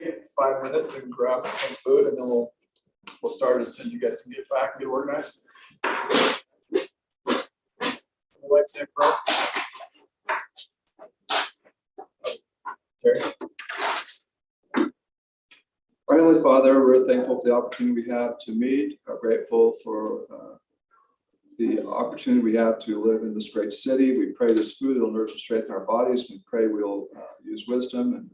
take 5 minutes and grab some food, and then we'll start as soon as you guys can get back and get organized. Let's say, bro. Terry. Our Heavenly Father, we're thankful for the opportunity we have to meet. We're grateful for the opportunity we have to live in this great city. We pray this food will nourish and strengthen our bodies. We pray we'll use wisdom and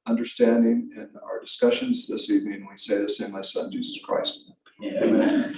understanding in our discussions this evening. We say this in my Son, Jesus Christ. Amen.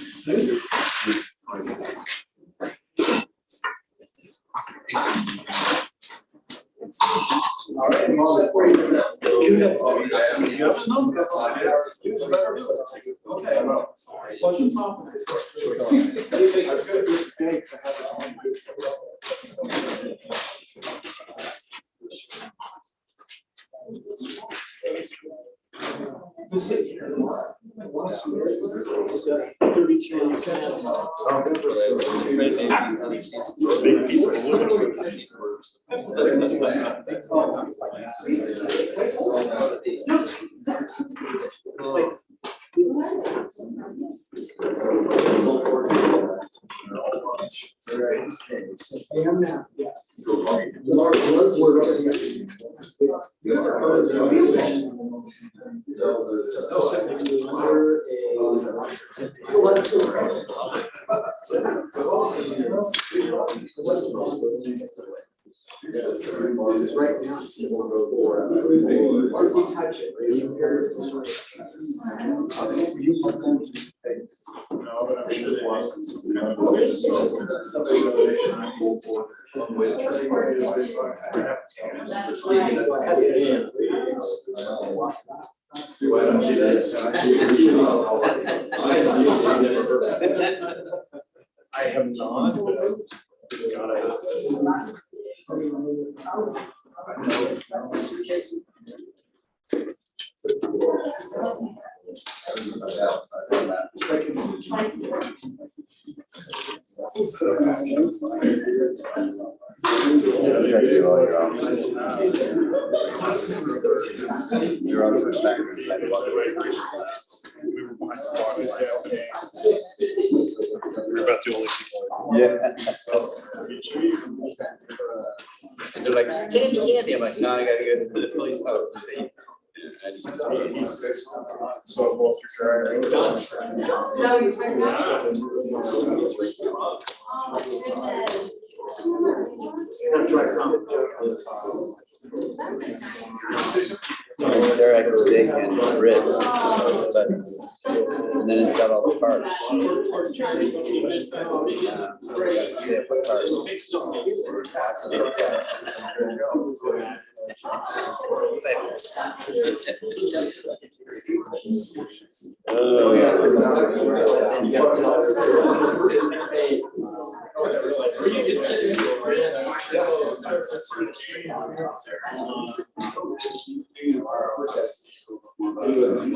I have not. You're on for seconds. We're about the only people. Yeah. They're like, candy. I'm like, no, I gotta go to the police house. So both your They're like steak and ribs, and then it's got all the parts.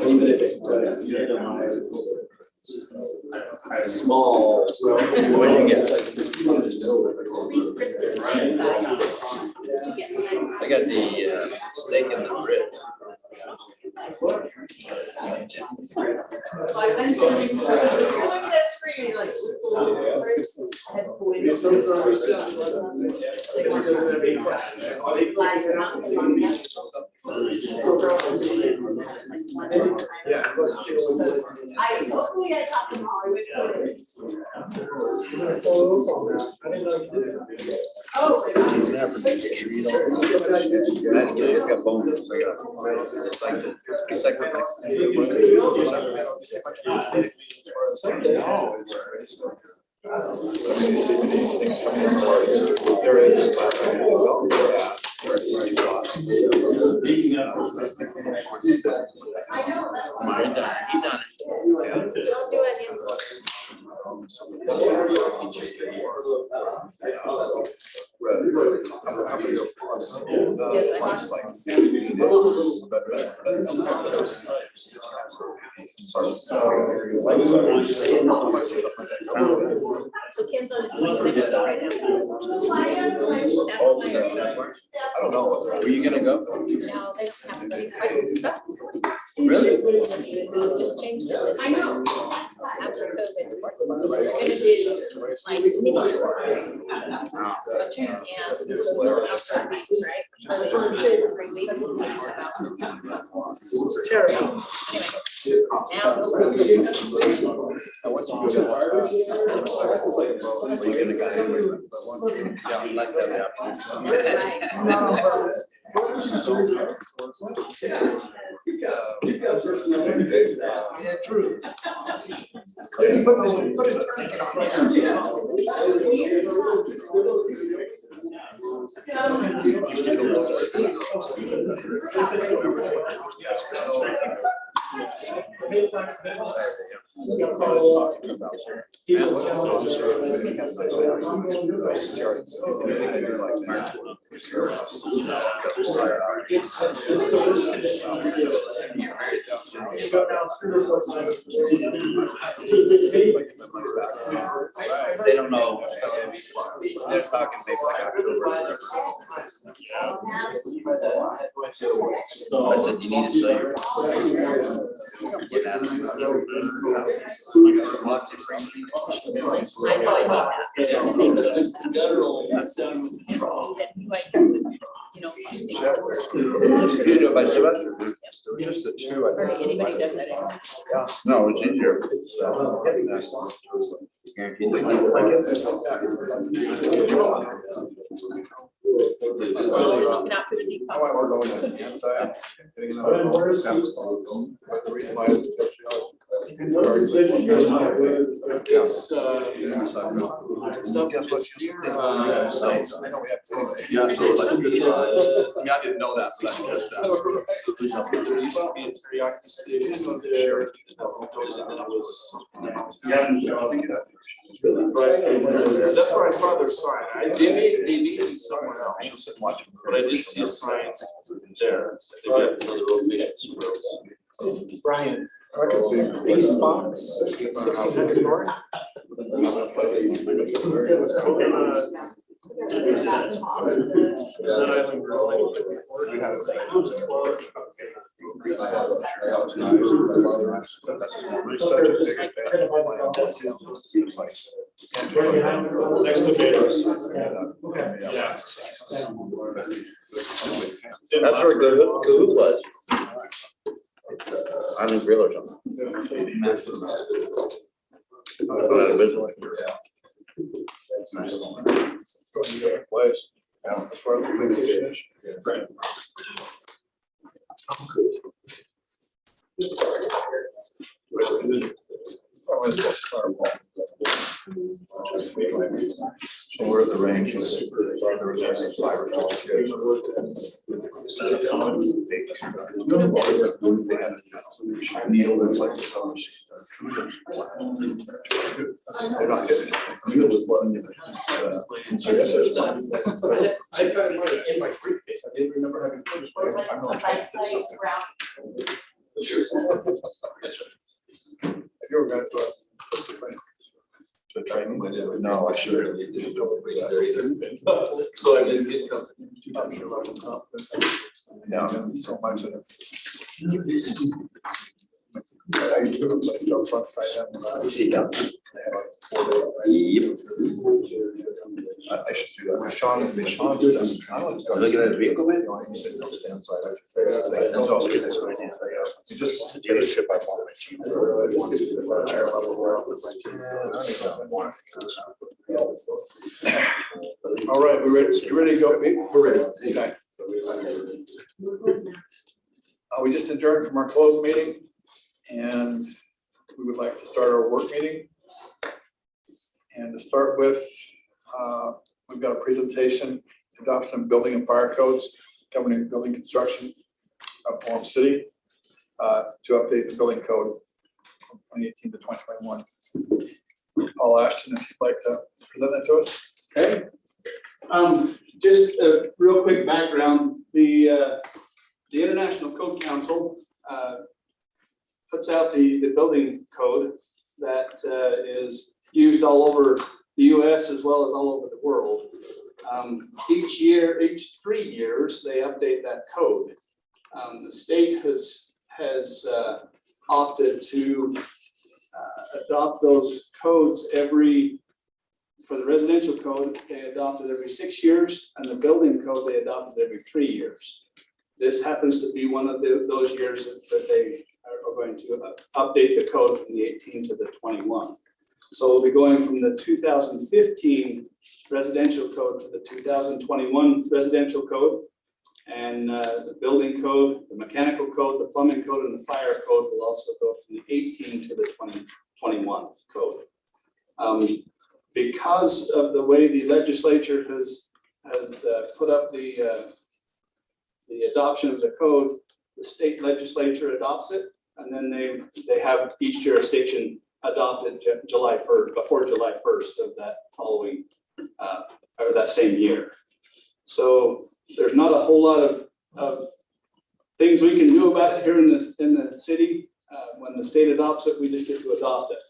Even if it does minimize a small. What do you get? I got the steak and the ribs. Hopefully I talked to Molly. It's gonna have to be treat all. It's got bones. It's like it's like I know. He done it. Don't do it. So Ken's on his way right now. I don't know. Were you gonna go? Now they don't have any spicy stuff. Really? Just changed it this time. After COVID. They're gonna do like mini tours. Right? For 3 weeks. It's terrible. Anyway. Now. I want you to go. Were you gonna go? Yeah, I'd like that. Yeah, true. They don't know. They're talking maybe like October. I said, you need to sell your. Get out of here. I know I need that. They changed that. That you know, You do it by semester? There was just the two, I think. anybody does that anymore. No, it's easier. Guaranteed. Looking out for the deep. How I work on the anti, getting another. But the reason why it's guess what? I know we have to. Yeah, so like, I mean, I didn't know that, but I guess that. That's where I saw their sign. They may be somewhere else, but I did see a sign there. They got another location somewhere else. Brian, I can see. Face box, 1600 north. Next location. That's where Kahoot was. On the grill or something. Place. That's where the vacation is. So where are the ranges? There was actually 5 or 6 kids. They had a needle that's like so much. They're not getting it. Needle was letting you. So yes, there's that. I got it in my briefcase. I didn't remember having. I'm not trying to say something. Have you ever got to the training? No, I should have. So I didn't get company. I'm sure I will not. Yeah, so much of it. I used to go to place up front side. I should do that. Sean do that. Looking at the vehicle, man? He said, no, stand side. That's all. You just get a ship by phone. All right, we ready? You ready to go? We're ready. Okay. We just adjourned from our closed meeting and we would like to start our work meeting. And to start with, we've got a presentation, adoption of building and fire codes governing building construction of Orem City to update the building code from 2018 to 2021. Paul Ashton, if you'd like to present that to us. Okay. Just a real quick background. The International Code Council puts out the building code that is used all over the US as well as all over the world. Each 3 years, they update that code. The state has opted to adopt those codes for the residential code, they adopted every 6 years, and the building code, they adopted every 3 years. This happens to be one of those years that they are going to update the code from the 18 to the 21. So we'll be going from the 2015 residential code to the 2021 residential code. And the building code, the mechanical code, the plumbing code, and the fire code will also go from the 18 to the 2021 code. Because of the way the legislature has put up the adoption of the code, the state legislature adopts it, and then they have each jurisdiction adopted July 1st, before July 1st of that following or that same year. So there's not a whole lot of things we can do about it here in the city. When the state adopts it, we just get to adopt it.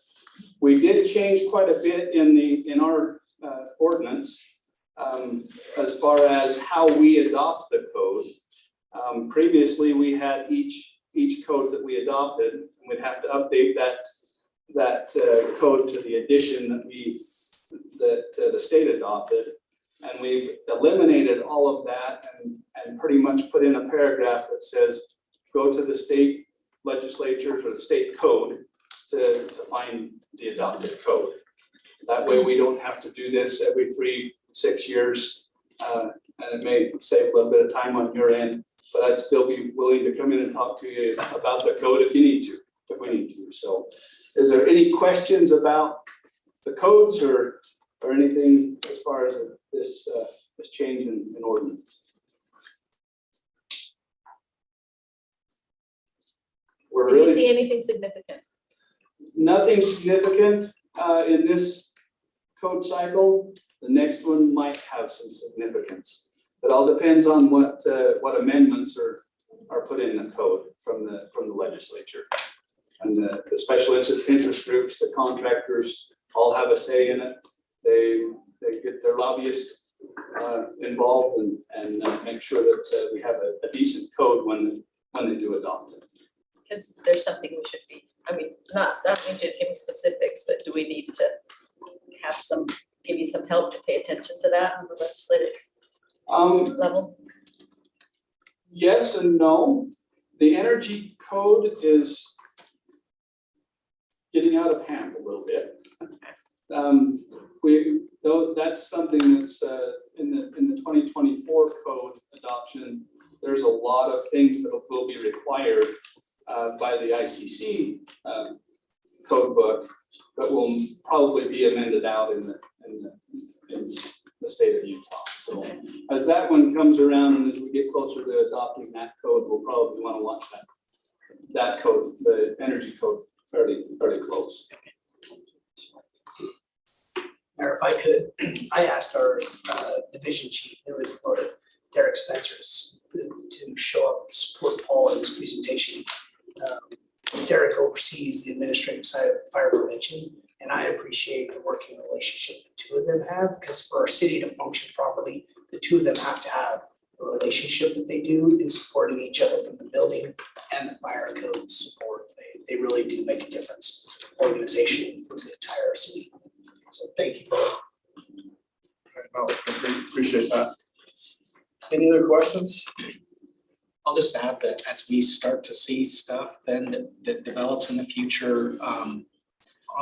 We did change quite a bit in our ordinance as far as how we adopt the code. Previously, we had each code that we adopted, and we'd have to update that code to the addition that the state adopted. And we've eliminated all of that and pretty much put in a paragraph that says, go to the state legislatures or the state code to find the adopted code. That way we don't have to do this every 3-6 years. And it may save a little bit of time on your end, but I'd still be willing to come in and talk to you about the code if we need to. So is there any questions about the codes or anything as far as this change in ordinance? Did you see anything significant? Nothing significant in this code cycle. The next one might have some significance. It all depends on what amendments are put in the code from the legislature. And the special interest groups, the contractors all have a say in it. They get their lobbyists involved and make sure that we have a decent code when they do adopt it. Because there's something we should be, I mean, not need to give me specifics, but do we need to give you some help to pay attention to that on the legislative level? Yes and no. The energy code is getting out of hand a little bit. That's something that's in the 2024 code adoption. There's a lot of things that will be required by the ICC code book that will probably be amended out in the state of Utah. So as that one comes around and as we get closer to adopting that code, we'll probably want to watch that code, the energy code, fairly close. Mayor, if I could, I asked our division chief, newly promoted Derek Spencer, to show up to support Paul in this presentation. Derek oversees the administrative side of fire prevention, and I appreciate the working relationship the two of them have, because for our city to function properly, the two of them have to have a relationship that they do in supporting each other from the building and the fire code support. They really do make a difference organization for the entire city. So thank you both. Well, appreciate that. Any other questions? I'll just add that as we start to see stuff then that develops in the future on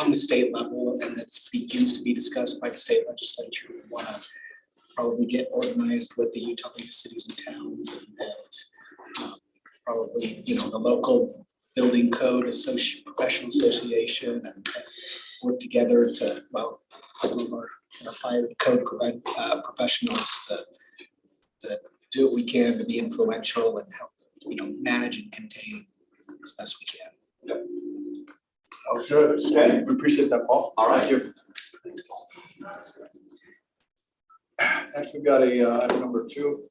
the state level and that begins to be discussed by the state legislature, we want to probably get organized with the Utah League of Cities and Towns and probably, the local building code professional association and work together to, some of our fire code professionals to do what we can to be influential and help, manage and contain as best we can. Yep. Sounds good. Okay. We appreciate that, Paul. All right. Thank you. Next, we've got item number 2,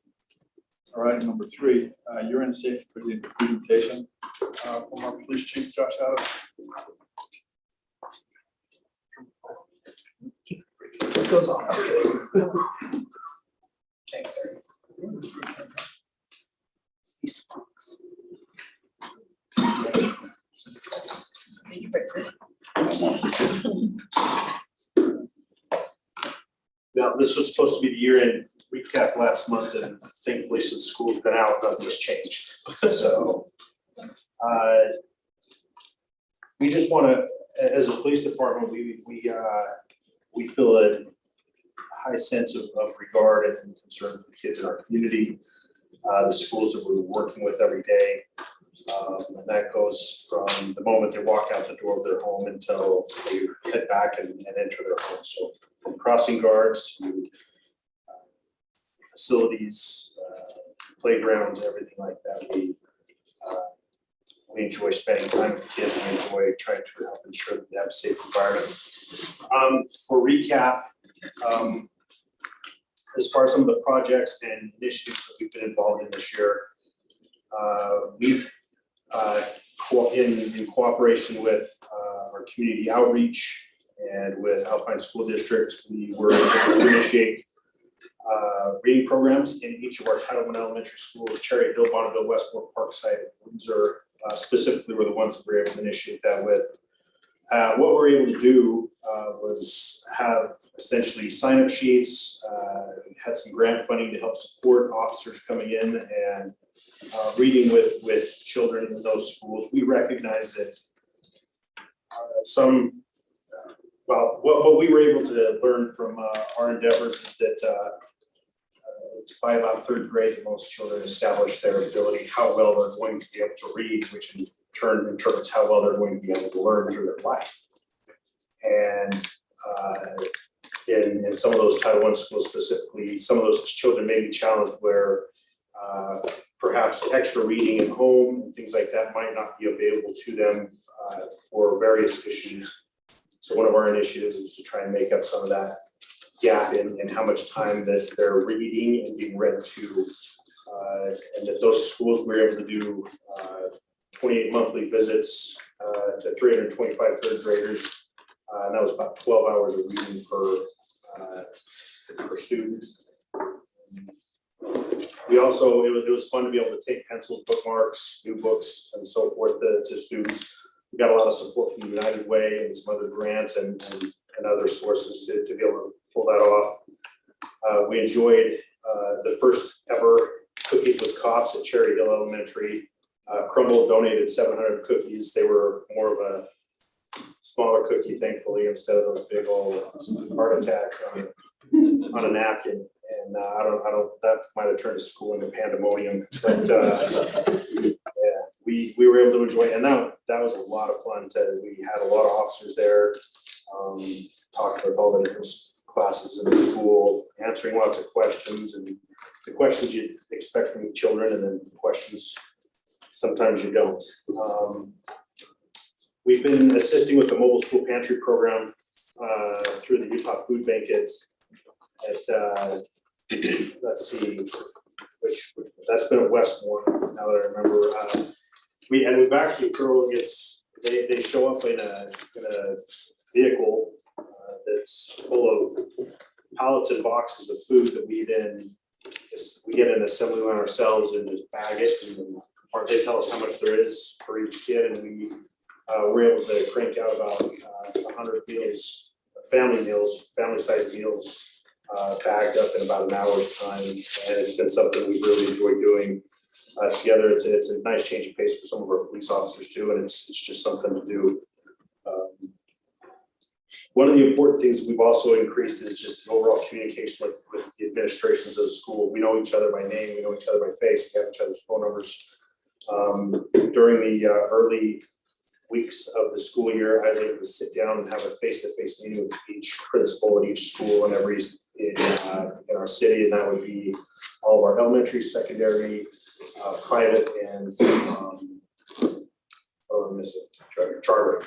or item number 3, urine safety presentation from our police chief, Josh Adams. It goes off. Now, this was supposed to be the year-end recap last month, and thankfully, since school's been out, nothing's changed. So, we just want to, as a police department, we feel a high sense of regard and concern for the kids in our community, the schools that we're working with every day. And that goes from the moment they walk out the door of their home until they head back and enter their home. So from crossing guards to facilities, playgrounds, everything like that, we enjoy spending time with the kids. We enjoy trying to help ensure that they have a safe environment. For recap, as far as some of the projects and initiatives that we've been involved in this year, we've in cooperation with our community outreach and with Alpine School District, we were able to initiate reading programs in each of our Title I elementary schools, Cherry Hill, Bonneville, Westmore, Parkside, and Windsor, specifically were the ones that we were able to initiate that with. What we were able to do was have essentially sign-up sheets, had some grant funding to help support officers coming in and reading with children in those schools. We recognize that what we were able to learn from our endeavors is that it's by about third grade that most children establish their ability, how well they're going to be able to read, which in turn interprets how well they're going to be able to learn through their life. And in some of those Title I schools specifically, some of those children may be challenged where perhaps extra reading at home and things like that might not be available to them for various issues. So one of our initiatives is to try and make up some of that gap in how much time that they're reading and being read to. And that those schools were able to do 28 monthly visits to 325 third graders. And that was about 12 hours of reading per student. We also, it was fun to be able to take pencils, bookmarks, new books, and so forth to students. We got a lot of support from United Way and some other grants and other sources to be able to pull that off. We enjoyed the first ever Cookies with Cops at Cherry Hill Elementary. Crumble donated 700 cookies. They were more of a smaller cookie, thankfully, instead of those big old heart attacks on a napkin. And I don't. That might have turned the school into pandemonium. But yeah, we were able to enjoy it, and that was a lot of fun. We had a lot of officers there, talking with all the different classes in the school, answering lots of questions, and the questions you'd expect from children, and then questions sometimes you don't. We've been assisting with the mobile school pantry program through the Utah Food Bank at let's see, which that's been at Westmore, now that I remember. We've actually they show up in a vehicle that's full of pallets and boxes of food that we get an assembly line ourselves and just bag it, and they tell us how much there is for each kid, and we're able to crank out about 100 meals, family-sized meals, bagged up in about an hour's time, and it's been something we've really enjoyed doing together. It's a nice change of pace for some of our police officers too, and it's just something to do. One of the important things we've also increased is just overall communication with the administrations of the school. We know each other by name, we know each other by face, we have each other's phone numbers. During the early weeks of the school year, I was able to sit down and have a face-to-face meeting with each principal at each school in our city, and that would be all of our elementary, secondary, private, and charter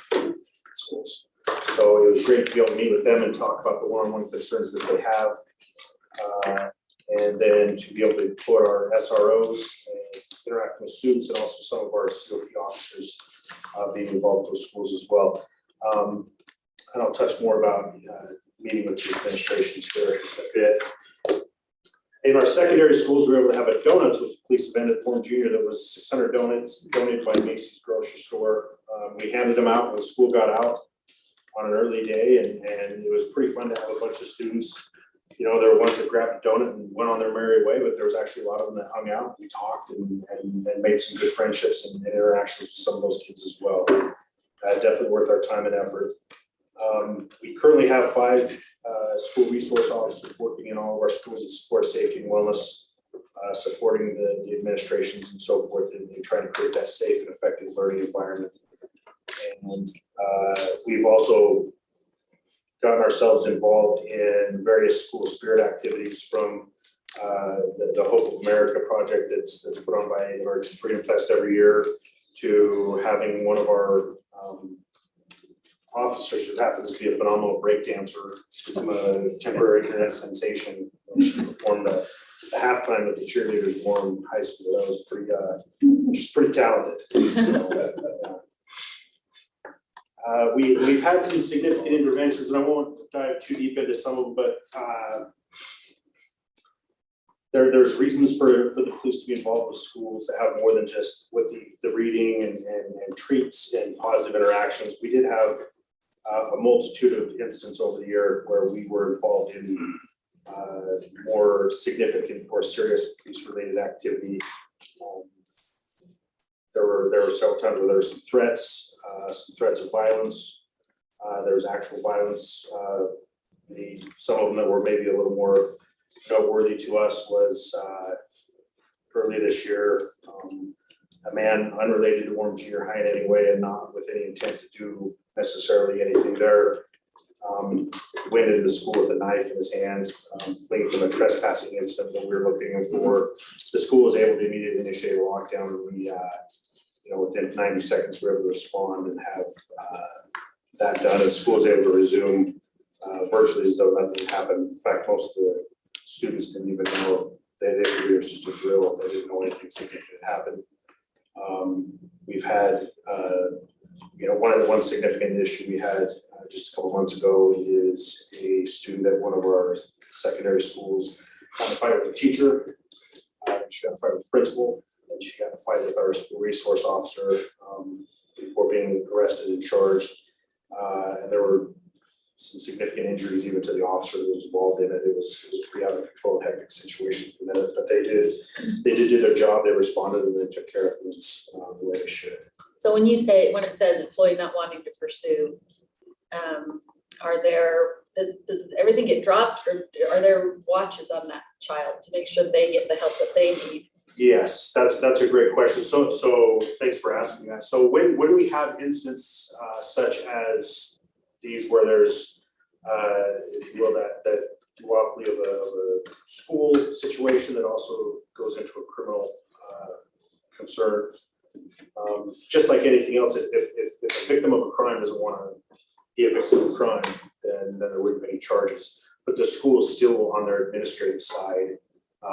schools. So it was great to be able to meet with them and talk about the one-on-one concerns that they have, and then to be able to put our SROs and interact with students, and also some of our COP officers being involved with those schools as well. And I'll touch more about meeting with the administrations here a bit. In our secondary schools, we were able to have a donuts with police event at Orem Junior that was 600 donuts donated by Macy's grocery store. We handed them out when school got out on an early day, and it was pretty fun to have a bunch of students. You know, there were ones that grabbed a donut and went on their merry way, but there was actually a lot of them that hung out. We talked and made some good friendships and interactions with some of those kids as well. Definitely worth our time and effort. We currently have 5 school resource officers working in all of our schools to support safety and wellness, supporting the administrations and so forth, and trying to create that safe and effective learning environment. And we've also gotten ourselves involved in various school spirit activities, from the Hope of America project that's put on by Emergency Freedom Fest every year, to having one of our officers, who happens to be a phenomenal break dancer, become a temporary internet sensation. She performed the halftime at the cheerleaders forum in high school. That was pretty, she's pretty talented. So, we've had some significant interventions, and I won't dive too deep into some of them, but there's reasons for the police to be involved with schools, to have more than just with the reading and treats and positive interactions. We did have a multitude of instances over the year where we were involved in more significant or serious police-related activity. There were several times where there were some threats of violence. There was actual violence. Some of them that were maybe a little more noteworthy to us was early this year, a man unrelated to Orem Junior High in any way and not with any intent to do necessarily anything there, went into the school with a knife in his hand, fleeing from a trespassing incident that we were looking for. The school was able to immediately initiate a lockdown, and we, within 90 seconds, we were able to respond and have that done. And the school was able to resume virtually as though nothing happened. In fact, most of the students didn't even know. They figured it was just a drill. They didn't know anything significant had happened. We've had, one significant issue we had just a couple months ago is a student at one of our secondary schools got in a fight with a teacher. She got in a fight with the principal, and she got in a fight with our school resource officer before being arrested and charged. And there were some significant injuries even to the officer that was involved in it. It was a pretty out of control, hectic situation for them, but they did do their job. They responded and they took care of things the way they should. So when it says employee not wanting to pursue, does everything get dropped, or are there watches on that child to make sure they get the help that they need? Yes, that's a great question. So thanks for asking that. So when we have incidents such as these, where there's, if you will, that duopoly of a school situation that also goes into a criminal concern, just like anything else, if a victim of a crime doesn't want to be a victim of a crime, then there wouldn't be any charges. But the school is still on their administrative side,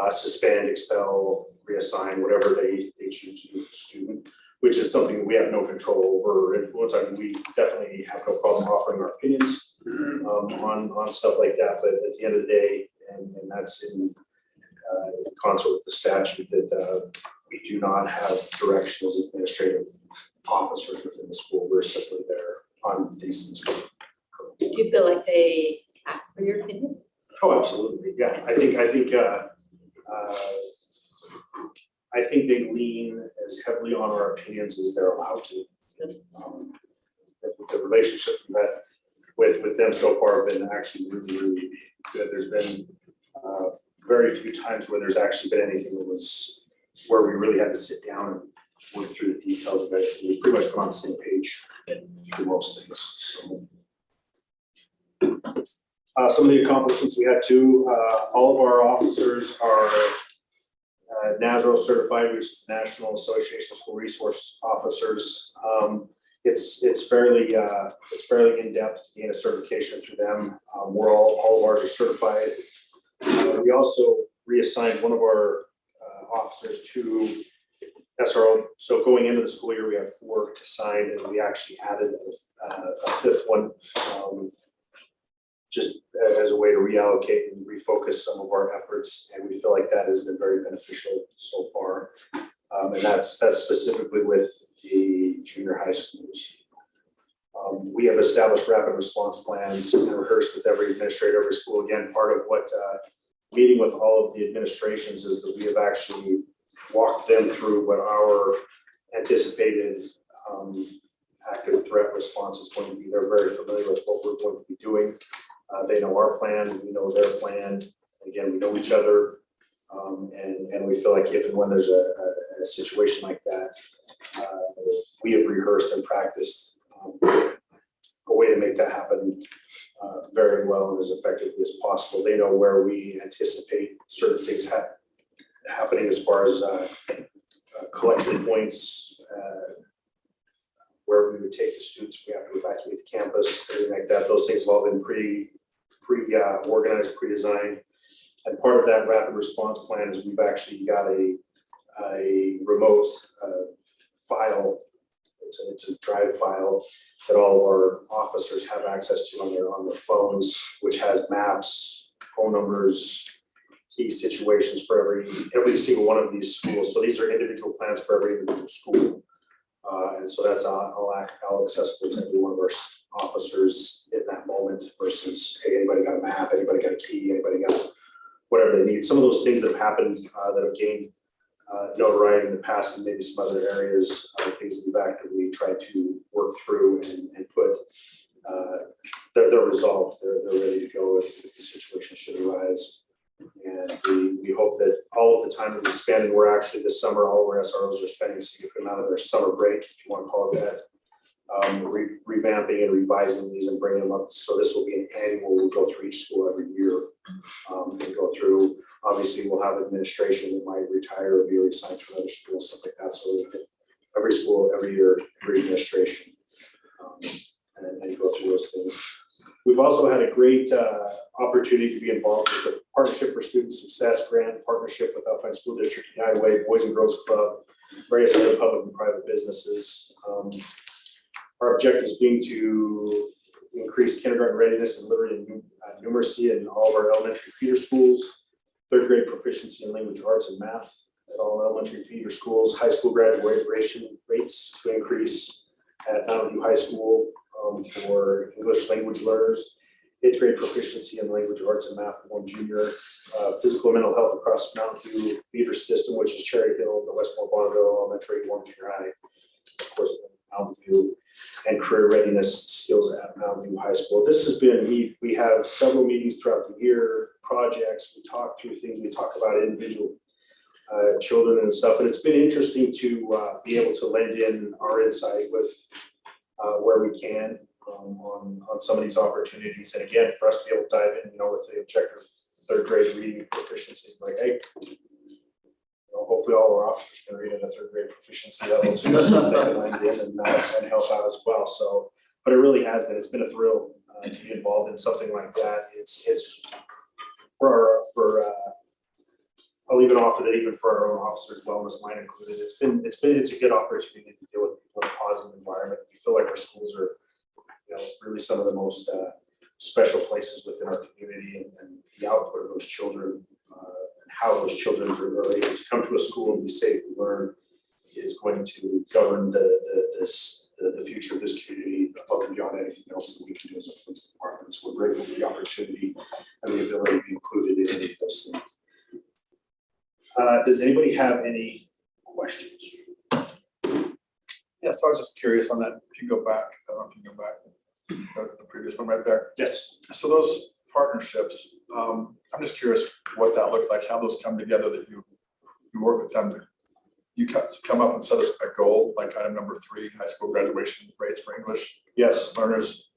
suspend, expel, reassign, whatever they choose to do with the student, which is something that we have no control over or influence. I mean, we definitely have no problem offering our opinions on stuff like that, but at the end of the day, and that's in concert with the statute, that we do not have direction as administrative officers within the school. We're simply there on these things. Do you feel like they ask for your opinions? Oh, absolutely. Yeah, I think they lean as heavily on our opinions as they're allowed to. The relationships we've had with them so far have been actually really, really good. There's been very few times where there's actually been anything that was where we really had to sit down and work through the details of it. We pretty much been on the same page for most things. So. Some of the accomplishments we had too, all of our officers are NASRO certified, which is the National Association of School Resource Officers. It's fairly in depth to gain a certification through them. We're all of ours are certified. We also reassigned one of our officers to SRO. So going into the school year, we have 4 assigned, and we actually added a 5th one. Just as a way to reallocate and refocus some of our efforts, and we feel like that has been very beneficial so far. And that's specifically with the junior high schools. We have established rapid response plans and rehearsed with every administrator, every school. Again, part of what meeting with all of the administrations is that we have actually walked them through what our anticipated active threat response is going to be. They're very familiar with what we're going to be doing. They know our plan, we know their plan. Again, we know each other. And we feel like if and when there's a situation like that, we have rehearsed and practiced a way to make that happen very well and as effectively as possible. They know where we anticipate certain things happening as far as collection points, where we would take the students, we have to evacuate the campus, everything like that. Those things have all been organized, pre-designed. And part of that rapid response plan is we've actually got a remote file. It's a drive file that all of our officers have access to on their phones, which has maps, phone numbers, key situations for every single one of these schools. So these are individual plans for every individual school. And so that's all accessible to every one of our officers in that moment versus, hey, anybody got a map, anybody got a key, anybody got whatever they need. Some of those things that have happened that have gained notoriety in the past and maybe some other areas, things that we've actively tried to work through and put, they're resolved, they're ready to go if the situation should arise. And we hope that all of the time that we spend, and we're actually this summer, all of our SROs are spending a significant amount of their summer break, if you want to call it that, revamping and revising these and bringing them up. So this will be an annual, we'll go through each school every year and go through. Obviously, we'll have administration that might retire or be reassigned to another school, stuff like that. So every school, every year, every administration, and go through those things. We've also had a great opportunity to be involved with the Partnership for Student Success grant, partnership with Alpine School District, United Way, Boys and Girls Club, various other public and private businesses. Our objectives being to increase kindergarten readiness and literacy and numeracy in all of our elementary feeder schools, third grade proficiency in language arts and math at all elementary feeder schools, high school graduation rates to increase at Mountain View High School for English language learners, 8th grade proficiency in language arts and math, one junior, physical and mental health across Mountain View feeder system, which is Cherry Hill, the Westmore Bonneville Elementary, one junior high, of course, Mountain View, and career readiness skills at Mountain View High School. This has been, we have several meetings throughout the year, projects, we talk through things, we talk about individual children and stuff, and it's been interesting to be able to lend in our insight with where we can on some of these opportunities. And again, for us to be able to dive in, with the objective third grade reading proficiency, like, hey, hopefully all our officers can read at a third grade proficiency level too, so they can lend in and help out as well. So, but it really has been, it's been a thrill to be involved in something like that. It's I'll even offer that even for our own officers, wellness, mine included. It's a good opportunity to deal with a positive environment. We feel like our schools are, really some of the most special places within our community, and the output of those children and how those children are able to come to a school and be safe and learn is going to govern the future of this community above and beyond anything else that we can do as a police department. So we're grateful for the opportunity and the ability to be included in any of those things. Does anybody have any questions? Yeah, so I was just curious on that. If you go back, I don't know if you can go back, the previous one right there. Yes. So those partnerships, I'm just curious what that looks like, how those come together, that you work with them to, you come up and set us a goal, like item number 3, high school graduation rates for English Yes. learners.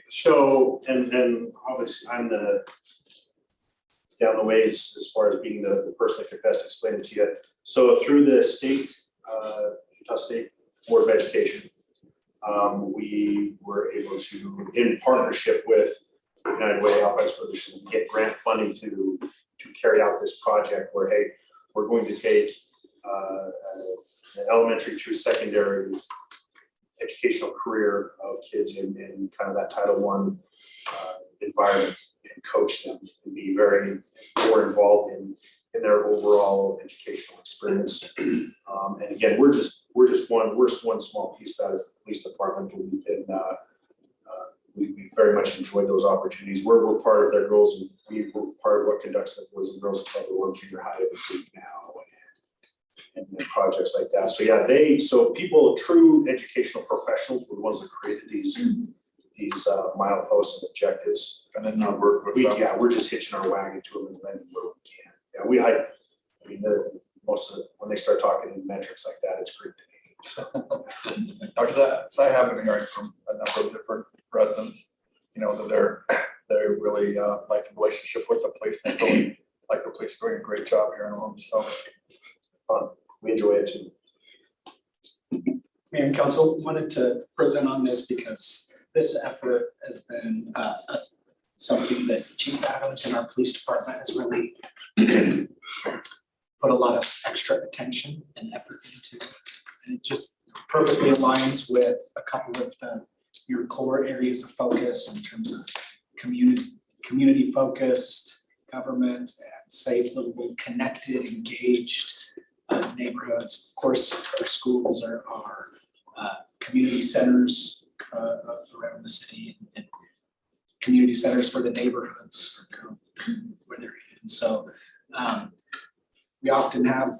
So, and obviously I'm down the ways as far as being the person that could best explain it to you. So through the state, Utah State Board of Education, we were able to, in partnership with United Way, Alpine School District, get grant funding to carry out this project where, hey, we're going to take an elementary through secondary educational career of kids in kind of that Title I environment and coach them and be very more involved in in their overall educational experience. And again, we're just one small piece of that as the police department. We've been we very much enjoyed those opportunities. We're part of their girls, and we're part of what conducts the Boys and Girls Club, the Orem Junior High now, and projects like that. So yeah, so people, true educational professionals, were the ones that created these mileposts and objectives. And then work with them. Yeah, we're just hitching our wagon to them and lending where we can. Yeah, I mean, most of the, when they start talking in metrics like that, it's great to me. So I have been hearing from a number of different residents, you know, that they really like the relationship with the police. They really like the police doing a great job here in Orem, so Fun. We enjoy it too. Mayor and council, wanted to present on this because this effort has been something that Chief Adams and our police department has really put a lot of extra attention and effort into. And it just perfectly aligns with a couple of your core areas of focus in terms of community focused government and safe, livable, connected, engaged neighborhoods. Of course, our schools are community centers around the city and community centers for the neighborhoods where they're in. So we often have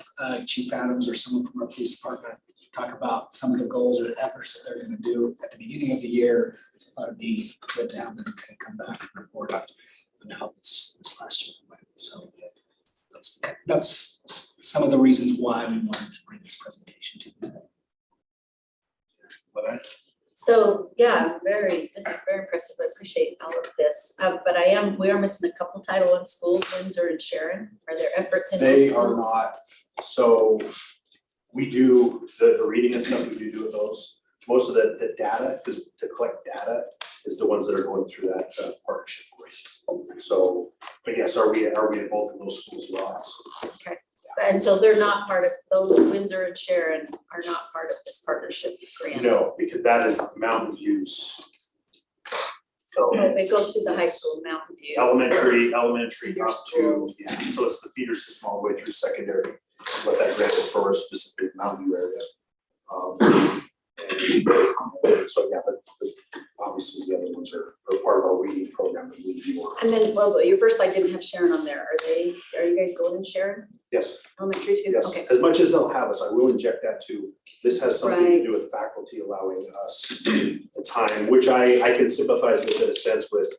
Chief Adams or someone from our police department talk about some of the goals or the efforts that they're going to do at the beginning of the year. So I thought it'd be good to have them kind of come back and report on how this last year went. So that's some of the reasons why we wanted to bring this presentation to you today. So yeah, this is very impressive. I appreciate all of this. But we are missing a couple Title I schools, Windsor and Sharon. Are there efforts in those They schools? are not. So we do the reading and stuff, we do with those. Most of the data, because to collect data is the ones that are going through that partnership. So, but yes, are we in both of those schools as well? Okay. And so they're not part of, those Windsor and Sharon are not part of this partnership grant? No, because that is Mountain View's. So It goes through the high school, Mountain View. elementary Feeder up to, schools. yeah, so it's the feeder system all the way through secondary, what that grant is for, specifically Mountain View area. And so yeah, but obviously the other ones are part of our reading program that we do. And then, well, your first slide didn't have Sharon on there. Are you guys going in Sharon Yes, Elementary too? yes, Okay. as much as they'll have us, I will inject that too. This has something Right. to do with faculty allowing us the time, which I can sympathize with in a sense with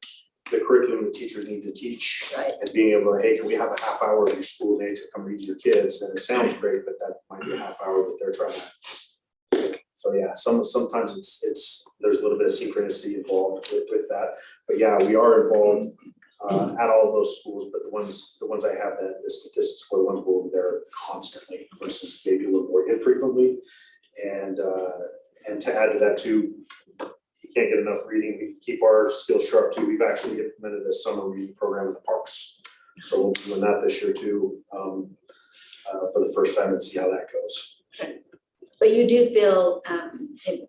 the curriculum the teachers need to teach. Right. And being able to, hey, can we have a half hour of your school day to come read to your kids? And it sounds great, but that might be a half hour that they're trying to. So yeah, sometimes it's there's a little bit of synchronicity involved with that. But yeah, we are involved at all of those schools, but the ones I have the statistics for, the ones where they're constantly versus maybe a little more infrequently. And to add to that too, you can't get enough reading. We keep our skills sharp too. We've actually implemented a summer reading program in the parks. So we'll be doing that this year too, for the first time, and see how that goes. Okay. But you do feel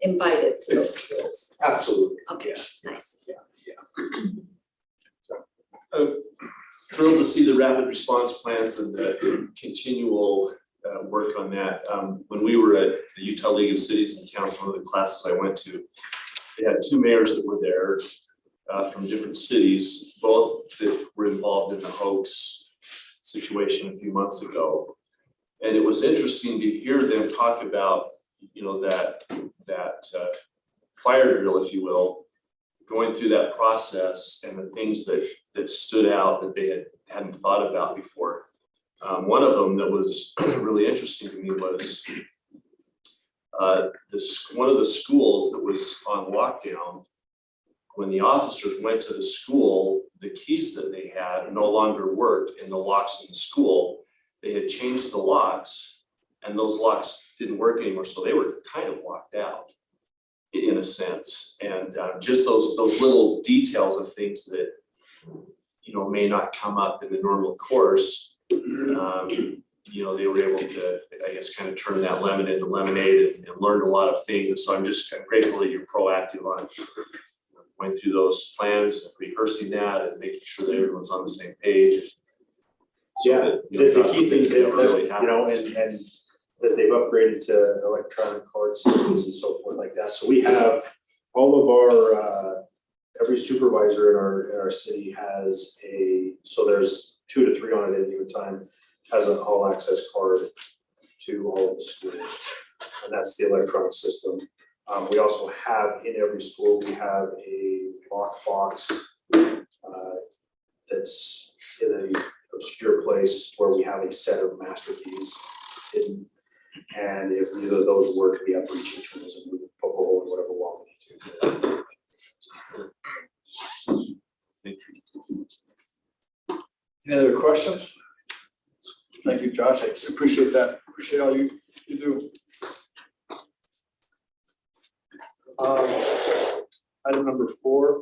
invited to those schools? Absolutely. Okay, Yeah. nice. Thrilled to see the rapid response plans and the continual work on that. When we were at the Utah League of Cities and Towns, one of the classes I went to, they had two mayors that were there from different cities, both that were involved in the hoax situation a few months ago. And it was interesting to hear them talk about, that fire drill, if you will, going through that process and the things that stood out that they hadn't thought about before. One of them that was really interesting to me was one of the schools that was on lockdown. When the officers went to the school, the keys that they had no longer worked in the locks in the school. They had changed the locks and those locks didn't work anymore. So they were kind of locked out in a sense. And just those little details of things that, may not come up in the normal course. They were able to, I guess, kind of turn that lemon into lemonade and learned a lot of things. And so I'm grateful that you're proactive on going through those plans, rehearsing that and making sure that everyone's on the same page. so Yeah, that, you know, the God key thing forbid, that, really you know, happens. and as they've upgraded to electronic card systems and so forth like that, so we have all of our, every supervisor in our city has so there's 2 to 3 on it at any given time, has an all access card to all of the schools, and that's the electronic system. We also have in every school, we have a lock box that's in an obscure place where we have a set of master keys hidden. And if neither of those work, we have breach into those and we poke a hole in whatever wall we need to. Any other questions? Thank you, Josh. I appreciate that. Appreciate all you do. Item number 4,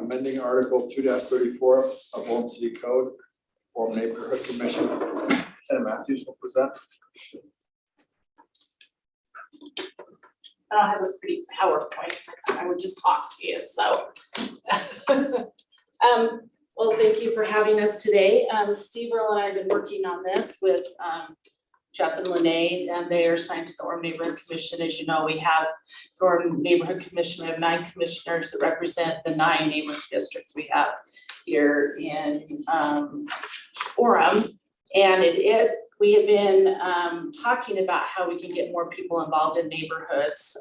amending Article 2-34 of Orem City Code, Orem Neighborhood Commission. And Matthews will present. I don't have a pretty PowerPoint, I would just talk to you, so. Well, thank you for having us today. Steve Earl and I have been working on this with Jeff and Lene, and they are assigned to the Orem Neighborhood Commission. As you know, we have the Orem Neighborhood Commission, we have 9 commissioners that represent the 9 neighborhood districts we have here in Orem. And we have been talking about how we can get more people involved in neighborhoods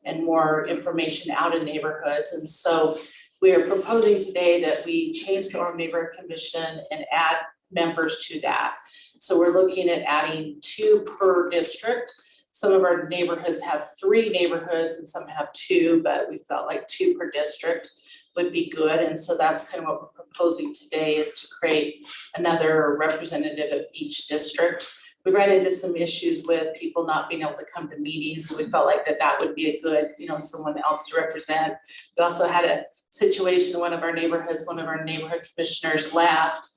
and more information out in neighborhoods. And so we are proposing today that we change the Orem Neighborhood Commission and add members to that. So we're looking at adding 2 per district. Some of our neighborhoods have 3 neighborhoods and some have 2, but we felt like 2 per district would be good. And so that's kind of what we're proposing today, is to create another representative of each district. We ran into some issues with people not being able to come to meetings, so we felt like that would be a good, someone else to represent. We also had a situation in one of our neighborhoods, one of our neighborhood commissioners left,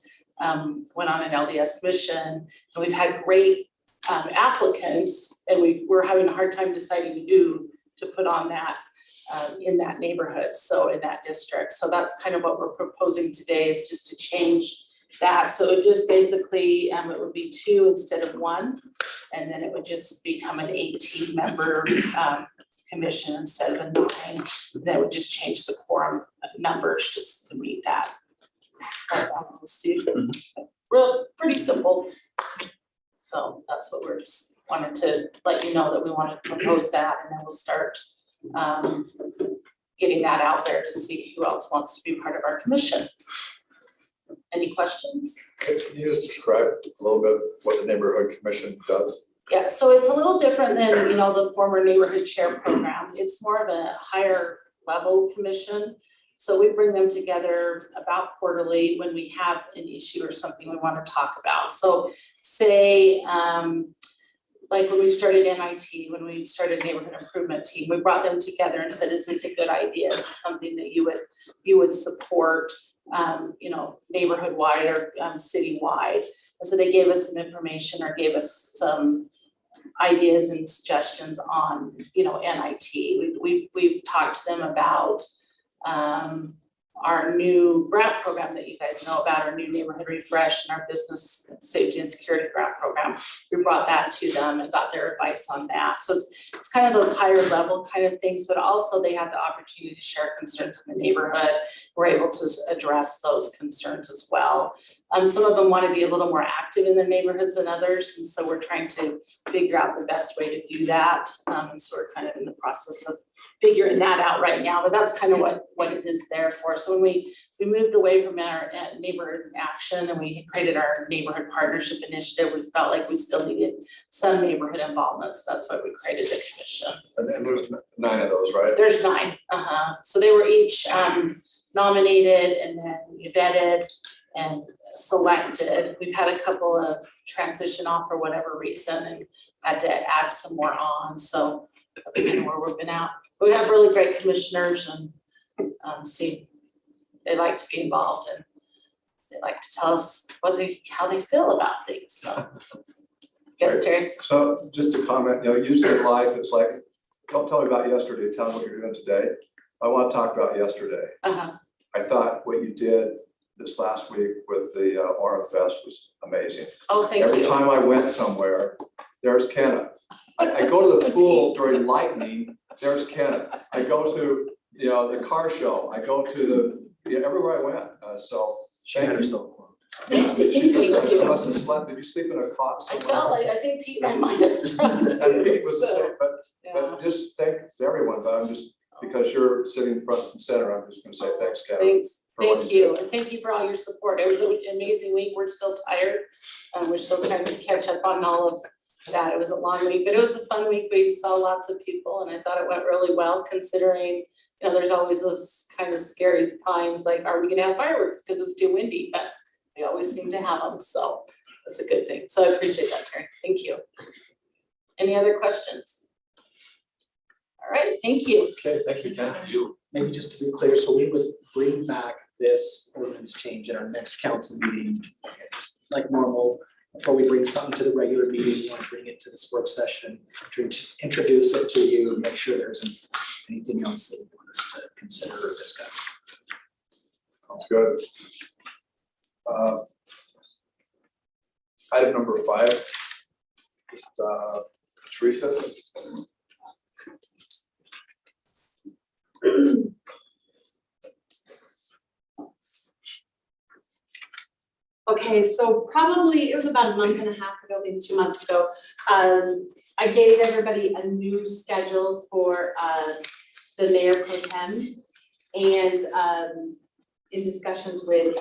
went on an LDS mission, and we've had great applicants, and we're having a hard time deciding who to put on that in that neighborhood, so in that district. So that's kind of what we're proposing today, is just to change that. So it just basically, it would be 2 instead of 1, and then it would just become an 18-member commission instead of a 9. That would just change the quorum numbers just to meet that. Real, pretty simple. So that's what we're just wanted to let you know, that we want to propose that, and then we'll start getting that out there to see who else wants to be part of our commission. Any questions? Can you just describe a little bit what the neighborhood commission does? Yeah, so it's a little different than, the former neighborhood share program. It's more of a higher level commission. So we bring them together about quarterly when we have an issue or something we want to talk about. So say, like when we started NIT, when we started neighborhood improvement team, we brought them together and said, is this a good idea? Is this something that you would support, neighborhood wide or city wide? And so they gave us some information or gave us some ideas and suggestions on, NIT. We've talked to them about our new grant program that you guys know about, our new neighborhood refresh and our business safety and security grant program. We brought that to them and got their advice on that. So it's kind of those higher level kind of things, but also they have the opportunity to share concerns in the neighborhood. We're able to address those concerns as well. Some of them want to be a little more active in the neighborhoods than others, and so we're trying to figure out the best way to do that. And so we're kind of in the process of figuring that out right now, but that's kind of what it is there for. So when we moved away from our neighborhood action and we created our neighborhood partnership initiative, we felt like we still needed some neighborhood involvement. So that's why we created the commission. And there's 9 of those, right? There's 9. So they were each nominated and then vetted and selected. We've had a couple of transition off for whatever reason and had to add some more on. So that's kind of where we've been at. We have really great commissioners, and they like to be involved, and they like to tell us how they feel about things. So, yes, Terry. So just to comment, usually in life, it's like, don't tell me about yesterday, tell me what you're doing today. I want to talk about yesterday. I thought what you did this last week with the Orem Fest was amazing. Oh, thank Every you. time I went somewhere, there's Kenna. I go to the pool during lightning, there's Kenna. I go to, the car show, I go to everywhere I went, so. She had herself. She just Thank you. must have slept, did you sleep in a cot I somewhere? felt like, I think Pete and I might have tried to. And Pete was the so, same, but yeah. just thanks to everyone, but I'm just, because you're sitting front and center, I'm just gonna say thanks, Kenna. Thanks, for what thank you you, and thank you for all your support. It was an amazing week. We're still tired. We're still trying to catch up on all of that. It was a long week, but it was a fun week. We saw lots of people and I thought it went really well considering, there's always those kind of scary times, like, are we gonna have fireworks because it's too windy? But we always seem to have them, so that's a good thing. So I appreciate that, Terry. Thank you. Any other questions? All right, thank you. Okay, thank you, Ken. You. Maybe just to be clear, so we would bring back this ordinance change at our next council meeting, like normal. Before we bring something to the regular meeting, we want to bring it to this work session, to introduce it to you, make sure there isn't anything else that you want us to consider or discuss. Sounds good. Item number 5, just Teresa. Okay, so probably it was about a month and a half ago, maybe 2 months ago. I gave everybody a new schedule for the mayor pro tem. And in discussions with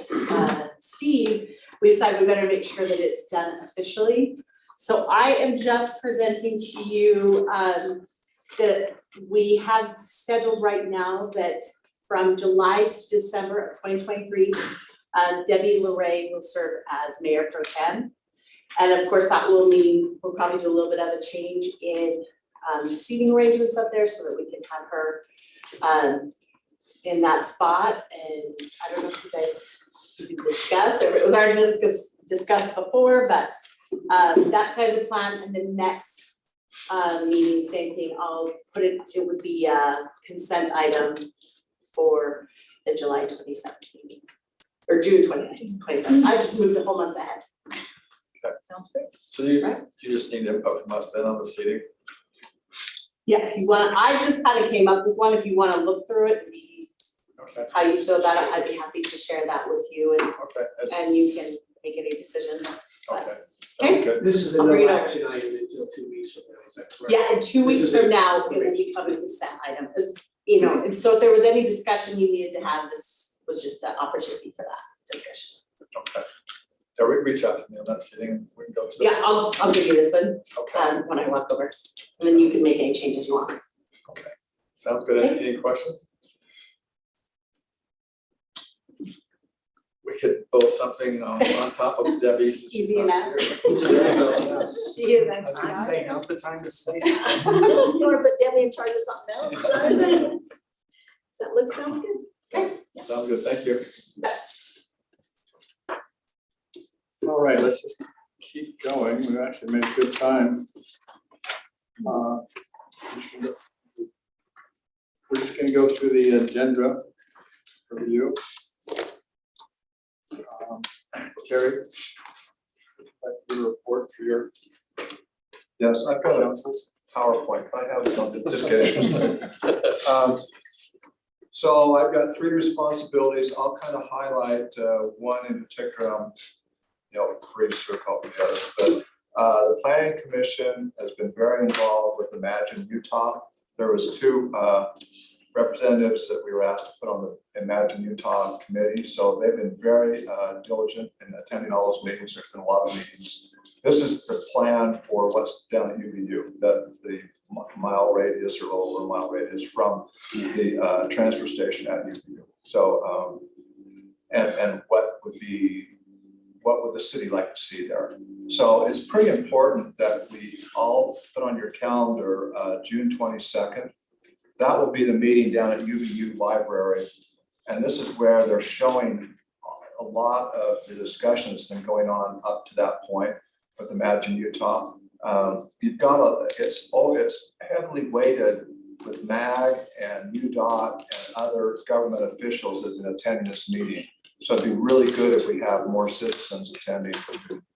Steve, we decided we better make sure that it's done officially. So I am just presenting to you that we have scheduled right now that from July to December of 2023, Debbie LeRae will serve as mayor pro tem. And of course, that will mean we'll probably do a little bit of a change in seating arrangements up there so that we can have her in that spot. And I don't know if you guys did discuss, or it was already discussed before, but that's kind of the plan. And the next meeting, same thing, I'll put it would be a consent item for the July 27th meeting. Or June 27th. I just moved the whole month ahead. Sounds great. So you just need input from us then on the seating? Yeah, if you want, I just kind of came up with one. If you want to look through it, Okay. how you feel about it, I'd be happy to share that with you Okay. and you can make any decisions. Okay. Okay. Sounds good. This is a I'll bring it no over. action item until 2 weeks from now, is that correct? Yeah, in 2 weeks This is from it. now, it will become a consent item, and so if there was any discussion you needed to have, this was just the opportunity for that discussion. Okay. Yeah, reach out to me on that seating and we can go through. Yeah, I'll give you this one, Okay. when I walk over, and then you can make any changes you want. Okay. Sounds good. Any questions? We could vote something on top of Debbie's. Easy enough. Yeah. She is I was gonna say, now's the time to say. You wanna put Debbie in charge of something else? Does that sounds good? Okay. Sounds good. Thank you. All right, let's just keep going. We actually made good time. We're just gonna go through the agenda review. Terry, like to do a report for your Yes, I've got a councils. PowerPoint. I have something, just kidding. So I've got 3 responsibilities. I'll kind of highlight one in particular. Brief through a couple of the others, but the planning commission has been very involved with Imagine Utah. There was 2 representatives that we were asked to put on the Imagine Utah committee, so they've been very diligent in attending all those meetings. There's been a lot of meetings. This is the plan for what's down at UVU, that the mile radius or over a mile radius from the transfer station at UVU. So and what would the city like to see there? So it's pretty important that we all put on your calendar June 22nd. That will be the meeting down at UVU Library. And this is where they're showing a lot of the discussion that's been going on up to that point with Imagine Utah. You've got it's heavily weighted with MAG and UDOT and other government officials that have been attending this meeting. So it'd be really good if we have more citizens attending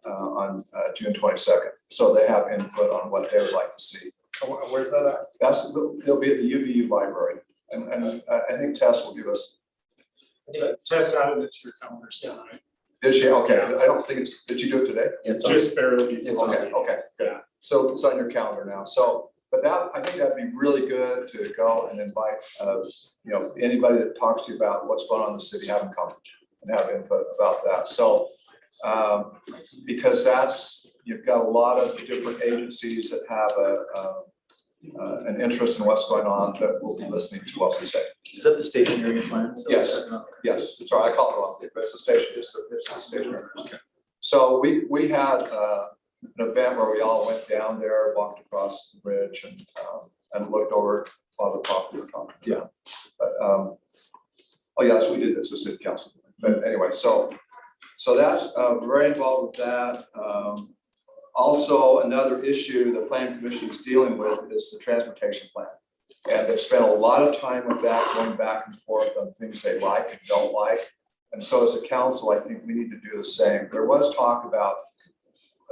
on June 22nd. So they have input on what they would like to see. Where's that at? They'll be at the UVU library. And I think Tess will give us, Tess added it to your calendars now, right? did she? Okay, I don't think it's, did you do it today? It's on. Just barely before. Okay. Yeah. So it's on your calendar now. So, but that, I think that'd be really good to go and invite, anybody that talks to you about what's going on in the city, have them come and have input about that. So, because you've got a lot of different agencies that have an interest in what's going on, that will be listening to what we say. Is that the stationary plan? Yes. Yes, sorry, I called it wrong, but it's the station, it's the stationary. So we had an event where we all went down there, walked across the bridge and looked over all the property. Yeah. But, oh yes, we did this as city council. But anyway, so that's very involved with that. Also, another issue the Plan Commission is dealing with is the transportation plan. And they've spent a lot of time with that, going back and forth on things they like and don't like. And so as a council, I think we need to do the same. There was talk about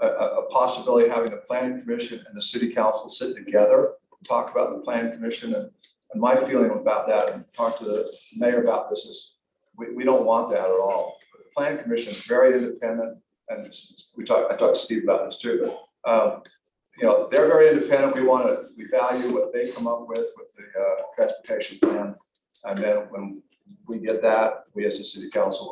a possibility of having the Planning Commission and the City Council sit together, talk about the Planning Commission. And my feeling about that, and talk to the mayor about this, is we don't want that at all. The Planning Commission is very independent. And I talked to Steve about this too, but they're very independent. We value what they come up with the transportation plan. And then when we get that, we as a city council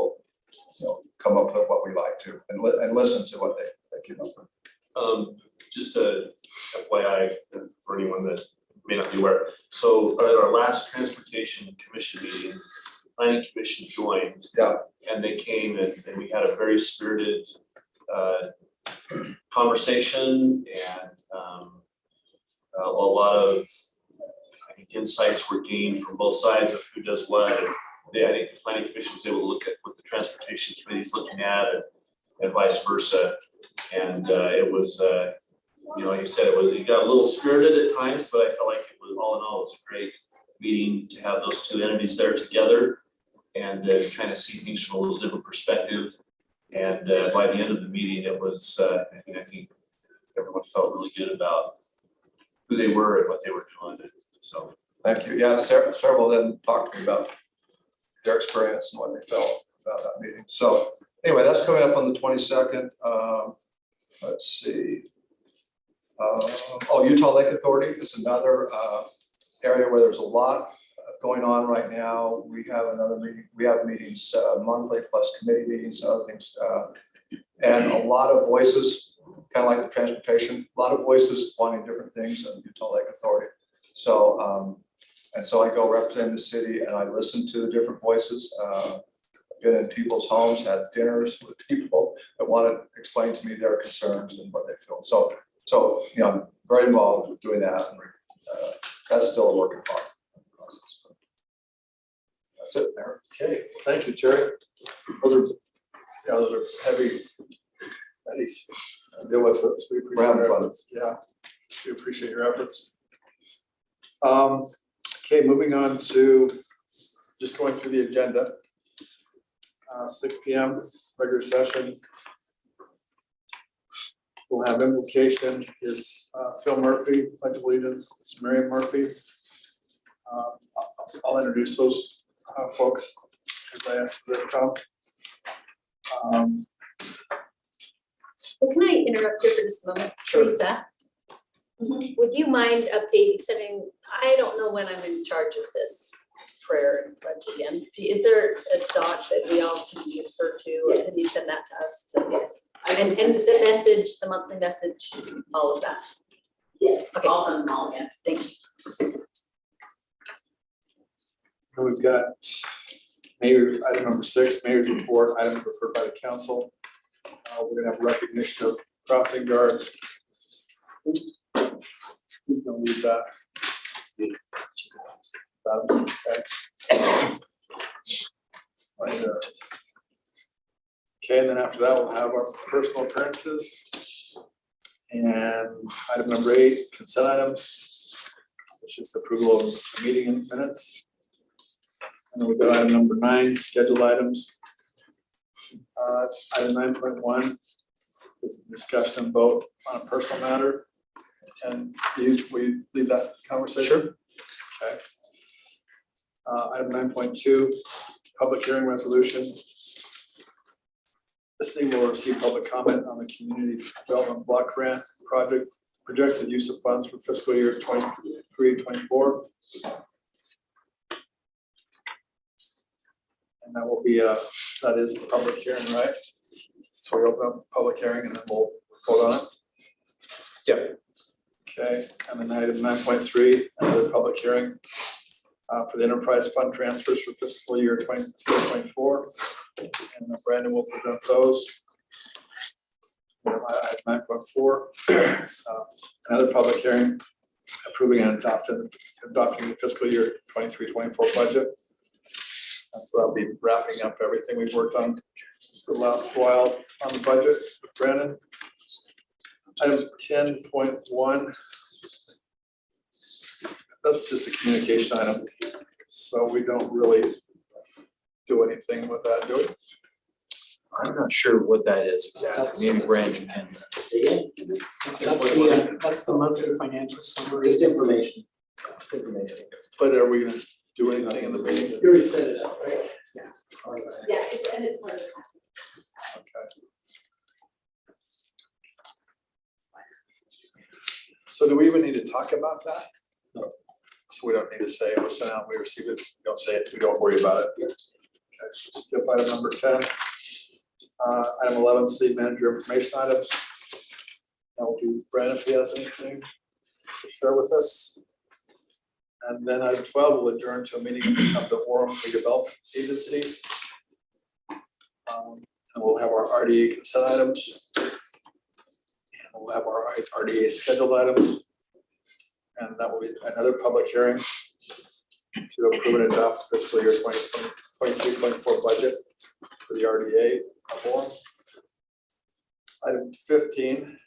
will, come up with what we like to and listen to what they came up with. Just a FYI for anyone that may not be aware. So at our last transportation commission meeting, Planning Commission joined. Yeah. And they came and we had a very spirited conversation, and a lot of, I think, insights were gained from both sides of who does what. And I think the Planning Commission was able to look at what the Transportation Committee is looking at, and vice versa. And it was, like I said, it got a little spirited at times, but I felt like it was, all in all, it was a great meeting to have those two entities there together and kind of see things from a little different perspective. And by the end of the meeting, it was, I think everyone felt really good about who they were and what they were doing. So thank you. Yeah, several of them talked to me about their experience and what they felt about that meeting. So anyway, that's coming up on the 22nd. Let's see. Utah Lake Authority is another area where there's a lot going on right now. We have another meeting. We have meetings monthly, plus committee meetings and other things, and a lot of voices, kind of like the transportation. A lot of voices wanting different things in Utah Lake Authority. So and so I go represent the city and I listen to the different voices. I've been in people's homes, had dinners with people that want to explain to me their concerns and what they feel. So I'm very involved with doing that. And that's still a work in progress. That's it, Mayor. Okay, well, thank you, Terry. Those are heavy deal with this. We appreciate Round your fun. efforts. Yeah, we appreciate your efforts. Okay, moving on to just going through the agenda. 6 p.m. regular session. We'll have invocation is Phil Murphy, Pledge of Allegiance is Miriam Murphy. I'll introduce those folks as I ask them to come. Well, can I interrupt you for just a moment? Sure. Teresa, would you mind setting, I don't know when I'm in charge of this prayer and pledge again. Is there a doc that we all can refer to, or can you send that to us? And the message, the monthly message, all of that? Yes, Okay. I'll send them all again. Thank you. And we've got Mayor, item number 6, Mayor's report, items referred by the council. We're gonna have recognition of crossing guards. Who's gonna lead that? Okay, and then after that, we'll have our personal appearances. And item number 8, consent items. It's just approval of the meeting minutes. And then we've got item number 9, scheduled items. Item 9.1 is a discussion and vote on a personal matter. And Steve, will you lead that conversation? Sure. Okay. Item 9.2, public hearing resolution. This thing will receive public comment on the community development block grant project, projected use of funds for fiscal year 23-24. And that will be that is a public hearing, right? So we open up public hearing and then we'll vote on it. Yep. Okay, and then item 9.3, another public hearing for the enterprise fund transfers for fiscal year 24. And Brandon will present those. Item 9.4, another public hearing approving and adopting the fiscal year 23-24 budget. So I'll be wrapping up everything we've worked on for the last while on the budget with Brennan. Item 10.1. That's just a communication item. So we don't really do anything with that, do we? I'm not sure what that is exactly. Maybe Brenn can. That's the monthly financial summary. Just information. Just information. But are we gonna do anything in the meeting? You already set it up, right? Yeah, and it's part of that. Okay. So do we even need to talk about that? No. So we don't need to say it was sent out, we received it, we don't say it, we don't worry about it. Okay, so skip item number 10. Item 11, city manager information items. That will be Brenn if he has anything to share with us. And then item 12 will adjourn to a meeting of the Orem Redevelopment Agency. And we'll have our RDA consent items. And we'll have our RDA scheduled items. And that will be another public hearing to approve and adopt fiscal year 23-24 budget for the RDA of Orem. Item 15,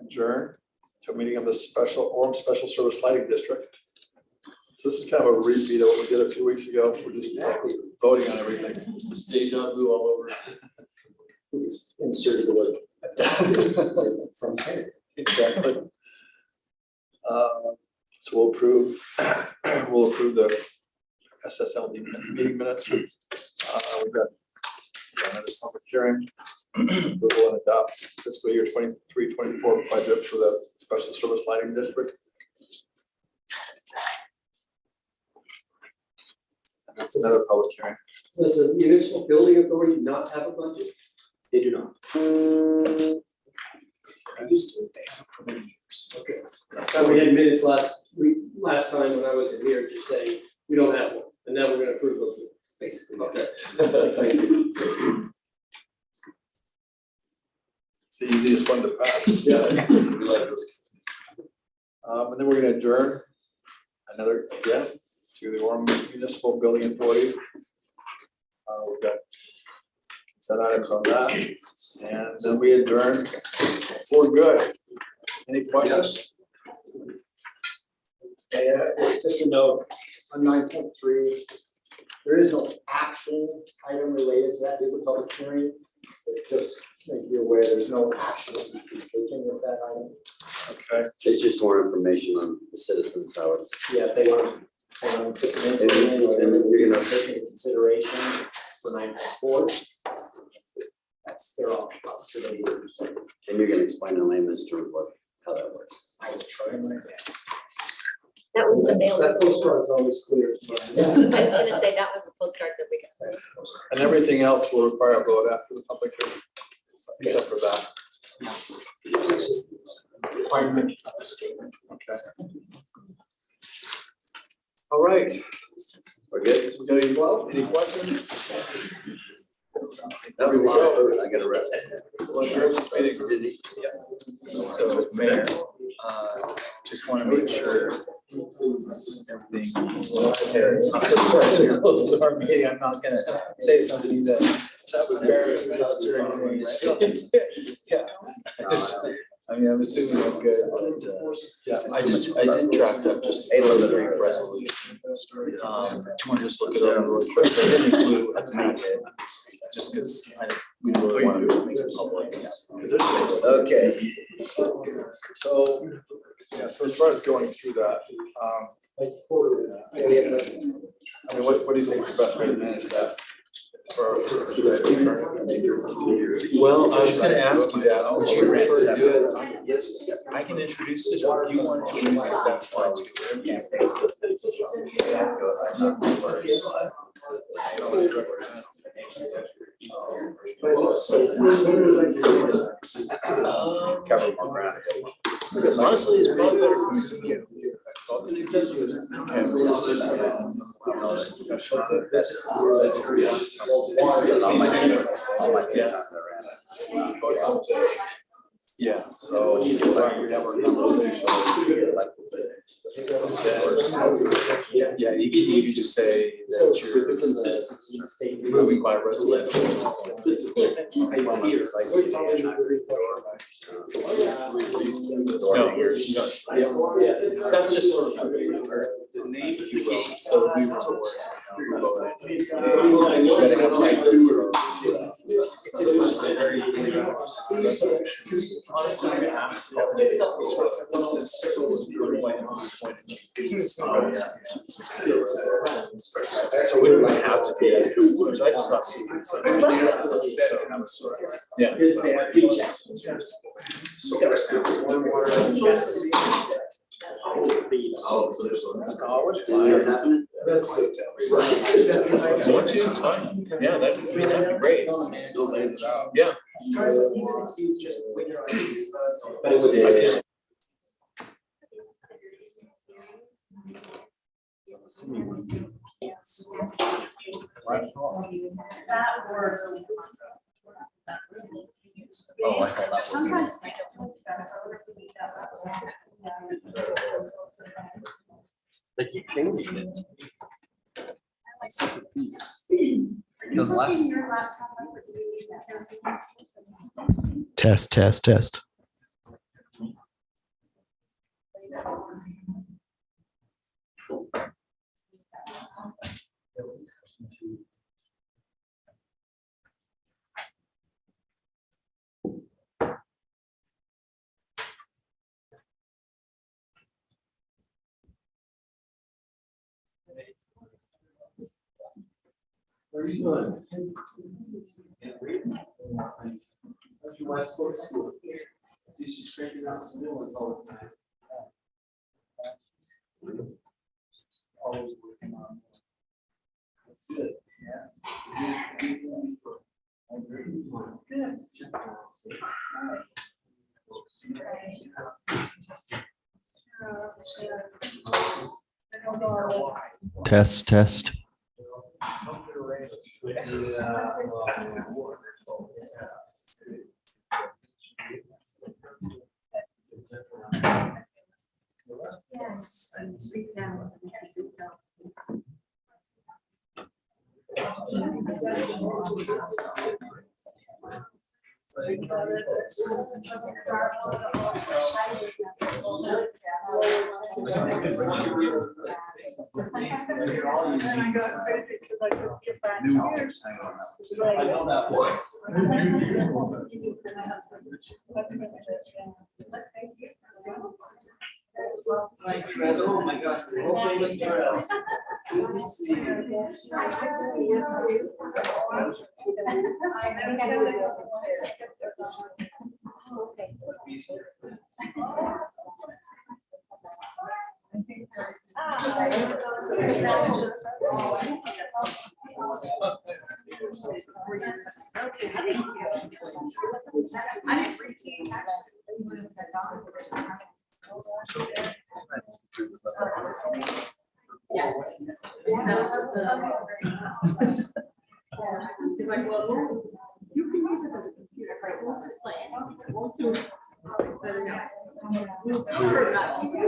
adjourn to a meeting of the Orem Special Service Lighting District. This is kind of a repeat of what we did a few weeks ago. We're just voting on everything. It's deja vu all over. Insert the word. From here. Exactly. So we'll approve the SSLD meeting minutes. We've got another public hearing. Approval and adopt fiscal year 23-24 budget for the Special Service Lighting District. And that's another public hearing. Does the municipal building authority not have a budget? They do not. They used to, they haven't for many years. Okay. That's kind So of we had minutes last time when I was in here, just saying, we don't have one, and now we're gonna approve those minutes. Basically. Okay. Thank you. It's the easiest one to pass. Yeah. We like those. And then we're gonna adjourn another again to the Orem Municipal Building Authority. We've got consent items on that, and then we adjourn. We're good. Any questions? Just a note, on 9.3, there is no action item related to that, it is a public hearing. But just make you aware, there's no action to be taken with that item. Okay. It's just more information on the citizens, how it's. Yeah, if they want to put some input in, or you're gonna take into consideration for 9.4. That's their opportunity to do so. And you're gonna explain in layman's terms how that works. I will try my best. That was the mail. That postcard is always clear. I was gonna say, that was the postcard that we got. And everything else will require a vote after the public hearing, except for that. It's just requirement of the statement. Okay. All right. We're good? We got any questions? That was a lot. I gotta rest. Well, here's the meeting. So, Mayor, just want to make sure everything. Close to our meeting, I'm not gonna say something that embarrasses us or anything. Yeah. I mean, I'm assuming I'm good, but Yeah. I did draft up just a preliminary resolution. Do you want to just look it over real quick? I didn't include, that's me, just because we were Okay. So, yeah, so as far as going through that, I mean, what do you think is the best way to manage that? As far as Well, I was gonna ask you that, would you prefer to do it? I can introduce it, or if you want to introduce it, that's fine Cover more ground. Honestly, it's probably better for me. Yeah. So it's like we have our conversation. Yeah, you could just say that you're moving by resolution. No, that's just sort of the name of the game, so we were to work. Honestly, I asked. So we don't have to be, which I just thought. Yeah. One, two, it's fine. Yeah, that'd be great. Yeah. But it would. Oh, I thought that was. Sometimes. They keep changing it. Because last. Test. Where are you going? How's your wife's going to school? See, she's straightening out some new ones all the time. Always working on. That's good. Yeah. Test. I know that voice. Oh my gosh, the whole famous trail. Good to see you.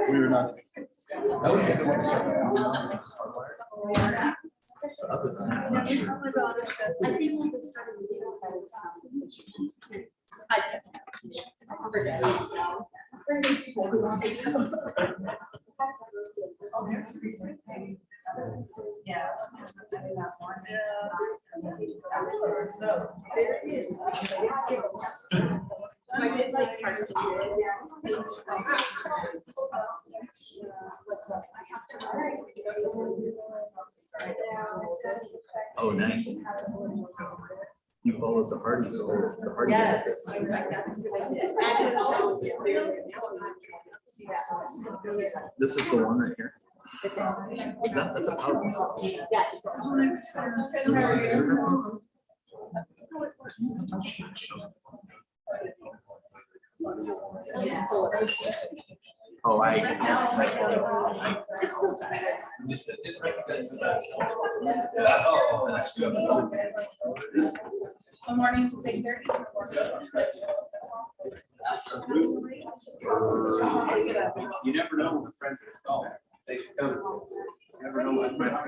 We were not. So I did like parts of Oh, nice. You follow the party. Yes. This is the one right here. That's a powerful. Oh, Some mornings it's 8:30. You never know when friends are going. They come. Never know when friends are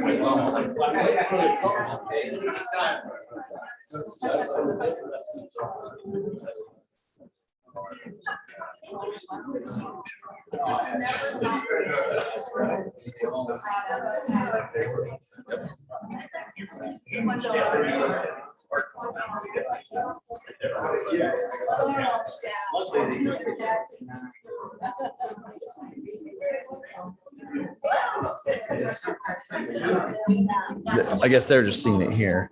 I guess they're just seeing it here.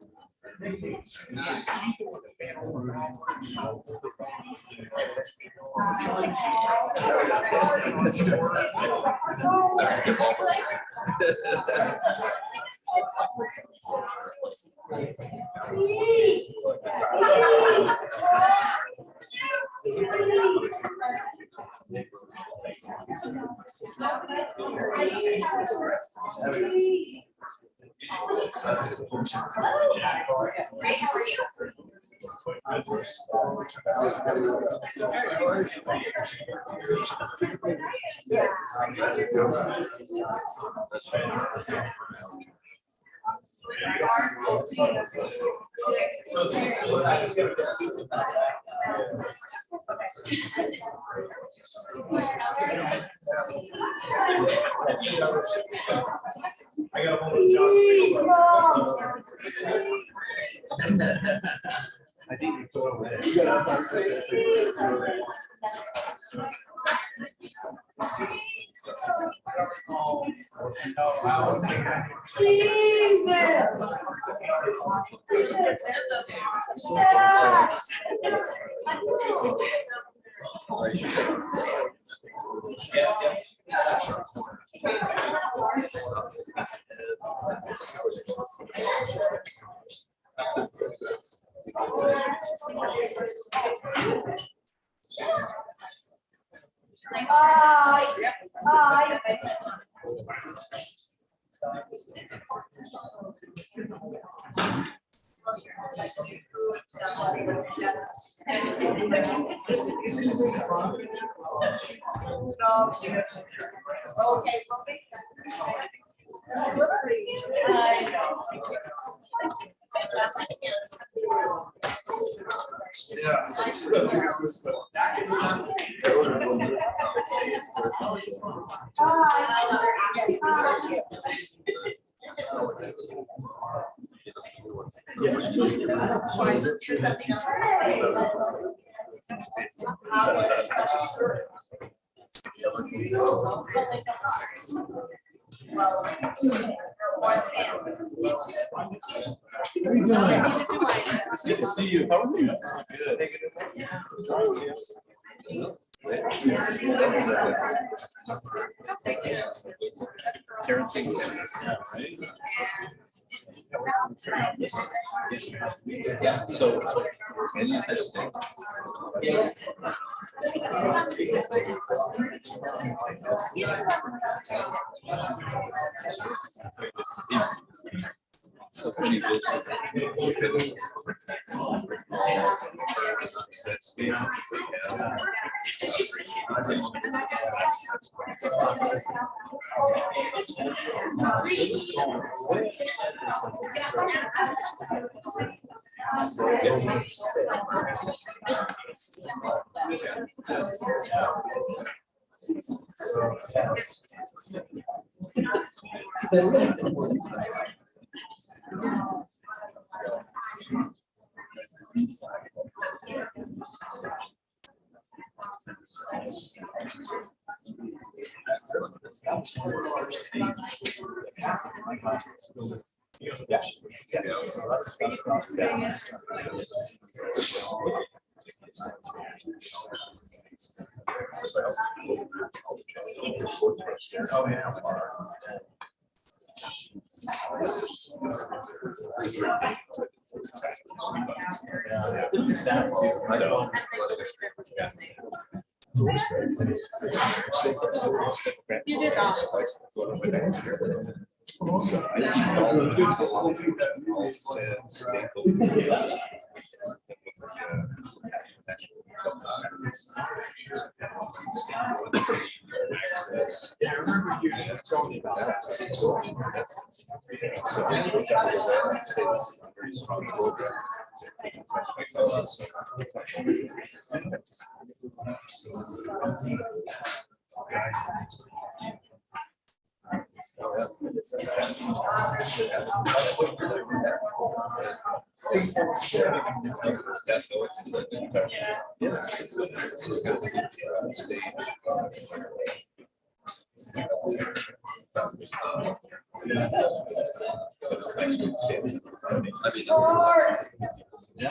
I got a hold of John. I think you put over Good to see you. How are you? Yeah, so. So many You did awesome. Yeah, I remember you telling me about that. Yeah.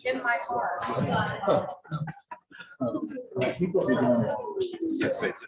In my heart. Yes, they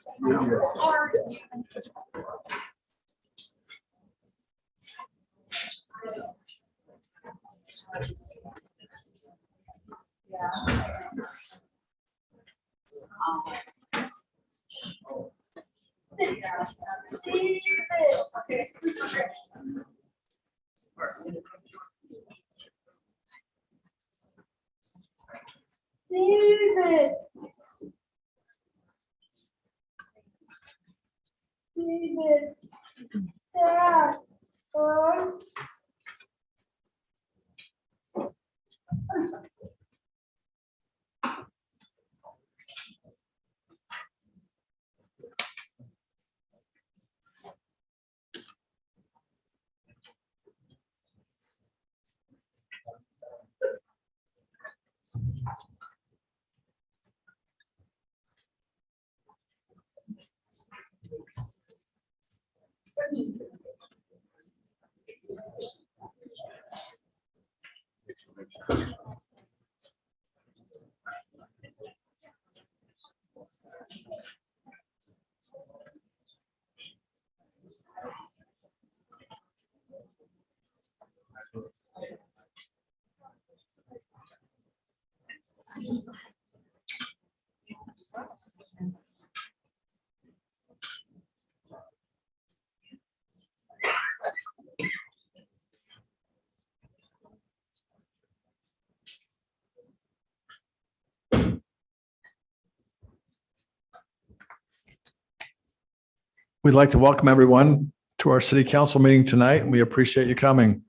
We'd like to welcome everyone to our city council meeting tonight, and we appreciate you coming.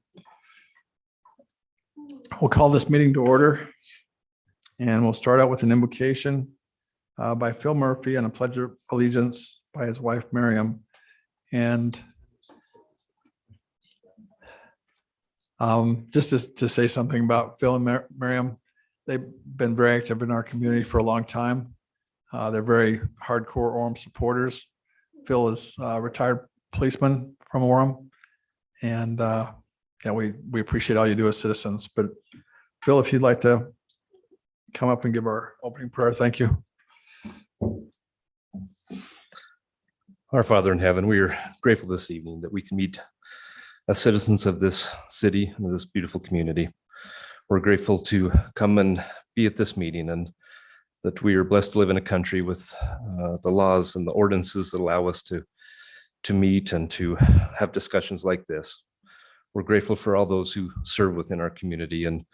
We'll call this meeting to order, and we'll start out with an invocation by Phil Murphy and a pledge of allegiance by his wife, Miriam. And just to say something about Phil and Miriam, they've been very active in our community for a long time. They're very hardcore Orem supporters. Phil is a retired policeman from Orem, and yeah, we appreciate all you do as citizens. But Phil, if you'd like to come up and give our opening prayer, thank you. Our Father in heaven, we are grateful this evening that we can meet as citizens of this city and this beautiful community. We're grateful to come and be at this meeting, and that we are blessed to live in a country with the laws and the ordinances that allow us to meet and to have discussions like this. We're grateful for all those who serve within our community, and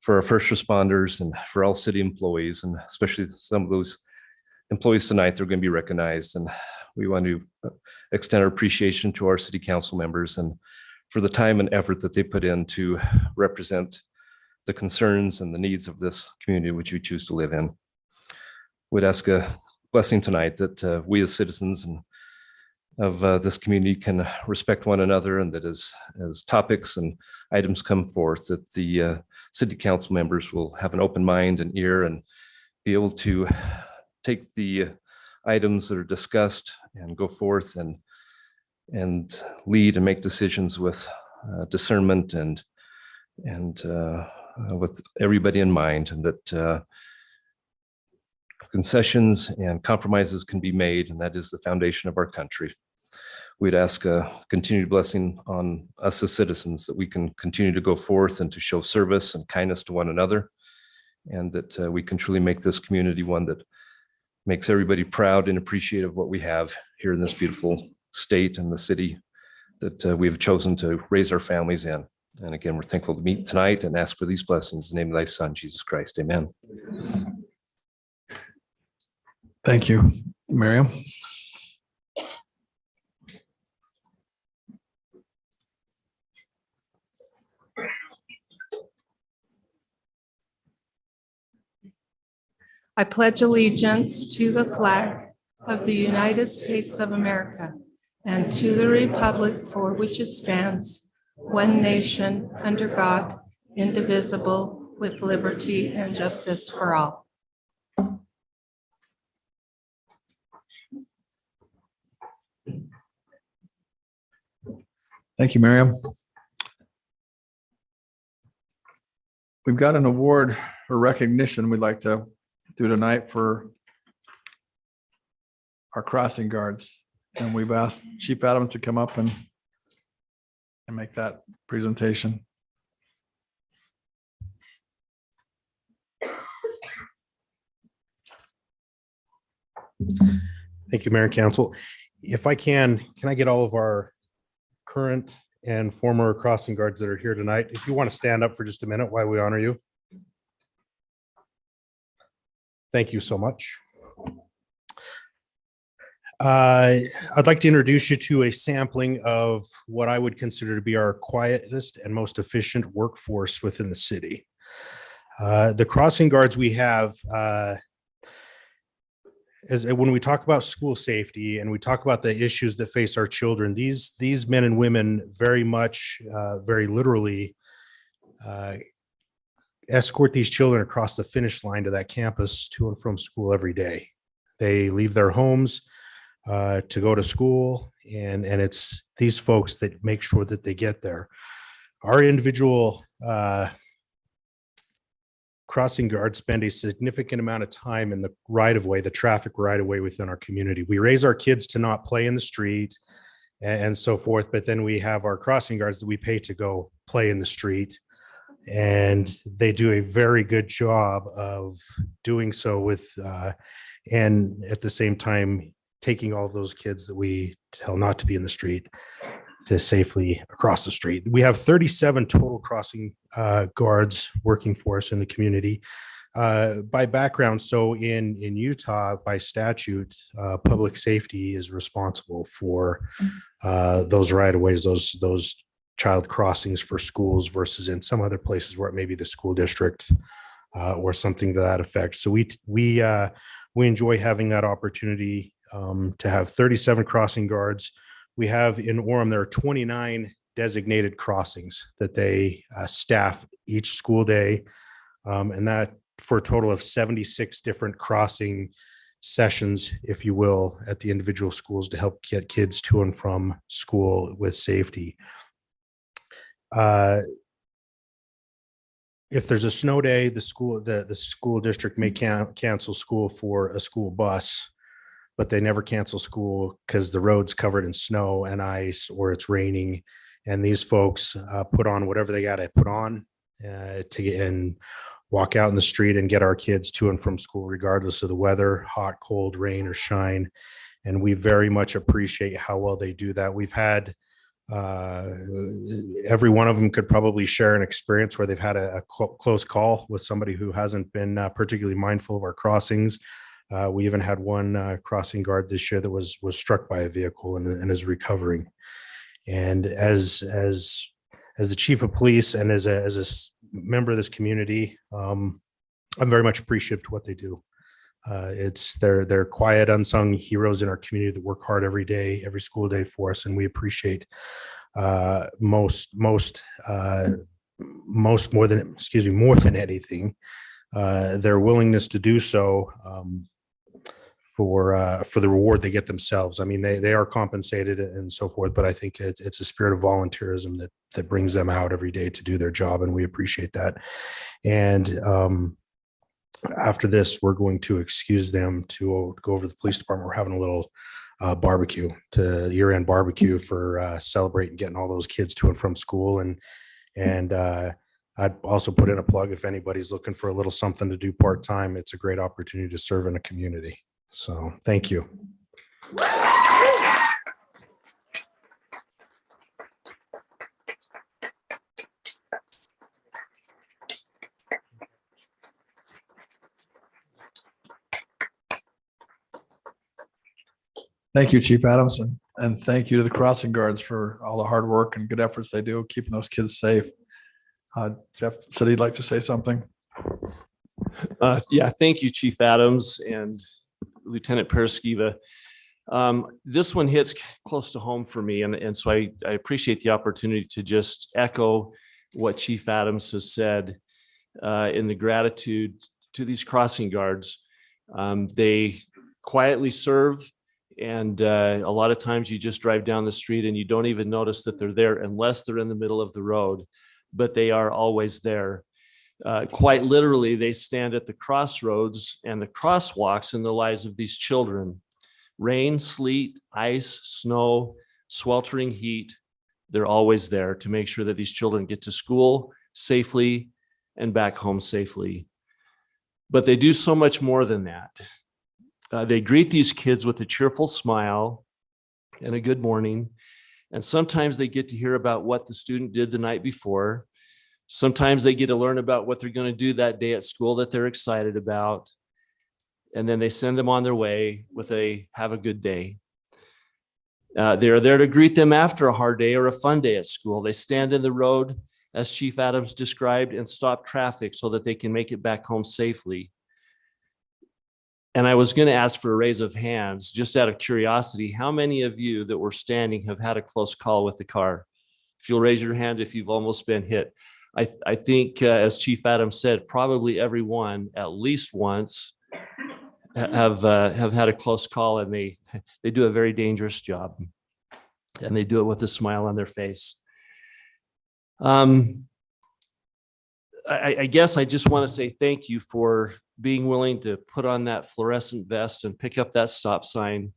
for our first responders, and for all city employees, and especially some of those employees tonight, they're going to be recognized. And we want to extend our appreciation to our city council members and for the time and effort that they put in to represent the concerns and the needs of this community which we choose to live in. Would ask a blessing tonight that we as citizens and of this community can respect one another, and that as topics and items come forth, that the city council members will have an open mind and ear and be able to take the items that are discussed and go forth and lead and make decisions with discernment and with everybody in mind, and that concessions and compromises can be made, and that is the foundation of our country. We'd ask a continued blessing on us as citizens, that we can continue to go forth and to show service and kindness to one another, and that we can truly make this community one that makes everybody proud and appreciative of what we have here in this beautiful state and the city that we have chosen to raise our families in. And again, we're thankful to meet tonight and ask for these blessings in the name of thy Son, Jesus Christ. Amen. Thank you, Miriam. I pledge allegiance to the flag of the United States of America and to the republic for which it stands, one nation, under God, indivisible, with liberty and justice for all. Thank you, Miriam. We've got an award or recognition we'd like to do tonight for our crossing guards. And we've asked Chief Adams to come up and make that presentation. Thank you, Mayor and Council. If I can I get all of our current and former crossing guards that are here tonight, if you want to stand up for just a minute while we honor you. Thank you so much. I'd like to introduce you to a sampling of what I would consider to be our quietest and most efficient workforce within the city. The crossing guards we have, when we talk about school safety and we talk about the issues that face our children, these men and women very much, very literally, escort these children across the finish line to that campus to and from school every day. They leave their homes to go to school, and it's these folks that make sure that they get there. Our individual crossing guards spend a significant amount of time in the right-of-way, the traffic right-of-way within our community. We raise our kids to not play in the street and so forth, but then we have our crossing guards that we pay to go play in the street. And they do a very good job of doing so with, and at the same time, taking all of those kids that we tell not to be in the street to safely across the street. We have 37 total crossing guards working for us in the community. By background, so in Utah, by statute, public safety is responsible for those right-of-ways, those child crossings for schools, versus in some other places where it may be the school district or something to that effect. So we enjoy having that opportunity to have 37 crossing guards. We have in Orem, there are 29 designated crossings that they staff each school day, and that for a total of 76 different crossing sessions, if you will, at the individual schools to help get kids to and from school with safety. If there's a snow day, the school district may cancel school for a school bus, but they never cancel school because the road's covered in snow and ice or it's raining. And these folks put on whatever they got to put on to get and walk out in the street and get our kids to and from school, regardless of the weather, hot, cold, rain, or shine. And we very much appreciate how well they do that. We've had every one of them could probably share an experience where they've had a close call with somebody who hasn't been particularly mindful of our crossings. We even had one crossing guard this year that was struck by a vehicle and is recovering. And as the chief of police and as a member of this community, I'm very much appreciative to what they do. They're quiet, unsung heroes in our community that work hard every day, every school day for us, and we appreciate more than anything their willingness to do so for the reward they get themselves. I mean, they are compensated and so forth, but I think it's a spirit of volunteerism that brings them out every day to do their job, and we appreciate that. And after this, we're going to excuse them to go over to the police department. We're having a little year-end barbecue for celebrating getting all those kids to and from school. And I'd also put in a plug if anybody's looking for a little something to do part-time. It's a great opportunity to serve in a community. So thank you. Thank you, Chief Adams, and thank you to the crossing guards for all the hard work and good efforts they do keeping those kids safe. Jeff said he'd like to say something. Yeah, thank you, Chief Adams and Lieutenant Pereskiva. This one hits close to home for me, and so I appreciate the opportunity to just echo what Chief Adams has said in the gratitude to these crossing guards. They quietly serve, and a lot of times you just drive down the street and you don't even notice that they're there unless they're in the middle of the road, but they are always there. Quite literally, they stand at the crossroads and the crosswalks in the lives of these children. Rain, sleet, ice, snow, sweltering heat, they're always there to make sure that these children get to school safely and back home safely. But they do so much more than that. They greet these kids with a cheerful smile and a good morning. And sometimes they get to hear about what the student did the night before. Sometimes they get to learn about what they're going to do that day at school that they're excited about. And then they send them on their way with a have a good day. They're there to greet them after a hard day or a fun day at school. They stand in the road, as Chief Adams described, and stop traffic so that they can make it back home safely. And I was going to ask for a raise of hands, just out of curiosity, how many of you that were standing have had a close call with the car? If you'll raise your hand if you've almost been hit. I think, as Chief Adams said, probably everyone at least once have had a close call, and they do a very dangerous job, and they do it with a smile on their face. I guess I just want to say thank you for being willing to put on that fluorescent vest and pick up that stop sign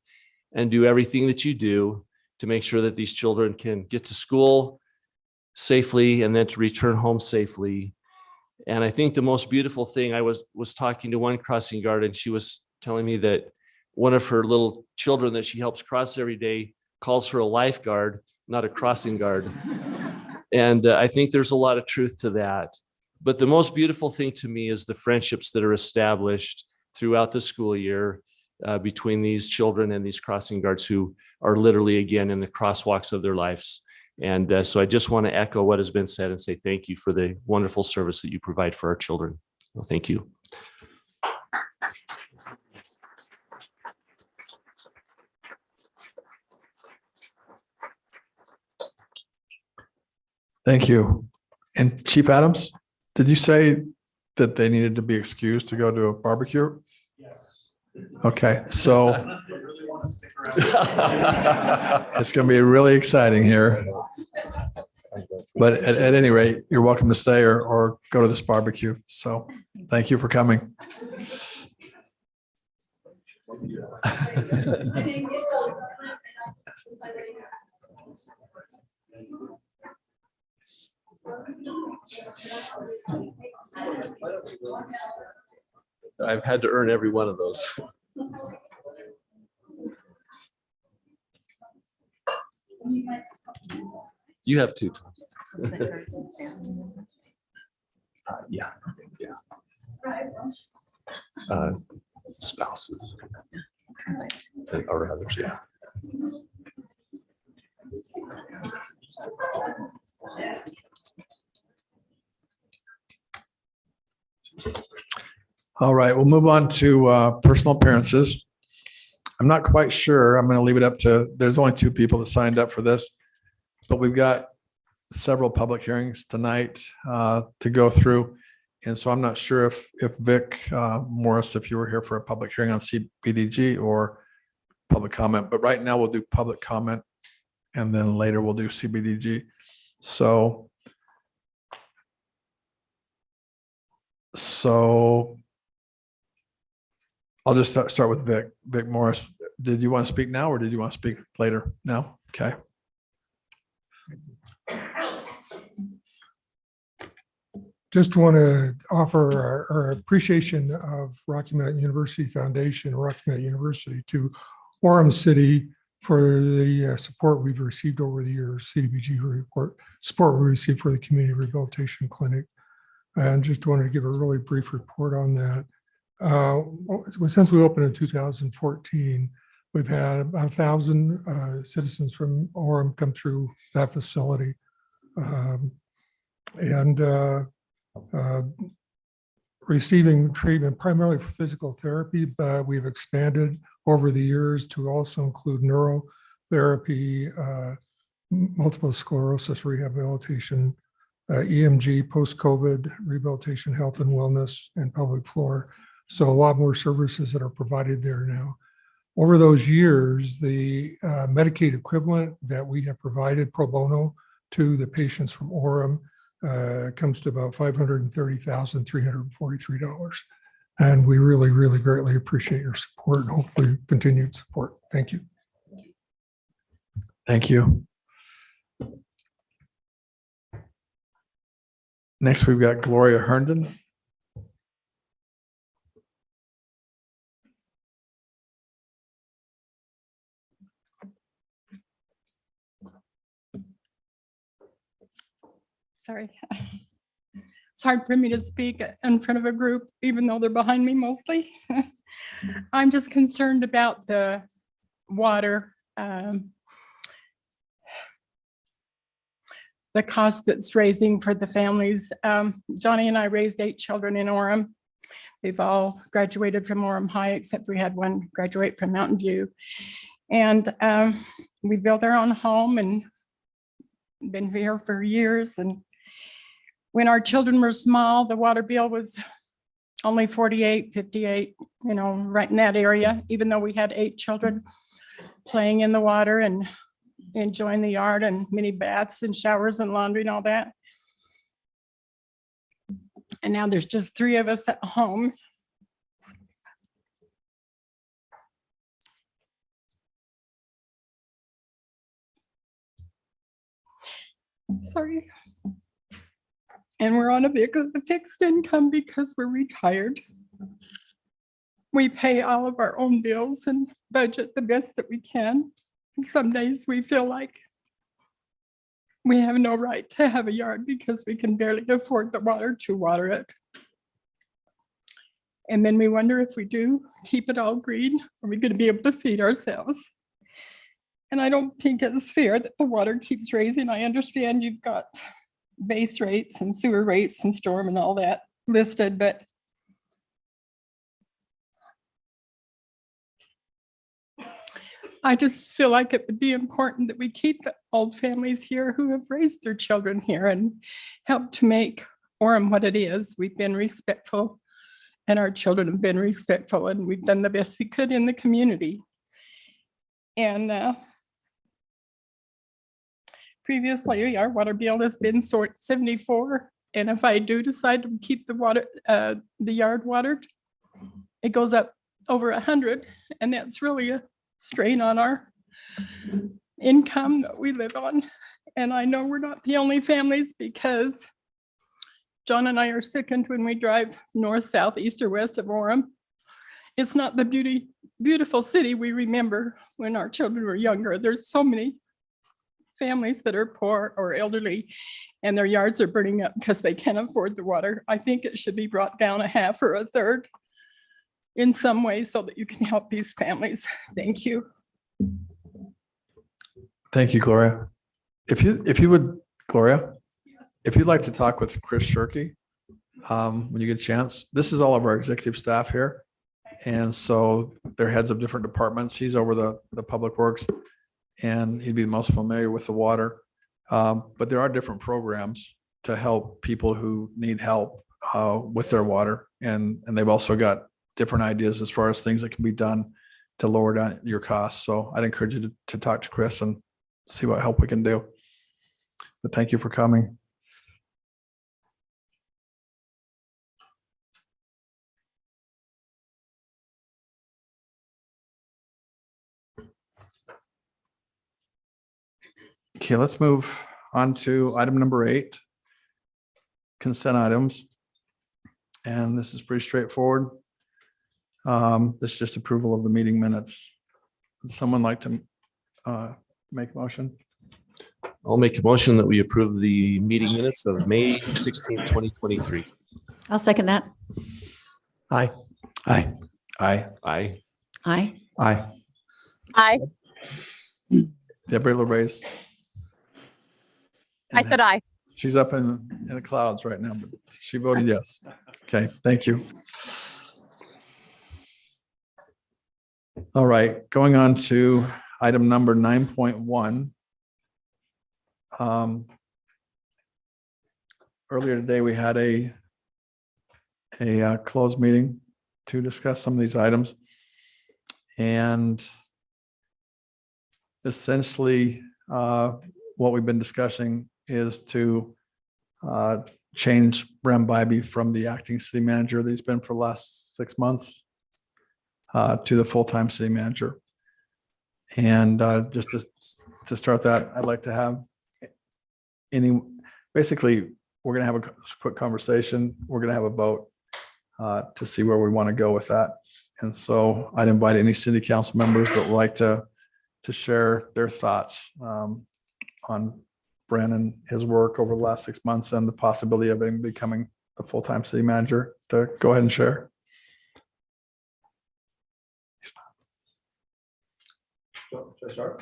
and do everything that you do to make sure that these children can get to school safely and then to return home safely. And I think the most beautiful thing, I was talking to one crossing guard, and she was telling me that one of her little children that she helps cross every day calls her a lifeguard, not a crossing guard. And I think there's a lot of truth to that. But the most beautiful thing to me is the friendships that are established throughout the school year between these children and these crossing guards who are literally, again, in the crosswalks of their lives. And so I just want to echo what has been said and say thank you for the wonderful service that you provide for our children. Well, thank you. Thank you. And Chief Adams, did you say that they needed to be excused to go to a barbecue? Yes. Okay, so it's going to be really exciting here. But at any rate, you're welcome to stay or go to this barbecue. So thank you for coming. I've had to earn every one of those. You have two. Yeah. Spouses or others, yeah. All right, we'll move on to personal appearances. I'm not quite sure. I'm going to leave it up to, there's only 2 people that signed up for this, but we've got several public hearings tonight to go through. And so I'm not sure if Vic Morris, if you were here for a public hearing on CBDG or public comment, but right now we'll do public comment and then later we'll do CBDG. So I'll just start with Vic Morris. Did you want to speak now or did you want to speak later? No? Okay. Just want to offer our appreciation of Rocky Mountain University Foundation, Rocky Mountain University to Orem City for the support we've received over the years, CDBG support we received for the Community Rehabilitation Clinic. And just wanted to give a really brief report on that. Since we opened in 2014, we've had about 1,000 citizens from Orem come through that facility. Receiving treatment primarily for physical therapy, but we've expanded over the years to also include neurotherapy, multiple sclerosis rehabilitation, EMG, post-COVID rehabilitation, health and wellness, and pelvic floor. So a lot more services that are provided there now. Over those years, the Medicaid equivalent that we have provided pro bono to the patients from Orem comes to about $530,343. And we really, really greatly appreciate your support and hopefully continued support. Thank you. Thank you. Next, we've got Gloria Herndon. Sorry. It's hard for me to speak in front of a group, even though they're behind me mostly. I'm just concerned about the water, the cost that's raising for the families. Johnny and I raised 8 children in Orem. They've all graduated from Orem High, except we had one graduate from Mountain View. And we built our own home and been here for years. And when our children were small, the water bill was only $48, $58, you know, right in that area, even though we had 8 children playing in the water and enjoying the yard and mini baths and showers and laundry and all that. And now there's just 3 of us at home. Sorry. And we're on a fixed income because we're retired. We pay all of our own bills and budget the best that we can. And some days we feel like we have no right to have a yard because we can barely afford the water to water it. And then we wonder if we do keep it all green, are we going to be able to feed ourselves? And I don't think it's fair that the water keeps raising. I understand you've got base rates and sewer rates and storm and all that listed, but I just feel like it would be important that we keep the old families here who have raised their children here and help to make Orem what it is. We've been respectful and our children have been respectful and we've done the best we could in the community. And previously, our water bill has been $74, and if I do decide to keep the water, the yard watered, it goes up over $100, and that's really a strain on our income that we live on. And I know we're not the only families because John and I are sickened when we drive north, south, east, or west of Orem. It's not the beautiful city we remember when our children were younger. There's so many families that are poor or elderly and their yards are burning up because they can't afford the water. I think it should be brought down a half or a third in some way so that you can help these families. Thank you. Thank you, Gloria. If you would, Gloria, if you'd like to talk with Chris Shirky, when you get a chance. This is all of our executive staff here. And so they're heads of different departments. He's over the public works and he'd be most familiar with the water. But there are different programs to help people who need help with their water. And they've also got different ideas as far as things that can be done to lower down your costs. So I'd encourage you to talk to Chris and see what help we can do. But thank you for coming. Okay, let's move on to item number 8, consent items. And this is pretty straightforward. This is just approval of the meeting minutes. Would someone like to make a motion? I'll make a motion that we approve the meeting minutes of May 16, 2023. I'll second that. Aye. Aye. Aye. Aye. Aye. Aye. Deborah LaRace. I said aye. She's up in the clouds right now, but she voted yes. Okay, thank you. All right, going on to item number 9.1. Earlier today, we had a closed meeting to discuss some of these items. And essentially, what we've been discussing is to change Brenn Bybee from the acting city manager that he's been for the last 6 months to the full-time city manager. And just to start that, I'd like to have basically, we're going to have a quick conversation. We're going to have a vote to see where we want to go with that. And so I'd invite any city council members that would like to share their thoughts on Brenn and his work over the last 6 months and the possibility of him becoming a full-time city manager to go ahead and share.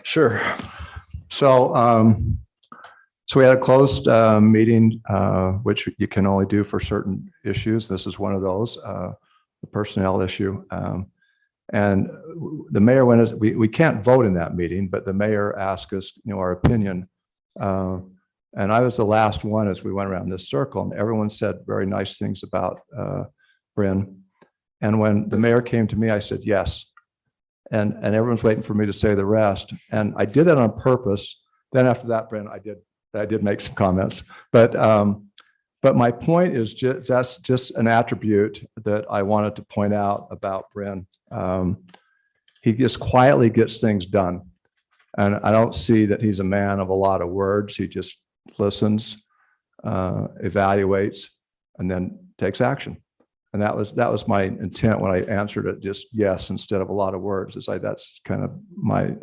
Sure. So, so we had a closed meeting, which you can only do for certain issues. This is one of those, the personnel issue. And the mayor went, we can't vote in that meeting, but the mayor asked us, our opinion. And I was the last one as we went around this circle, and everyone said very nice things about Brenn. And when the mayor came to me, I said yes. And everyone's waiting for me to say the rest. And I did that on purpose. Then after that, Brenn, I did make some comments. But my point is that's just an attribute that I wanted to point out about Brenn. He just quietly gets things done. And I don't see that he's a man of a lot of words. He just listens, evaluates, and then takes action. And that was my intent when I answered it, just yes, instead of a lot of words. That's kind of my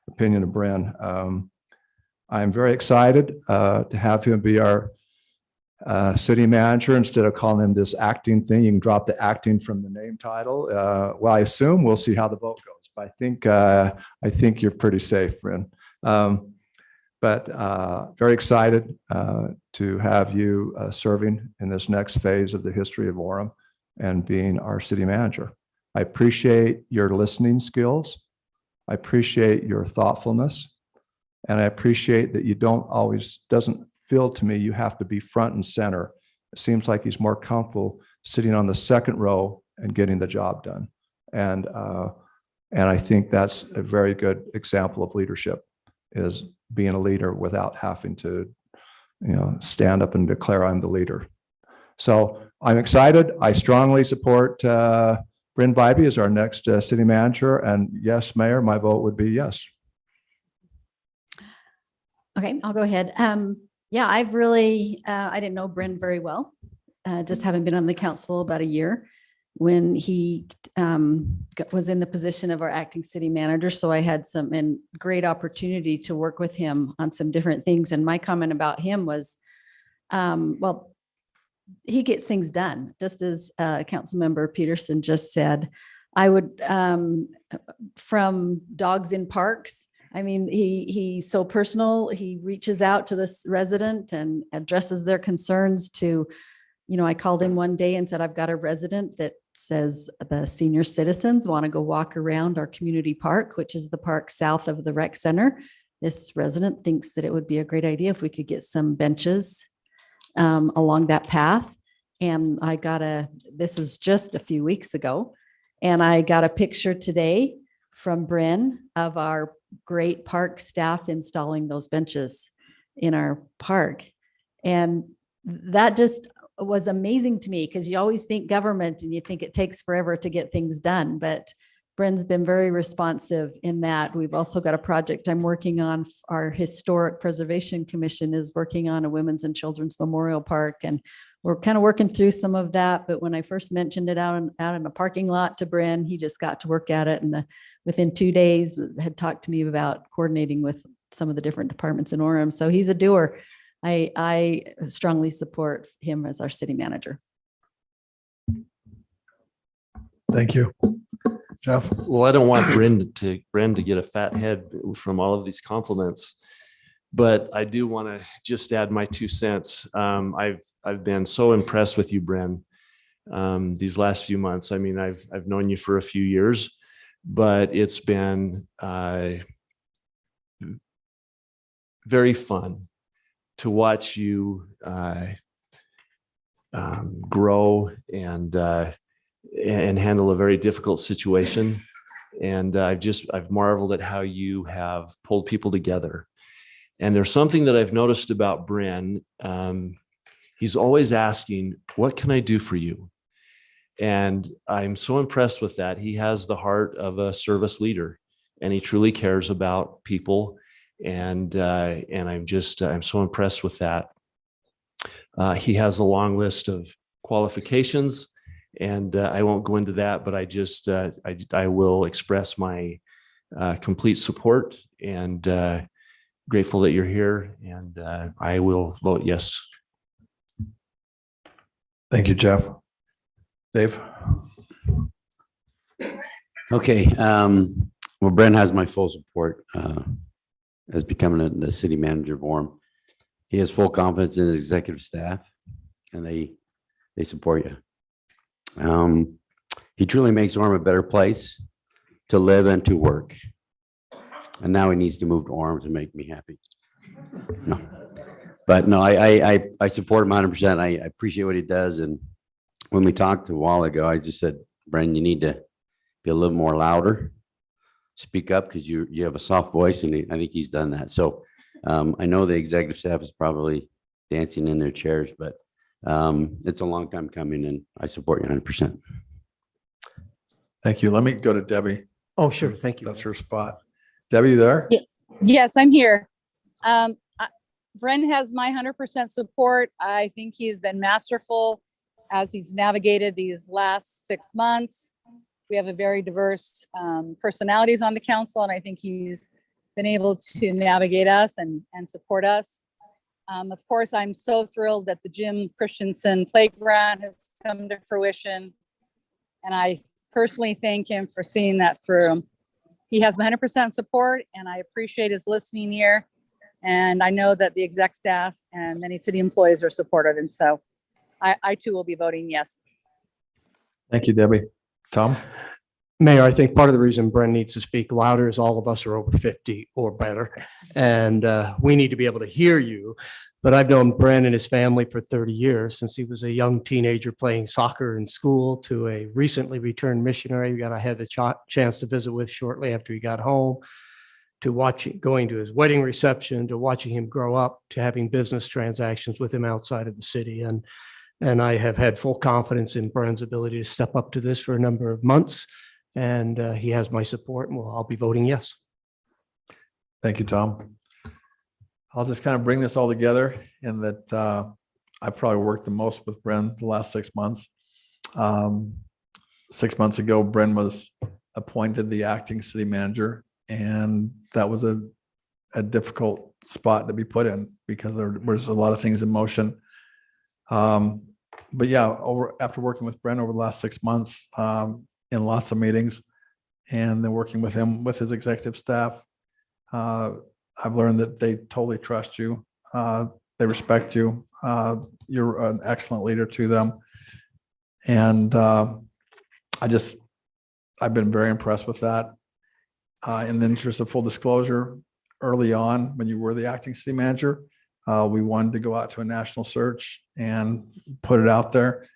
opinion of Brenn. I'm very excited to have him be our city manager instead of calling him this acting thing. You can drop the acting from the name title. Well, I assume we'll see how the vote goes. But I think you're pretty safe, Brenn. But very excited to have you serving in this next phase of the history of Orem and being our city manager. I appreciate your listening skills. I appreciate your thoughtfulness. And I appreciate that you doesn't feel to me you have to be front and center. It seems like he's more comfortable sitting on the second row and getting the job done. And I think that's a very good example of leadership, is being a leader without having to, stand up and declare I'm the leader. So I'm excited. I strongly support Brenn Bybee as our next city manager. And yes, Mayor, my vote would be yes. Okay, I'll go ahead. Yeah, I've really, I didn't know Brenn very well, just having been on the council about a year when he was in the position of our acting city manager. So I had some great opportunity to work with him on some different things. And my comment about him was, well, he gets things done, just as Councilmember Peterson just said. I would, from dogs in parks, I mean, he's so personal. He reaches out to this resident and addresses their concerns to I called him one day and said, I've got a resident that says the senior citizens want to go walk around our community park, which is the park south of the rec center. This resident thinks that it would be a great idea if we could get some benches along that path. And this was just a few weeks ago, and I got a picture today from Brenn of our great park staff installing those benches in our park. And that just was amazing to me, because you always think government and you think it takes forever to get things done, but Brenn's been very responsive in that. We've also got a project I'm working on. Our Historic Preservation Commission is working on a Women's and Children's Memorial Park, and we're kind of working through some of that. But when I first mentioned it out in the parking lot to Brenn, he just got to work at it, and within 2 days had talked to me about coordinating with some of the different departments in Orem. So he's a doer. I strongly support him as our city manager. Thank you. Jeff? Well, I don't want Brenn to get a fat head from all of these compliments, but I do want to just add my 2 cents. I've been so impressed with you, Brenn, these last few months. I mean, I've known you for a few years, but it's been very fun to watch you grow and handle a very difficult situation. And I've marveled at how you have pulled people together. And there's something that I've noticed about Brenn. He's always asking, what can I do for you? And I'm so impressed with that. He has the heart of a service leader, and he truly cares about people. And I'm so impressed with that. He has a long list of qualifications, and I won't go into that, but I will express my complete support and grateful that you're here, and I will vote yes. Thank you, Jeff. Dave? Okay, well, Brenn has my full support as becoming the city manager of Orem. He has full confidence in his executive staff, and they support you. He truly makes Orem a better place to live and to work. And now he needs to move to Orem to make me happy. No, but no, I support him 100%. I appreciate what he does. And when we talked a while ago, I just said, Brenn, you need to be a little more louder, speak up, because you have a soft voice, and I think he's done that. So I know the executive staff is probably dancing in their chairs, but it's a long time coming, and I support you 100%. Thank you. Let me go to Debbie. Oh, sure. Thank you. That's her spot. Debbie, you there? Yes, I'm here. Brenn has my 100% support. I think he's been masterful as he's navigated these last 6 months. We have a very diverse personalities on the council, and I think he's been able to navigate us and support us. Of course, I'm so thrilled that the Jim Christensen playground has come to fruition, and I personally thank him for seeing that through. He has my 100% support, and I appreciate his listening ear. And I know that the exec staff and many city employees are supportive, and so I too will be voting yes. Thank you, Debbie. Tom? Mayor, I think part of the reason Brenn needs to speak louder is all of us are over 50 or better, and we need to be able to hear you. But I've known Brenn and his family for 30 years, since he was a young teenager playing soccer in school to a recently returned missionary I had the chance to visit with shortly after he got home, to going to his wedding reception, to watching him grow up, to having business transactions with him outside of the city. And I have had full confidence in Brenn's ability to step up to this for a number of months. And he has my support, and I'll be voting yes. Thank you, Tom. I'll just kind of bring this all together in that I probably worked the most with Brenn the last 6 months. 6 months ago, Brenn was appointed the acting city manager, and that was a difficult spot to be put in because there was a lot of things in motion. But yeah, after working with Brenn over the last 6 months in lots of meetings, and then working with him with his executive staff, I've learned that they totally trust you. They respect you. You're an excellent leader to them. And I've been very impressed with that. In the interest of full disclosure, early on, when you were the acting city manager, we wanted to go out to a national search and put it out there.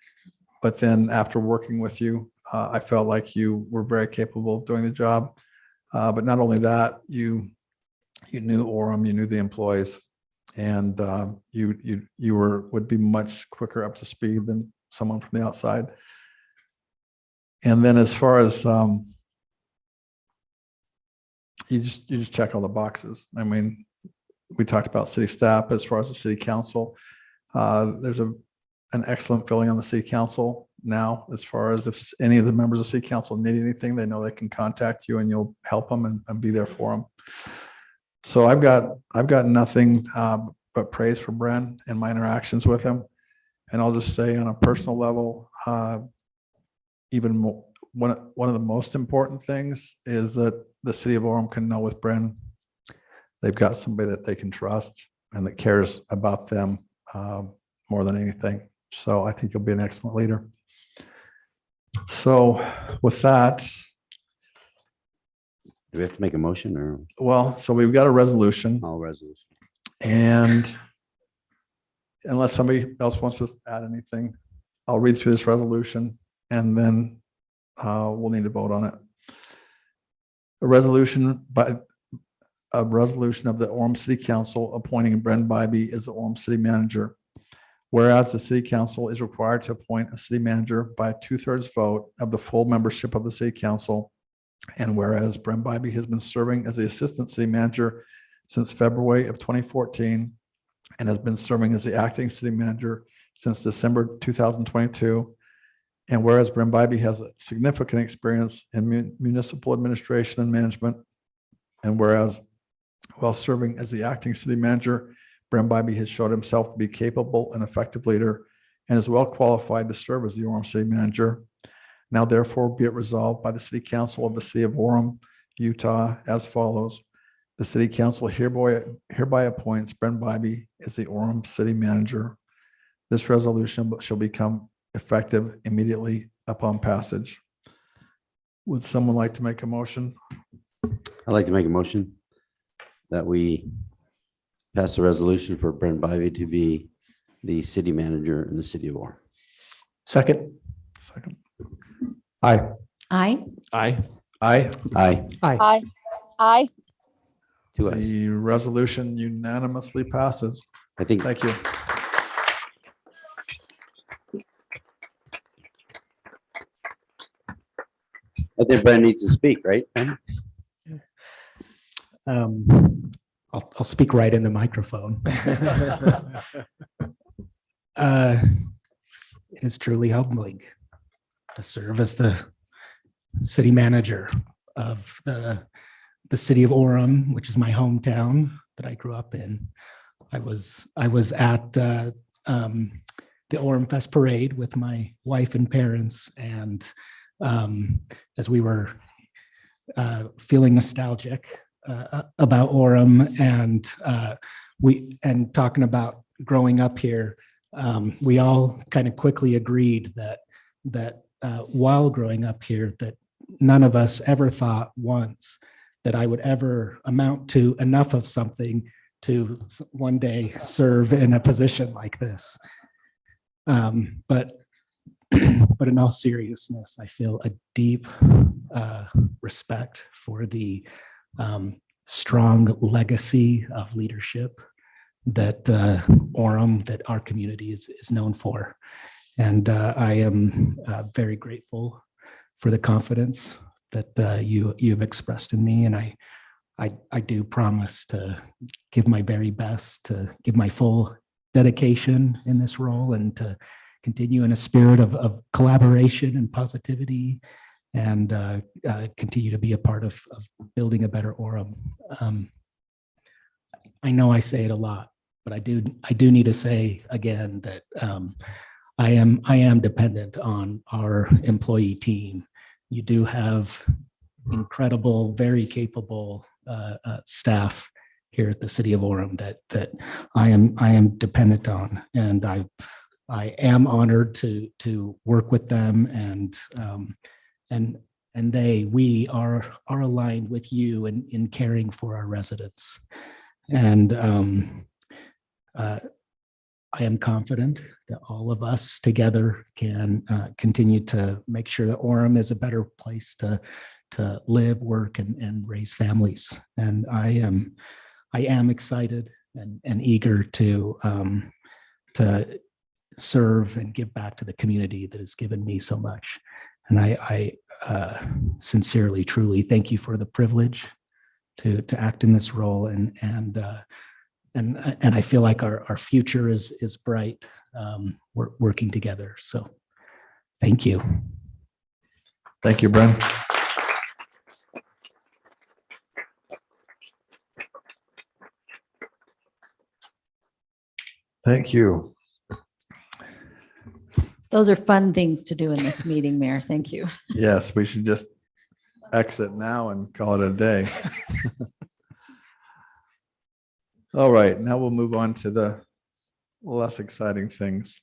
But then after working with you, I felt like you were very capable of doing the job. But not only that, you knew Orem, you knew the employees, and you would be much quicker up to speed than someone from the outside. And then as far as you just check all the boxes. I mean, we talked about city staff. As far as the city council, there's an excellent feeling on the city council now. As far as if any of the members of city council need anything, they know they can contact you and you'll help them and be there for them. So I've got nothing but praise for Brenn and my interactions with him. And I'll just say on a personal level, even more, one of the most important things is that the city of Orem can know with Brenn, they've got somebody that they can trust and that cares about them more than anything. So I think you'll be an excellent leader. So with that, do we have to make a motion or? well, so we've got a resolution. All resolution. And unless somebody else wants to add anything, I'll read through this resolution and then we'll need to vote on it. A resolution of the Orem City Council appointing Brenn Bybee as the Orem City Manager. Whereas the City Council is required to appoint a city manager by a 2/3 vote of the full membership of the City Council. And whereas Brenn Bybee has been serving as the Assistant City Manager since February of 2014 and has been serving as the Acting City Manager since December 2022. And whereas Brenn Bybee has a significant experience in municipal administration and management, and whereas while serving as the acting city manager, Brenn Bybee has showed himself to be capable and effective leader and is well qualified to serve as the Orem City Manager. Now therefore be it resolved by the City Council of the City of Orem, Utah as follows. The City Council hereby appoints Brenn Bybee as the Orem City Manager. This resolution shall become effective immediately upon passage. Would someone like to make a motion? I'd like to make a motion that we pass a resolution for Brenn Bybee to be the city manager in the city of Orem. Second. Second. Aye. Aye. Aye. Aye. Aye. Aye. Aye. Two ayes. The resolution unanimously passes. I think. Thank you. I think Brenn needs to speak, right? I'll speak right in the microphone. It is truly humbling to serve as the city manager of the city of Orem, which is my hometown that I grew up in. I was at the Orem Fest parade with my wife and parents, and as we were feeling nostalgic about Orem and talking about growing up here, we all kind of quickly agreed that while growing up here, that none of us ever thought once that I would ever amount to enough of something to one day serve in a position like this. But in all seriousness, I feel a deep respect for the strong legacy of leadership that Orem, that our community is known for. And I am very grateful for the confidence that you've expressed in me. And I do promise to give my very best, to give my full dedication in this role, and to continue in a spirit of collaboration and positivity, and continue to be a part of building a better Orem. I know I say it a lot, but I do need to say again that I am dependent on our employee team. You do have incredible, very capable staff here at the city of Orem that I am dependent on. And I am honored to work with them, and we are aligned with you in caring for our residents. And I am confident that all of us together can continue to make sure that Orem is a better place to live, work, and raise families. And I am excited and eager to serve and give back to the community that has given me so much. And I sincerely, truly thank you for the privilege to act in this role, and I feel like our future is bright. We're working together. So thank you. Thank you, Brenn. Thank you. Those are fun things to do in this meeting, Mayor. Thank you. Yes, we should just exit now and call it a day. All right, now we'll move on to the less exciting things.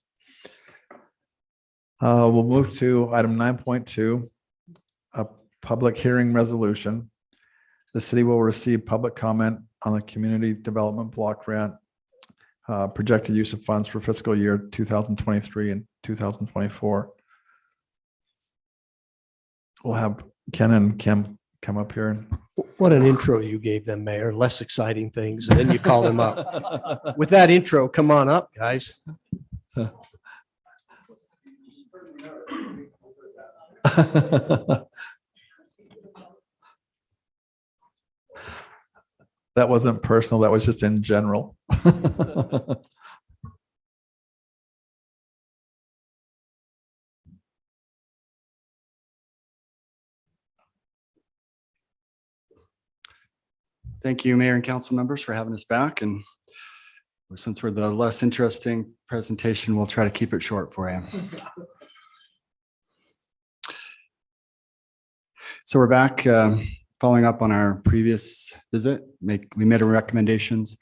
We'll move to item 9.2, a public hearing resolution. The city will receive public comment on the community development block grant projected use of funds for fiscal year 2023 and 2024. We'll have Ken and Kim come up here. And what an intro you gave them, Mayor. Less exciting things, and then you call them up. With that intro, come on up, guys. That wasn't personal, that was just in general. Thank you, Mayor and council members, for having us back. And since we're the less interesting presentation, we'll try to keep it short for you. So we're back following up on our previous visit. We made our recommendations.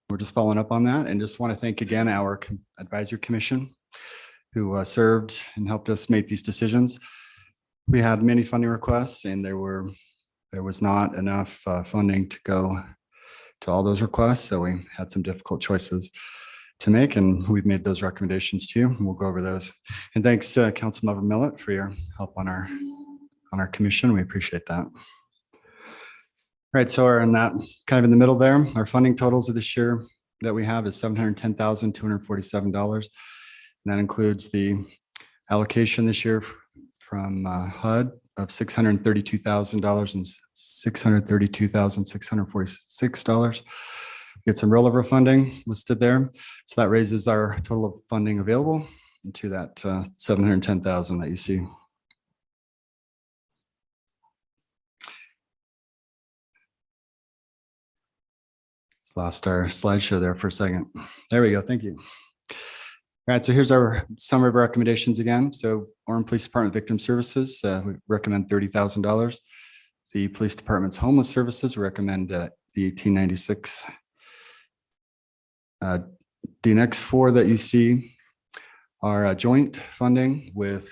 We're just following up on that, and just want to thank again our advisory commission who served and helped us make these decisions. We had many funding requests, and there was not enough funding to go to all those requests. So we had some difficult choices to make, and we've made those recommendations to you, and we'll go over those. And thanks, Councilmember Millett, for your help on our commission. We appreciate that. All right, so we're in that kind of in the middle there. Our funding totals of this year that we have is $710,247. And that includes the allocation this year from HUD of $632,000 and $632,646. Get some rollover funding listed there. So that raises our total of funding available to that $710,000 that you see. Lost our slideshow there for a second. There we go. Thank you. All right, so here's our summary of recommendations again. So Orem Police Department Victim Services, we recommend $30,000. The Police Department's Homeless Services recommend the $1896. The next four that you see are joint funding with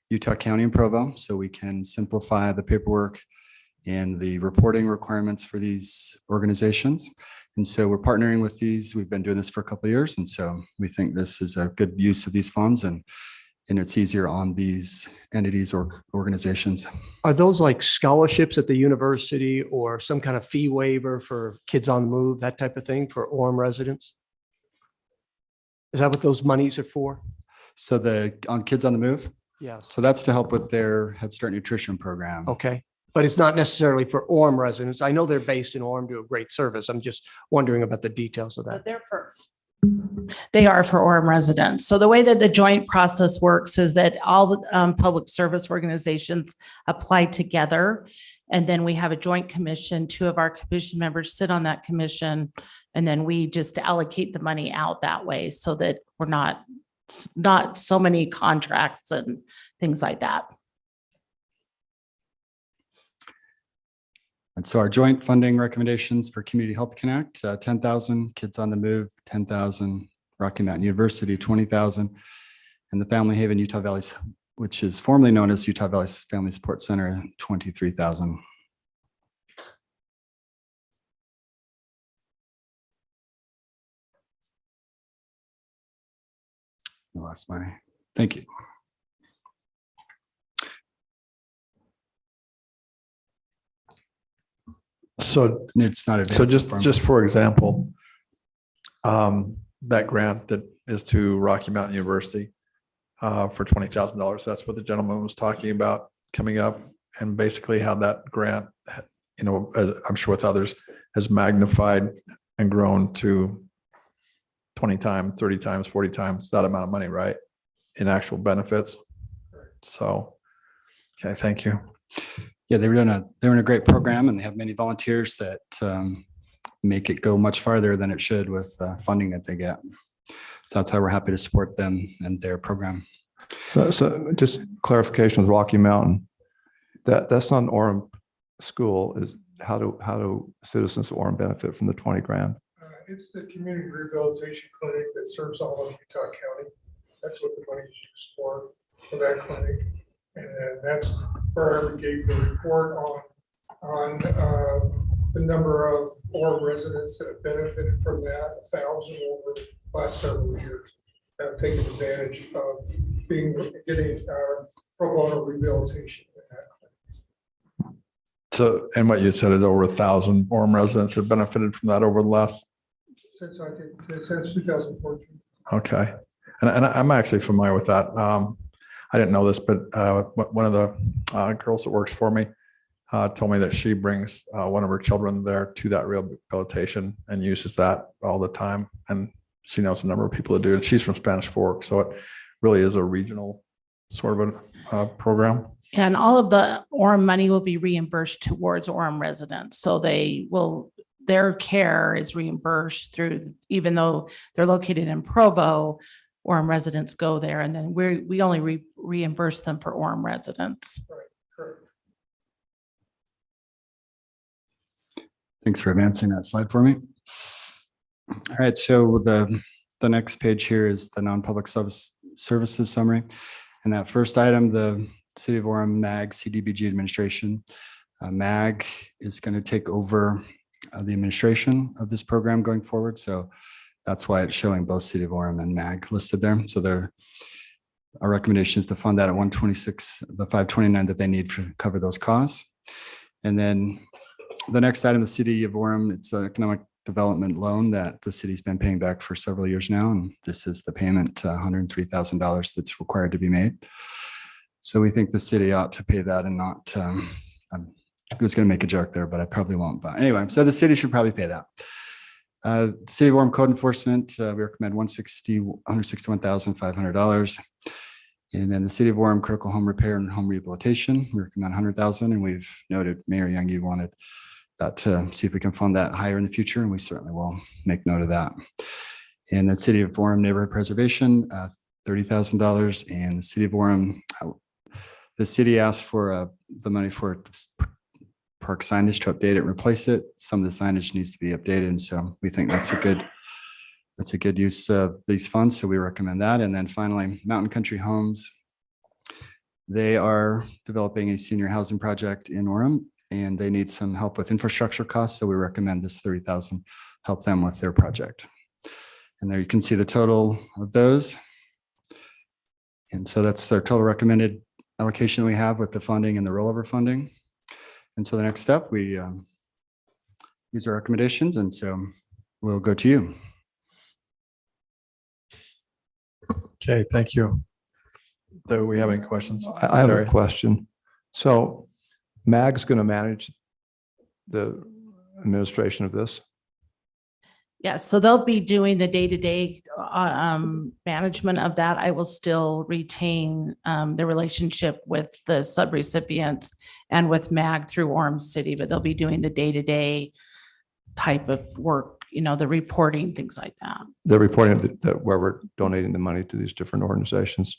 Utah County and Provo, so we can simplify the paperwork and the reporting requirements for these organizations. And so we're partnering with these. We've been doing this for a couple of years. And so we think this is a good use of these funds, and it's easier on these entities or organizations. Are those like scholarships at the university or some kind of fee waiver for kids on the move, that type of thing for Orem residents? Is that what those monies are for? So on Kids on the Move? Yes. So that's to help with their Head Start nutrition program. Okay. But it's not necessarily for Orem residents. I know they're based in Orem, do a great service. I'm just wondering about the details of that. They are for Orem residents. So the way that the joint process works is that all the public service organizations apply together. And then we have a joint commission. 2 of our commission members sit on that commission. And then we just allocate the money out that way so that we're not so many contracts and things like that. And so our joint funding recommendations for Community Health Connect, 10,000, Kids on the Move, 10,000, Rocky Mountain University, 20,000, and the Family Haven Utah Valley's, which is formerly known as Utah Valley Family Support Center, 23,000. I lost my, thank you. So it's not so advanced just for example, that grant that is to Rocky Mountain University for $20,000. That's what the gentleman was talking about coming up, and basically how that grant, you know, I'm sure with others, has magnified and grown to 20 times, 30 times, 40 times that amount of money, right? In actual benefits. So, okay, thank you. Yeah, they're in a great program, and they have many volunteers that make it go much farther than it should with funding that they get. So that's how we're happy to support them and their program. So just clarification with Rocky Mountain, that's not an Orem school. Is how do citizens of Orem benefit from the 20 grand? It's the community rehabilitation clinic that serves all of Utah County. That's what the money is used for that clinic. And then that's where we gave the report on the number of Orem residents that have benefited from that, 1,000 over the last several years, have taken advantage of getting pro bono rehabilitation in that clinic. So, and what you said is over 1,000 Orem residents have benefited from that over the last. Since 2014. Okay, and I'm actually familiar with that. I didn't know this, but one of the girls that works for me told me that she brings one of her children there to that rehabilitation and uses that all the time. And she knows a number of people that do it. She's from Spanish Fork, so it really is a regional sort of a program. And all of the Orem money will be reimbursed towards Orem residents. So their care is reimbursed through, even though they're located in Provo, Orem residents go there, and then we only reimburse them for Orem residents. Right, correct. Thanks for advancing that slide for me. All right, so the next page here is the non-public services summary. And that first item, the City of Orem MAG CDBG administration. MAG is going to take over the administration of this program going forward. So that's why it's showing both City of Orem and MAG listed there. So our recommendation is to fund that at 126, the 529 that they need to cover those costs. And then the next item, the City of Orem, it's an economic development loan that the city's been paying back for several years now. And this is the payment, $103,000 that's required to be made. So we think the city ought to pay that and not, I was going to make a joke there, but I probably won't. But anyway, so the city should probably pay that. City of Orem code enforcement, we recommend $161,500. And then the City of Orem critical home repair and home rehabilitation, we recommend $100,000. And we've noted, Mayor Young, you wanted that to see if we can fund that higher in the future, and we certainly will make note of that. And the City of Orem neighborhood preservation, $30,000. And the City of Orem, the city asked for the money for park signage to update it, replace it. Some of the signage needs to be updated, and so we think that's a good use of these funds. So we recommend that. And then finally, Mountain Country Homes. They are developing a senior housing project in Orem, and they need some help with infrastructure costs. So we recommend this $30,000 help them with their project. And there you can see the total of those. And so that's their total recommended allocation we have with the funding and the rollover funding. And so the next step, these are recommendations, and so we'll go to you. Okay, thank you. Do we have any questions? I have a question. So MAG's going to manage the administration of this? Yes, so they'll be doing the day-to-day management of that. I will still retain the relationship with the subrecipients and with MAG through Orem City, but they'll be doing the day-to-day type of work, the reporting, things like that. They're reporting that where we're donating the money to these different organizations.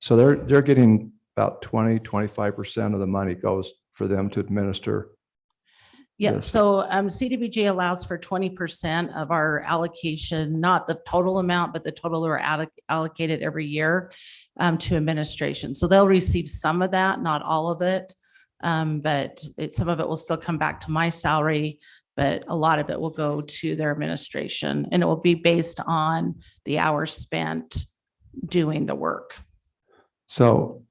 So they're getting about 20, 25% of the money goes for them to administer. Yeah, this? so CDBG allows for 20% of our allocation, not the total amount, but the total are allocated every year to administration. So they'll receive some of that, not all of it. But some of it will still come back to my salary, but a lot of it will go to their administration, and it will be based on the hours spent doing the work. So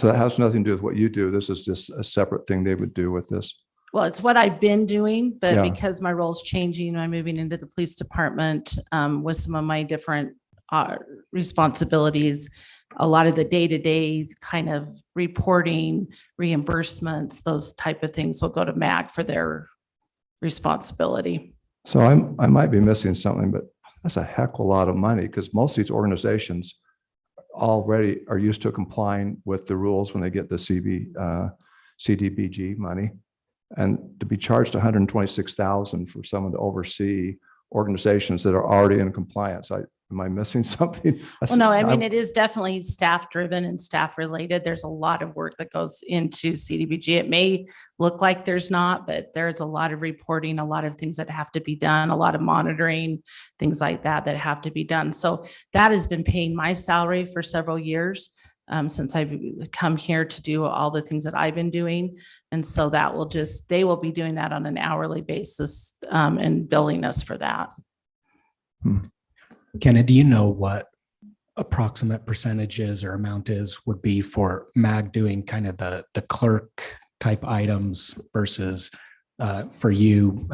that has nothing to do with what you do. This is just a separate thing they would do with this. Well, it's what I've been doing, but Yeah. because my role's changing, I'm moving into the police department with some of my different responsibilities. A lot of the day-to-day kind of reporting, reimbursements, those type of things will go to MAG for their responsibility. So I might be missing something, but that's a heck of a lot of money because most of these organizations already are used to complying with the rules when they get the CDBG money. And to be charged $126,000 for someone to oversee organizations that are already in compliance, am I missing something? Well, no, I mean, it is definitely staff driven and staff related. There's a lot of work that goes into CDBG. It may look like there's not, but there's a lot of reporting, a lot of things that have to be done, a lot of monitoring, things like that have to be done. So that has been paying my salary for several years since I've come here to do all the things that I've been doing. And so that will they will be doing that on an hourly basis and billing us for that. Kenna, do you know what approximate percentages or amount would be for MAG doing kind of the clerk type items versus for you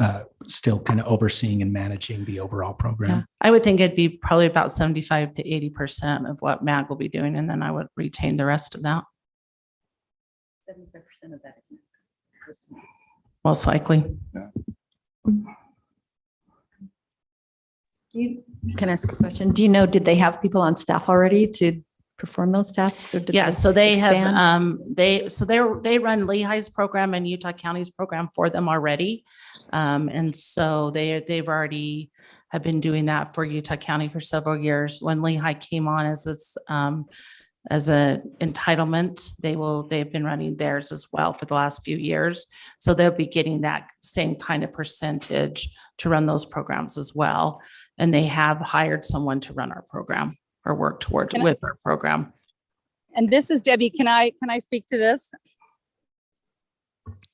still kind of overseeing and managing the overall program? Yeah. I would think it'd be probably about 75 to 80% of what MAG will be doing, and then I would retain the rest of that. 75% of that is Most likely. Can I ask a question? Do you know, did they have people on staff already to perform those tasks, or did Yeah, so they expand? have, they run Lehigh's program and Utah County's program for them already. And so they've already have been doing that for Utah County for several years. When Lehigh came on as this, as a entitlement, they've been running theirs as well for the last few years. So they'll be getting that same kind of percentage to run those programs as well. And they have hired someone to run our program or work towards with our program. And this is Debbie. Can I speak to this?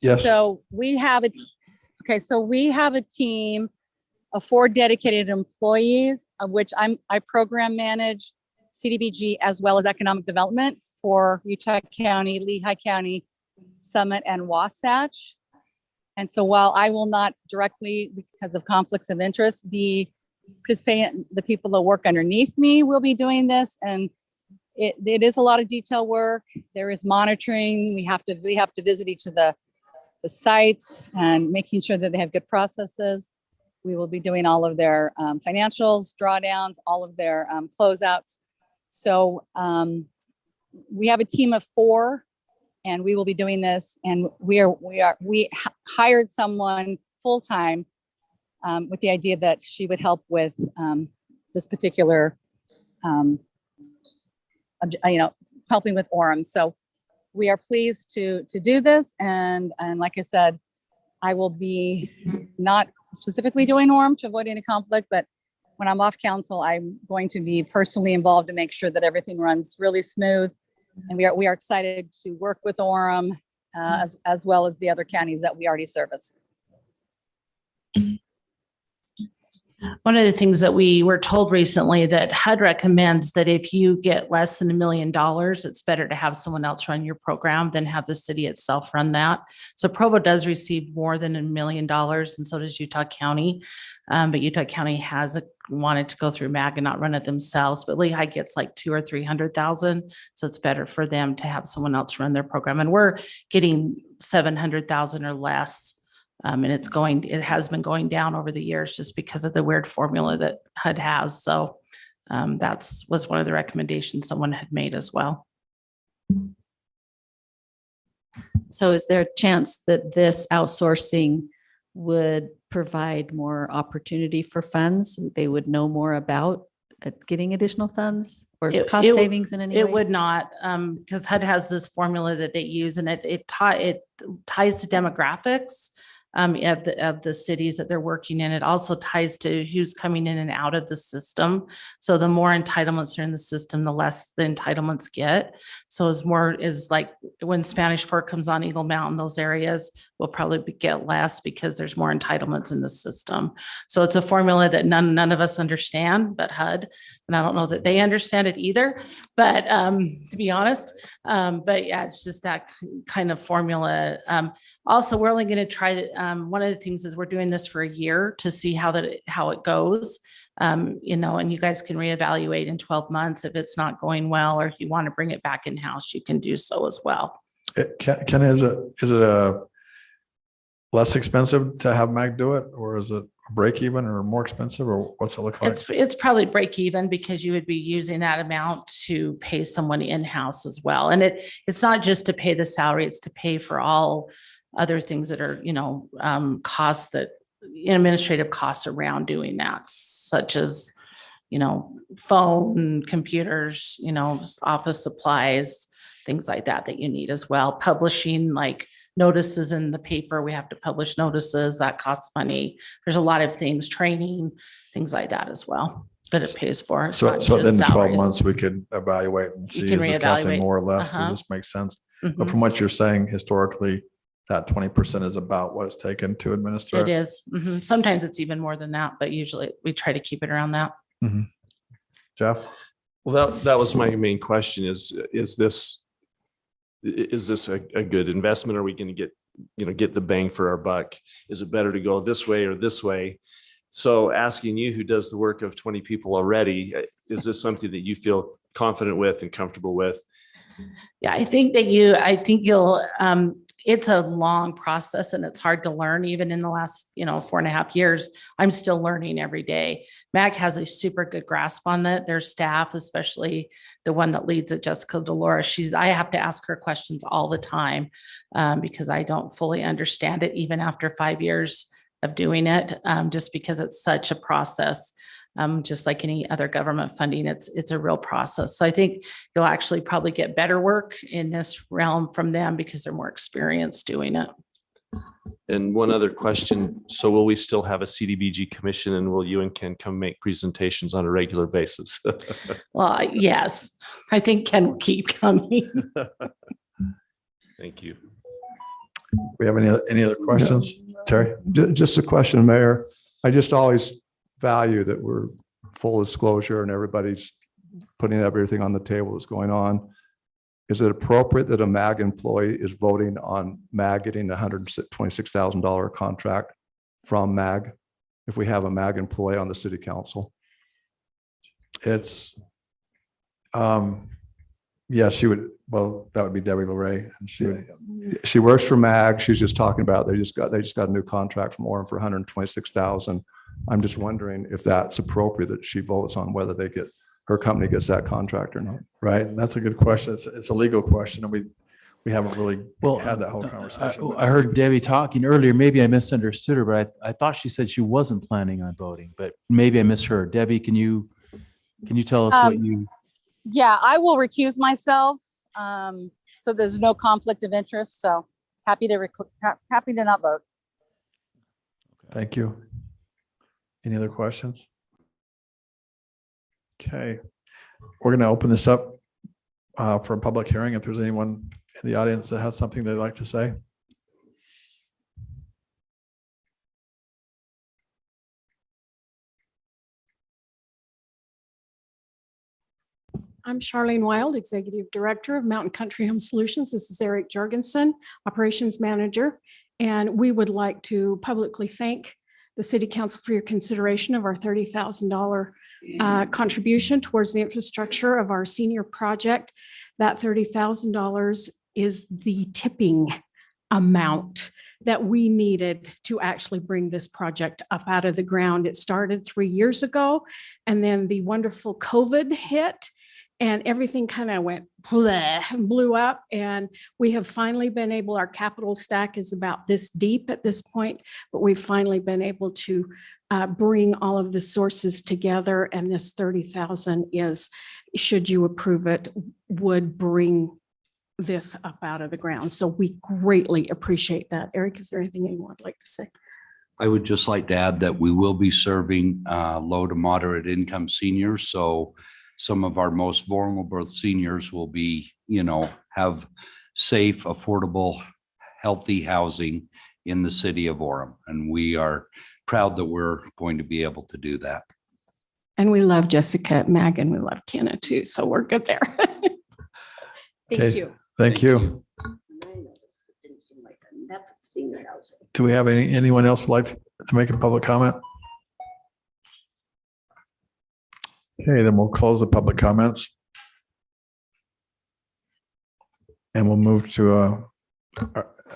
Yes. So we have a team of 4 dedicated employees, of which I program manage CDBG as well as economic development for Utah County, Lehigh County, Summit, and Wasatch. And so while I will not directly, because of conflicts of interest, be participating, the people that work underneath me will be doing this. And it is a lot of detail work. There is monitoring. We have to visit each of the sites and making sure that they have good processes. We will be doing all of their financials, drawdowns, all of their closeouts. So we have a team of 4, and we will be doing this. And we hired someone full-time with the idea that she would help with this particular, helping with Orem. So we are pleased to do this. And like I said, I will be not specifically doing Orem to avoid any conflict, but when I'm off council, I'm going to be personally involved to make sure that everything runs really smooth. And we are excited to work with Orem as well as the other counties that we already service. One of the things that we were told recently that HUD recommends that if you get less than $1 million, it's better to have someone else run your program than have the city itself run that. So Provo does receive more than $1 million, and so does Utah County. But Utah County has wanted to go through MAG and not run it themselves, but Lehigh gets like $200,000 or $300,000. So it's better for them to have someone else run their program. And we're getting $700,000 or less. And it has been going down over the years just because of the weird formula that HUD has. So was one of the recommendations someone had made as well. So is there a chance that this outsourcing would provide more opportunity for funds? They would know more about getting additional funds or cost savings in any way? It would not, because HUD has this formula that they use, and it ties to demographics. of the cities that they're working in. It also ties to who's coming in and out of the system. So the more entitlements are in the system, the less the entitlements get. So as more is like when Spanish Fork comes on Eagle Mountain, those areas will probably get less because there's more entitlements in the system. So it's a formula that none of us understand but HUD. And I don't know that they understand it either, but to be honest, but yeah, it's just that kind of formula. Also, we're only going to try one of the things is we're doing this for a year to see how it goes. You know, and you guys can reevaluate in 12 months if it's not going well, or if you want to bring it back in-house, you can do so as well. Ken, is it less expensive to have MAG do it, or is it a break even, or more expensive, or what's it look like? It's probably break even because you would be using that amount to pay someone in-house as well. And it's not just to pay the salary, it's to pay for all other things that are, you know, costs that administrative costs around doing that, such as, you know, phone, computers, you know, office supplies, things like that you need as well. Publishing like notices in the paper, we have to publish notices, that costs money. There's a lot of things, training, things like that as well that it pays for. It's So not then just in 12 salaries. months, we could evaluate and You see can if it's costing reevaluate. more or less. Uh-huh. Does this make sense? Mhm. But from what you're saying, historically, that 20% is about what it's taken to administer. It is. Mhm. Sometimes it's even more than that, but usually we try to keep it around that. Mhm. Jeff? Well, that was my main question is this a good investment? Are we going to get the bang for our buck? Is it better to go this way or this way? So asking you, who does the work of 20 people already, is this something that you feel confident with and comfortable with? Yeah, I think you'll, it's a long process and it's hard to learn. Even in the last, 4.5 years, I'm still learning every day. MAG has a super good grasp on that. Their staff, especially the one that leads it, Jessica Delora, I have to ask her questions all the time because I don't fully understand it, even after 5 years of doing it, just because it's such a process. Just like any other government funding, it's a real process. So I think you'll actually probably get better work in this realm from them because they're more experienced doing it. And one other question. So will we still have a CDBG commission, and will you and Ken come make presentations on a regular basis? Well, yes, I think Ken will keep coming. Thank you. We have any other questions? Terry? Just a question, Mayor. I just always value that we're full disclosure and everybody's putting everything on the table that's going on. Is it appropriate that a MAG employee is voting on MAG getting a $126,000 contract from MAG if we have a MAG employee on the city council? It's, yeah, she would, well, that would be Debbie LeRae. And she works for MAG. She's just talking about, they just got a new contract from Orem for $126,000. I'm just wondering if that's appropriate that she votes on whether her company gets that contract or not. Right. That's a good question. It's a legal question, and we haven't really had that whole conversation. I heard Debbie talking earlier. Maybe I misunderstood her, but I thought she said she wasn't planning on voting, but maybe I misheard. Debbie, can you tell us what you? Yeah, I will recuse myself. So there's no conflict of interest. So happy to not vote. Thank you. Any other questions? Okay, we're going to open this up for a public hearing. If there's anyone in the audience that has something they'd like to say. I'm Charlene Wild, Executive Director of Mountain Country Home Solutions. This is Eric Jorgensen, Operations Manager. And we would like to publicly thank the City Council for your consideration of our $30,000 contribution towards the infrastructure of our senior project. That $30,000 is the tipping amount that we needed to actually bring this project up out of the ground. It started 3 years ago, and then the wonderful COVID hit. And everything kind of went blew up. And we have finally been able, our capital stack is about this deep at this point, but we've finally been able to bring all of the sources together. And this 30,000 is, should you approve it, would bring this up out of the ground. So we greatly appreciate that. Eric, is there anything you would like to say? I would just like to add that we will be serving low to moderate income seniors. So some of our most vulnerable seniors will be, have safe, affordable, healthy housing in the city of Orem. And we are proud that we're going to be able to do that. And we love Jessica, Mag, and we love Kenna too. So we're good there. Thank Okay, you. Thank you. Do we have anyone else would like to make a public comment? Okay, then we'll close the public comments. And we'll move to,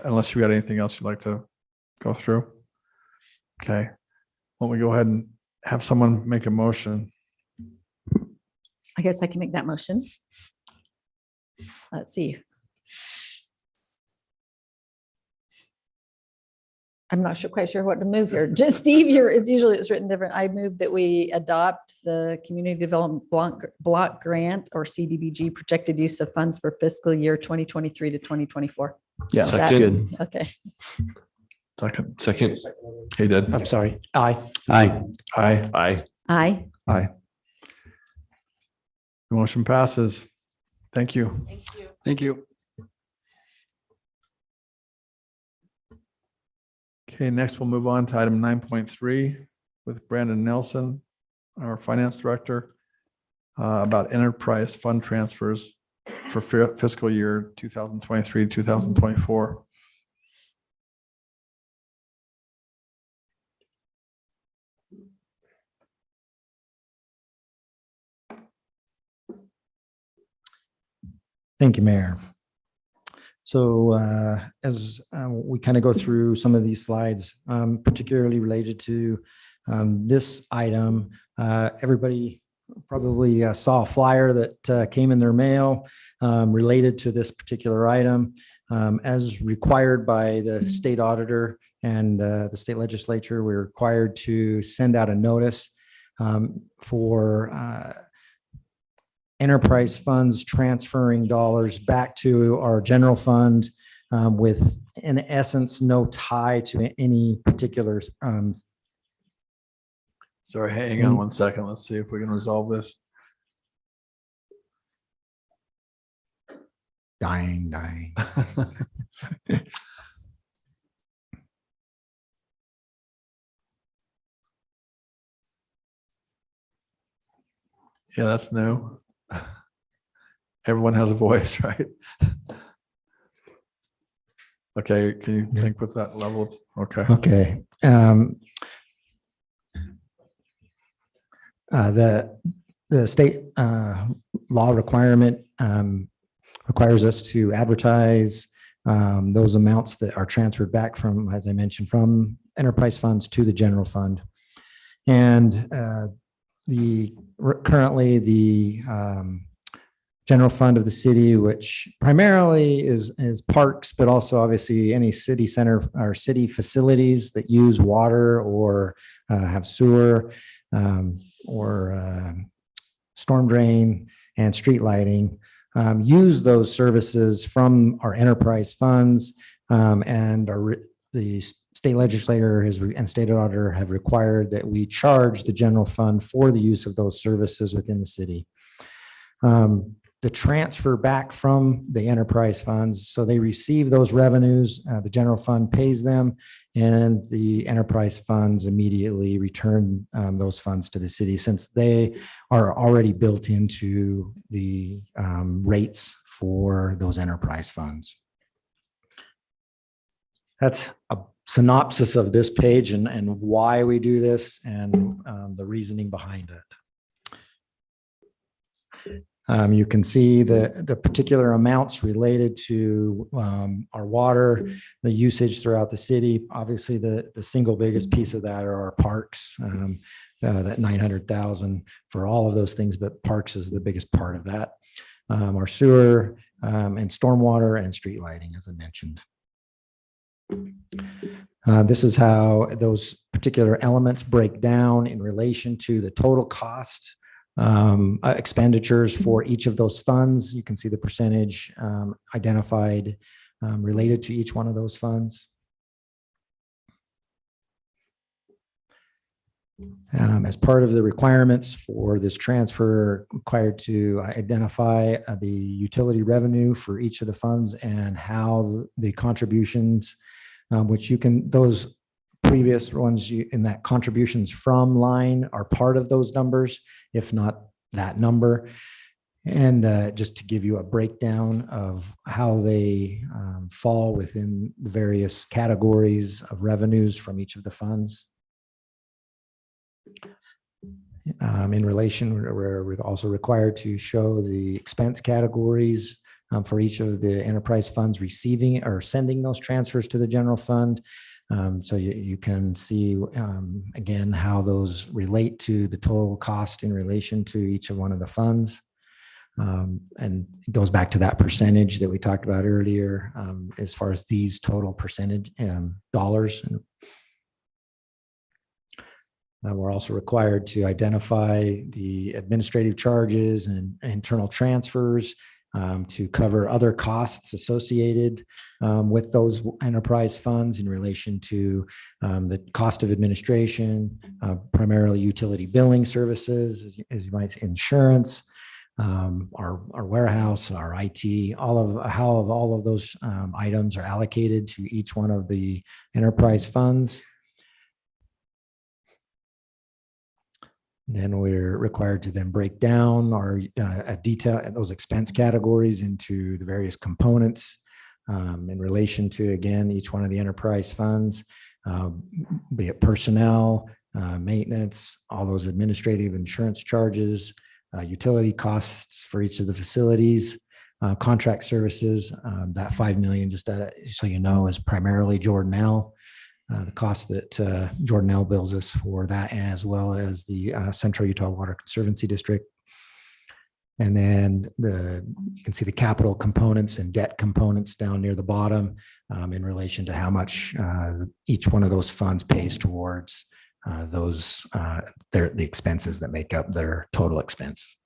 unless you got anything else you'd like to go through. Okay, why don't we go ahead and have someone make a motion? I guess I can make that motion. Let's see. I'm not quite sure what to move here. Just Steve, it's written different. I move that we adopt the Community Development Block Grant or CDBG projected use of funds for fiscal year 2023 to 2024. Yeah, that's good. Okay. Second. He did. I'm sorry. Aye. Aye. Aye. Aye. Aye. Aye. The motion passes. Thank you. Thank you. Okay, next we'll move on to item 9.3 with Brandon Nelson, our finance director, about enterprise fund transfers for fiscal year 2023, 2024. Thank you, Mayor. So as we kind of go through some of these slides, particularly related to this item, everybody probably saw a flyer that came in their mail related to this particular item. As required by the state auditor and the state legislature, we're required to send out a notice for enterprise funds transferring dollars back to our general fund with, in essence, no tie to any particular. Sorry, hang on one second. Let's see if we can resolve this. Dying. Yeah, that's new. Everyone has a voice, right? Okay, can you think with that level of, okay. Okay. The state law requirement requires us to advertise those amounts that are transferred back from, as I mentioned, from enterprise funds to the general fund. And currently the general fund of the city, which primarily is parks, but also obviously any city center or city facilities that use water or have sewer or storm drain and street lighting, use those services from our enterprise funds, and the state legislator and state auditor have required that we charge the general fund for the use of those services within the city. The transfer back from the enterprise funds, so they receive those revenues, the general fund pays them, and the enterprise funds immediately return those funds to the city, since they are already built into the rates for those enterprise funds. That's a synopsis of this page and why we do this and the reasoning behind it. You can see the particular amounts related to our water, the usage throughout the city. Obviously, the single biggest piece of that are our parks, that 900,000 for all of those things, but parks is the biggest part of that. Our sewer and stormwater and street lighting, as I mentioned. This is how those particular elements break down in relation to the total cost expenditures for each of those funds. You can see the percentage identified related to each one of those funds. As part of the requirements for this transfer, required to identify the utility revenue for each of the funds and how the contributions, which you can, those previous ones in that contributions from line are part of those numbers, if not that number. And just to give you a breakdown of how they fall within the various categories of revenues from each of the funds. In relation, we're also required to show the expense categories for each of the enterprise funds receiving or sending those transfers to the general fund. So you can see again how those relate to the total cost in relation to each of one of the funds. And it goes back to that percentage that we talked about earlier as far as these total percentage dollars. We're also required to identify the administrative charges and internal transfers to cover other costs associated with those enterprise funds in relation to the cost of administration, primarily utility billing services, as you might say, insurance, our warehouse, our IT, all of how all of those items are allocated to each one of the enterprise funds. Then we're required to then break down our detail those expense categories into the various components in relation to, again, each one of the enterprise funds, be it personnel, maintenance, all those administrative insurance charges, utility costs for each of the facilities, contract services. That $5 million, just so you know, is primarily Jordanelle. The cost that Jordanelle bills us for that, as well as the Central Utah Water Conservancy District. And then you can see the capital components and debt components down near the bottom in relation to how much each one of those funds pays towards the expenses that make up their total expense.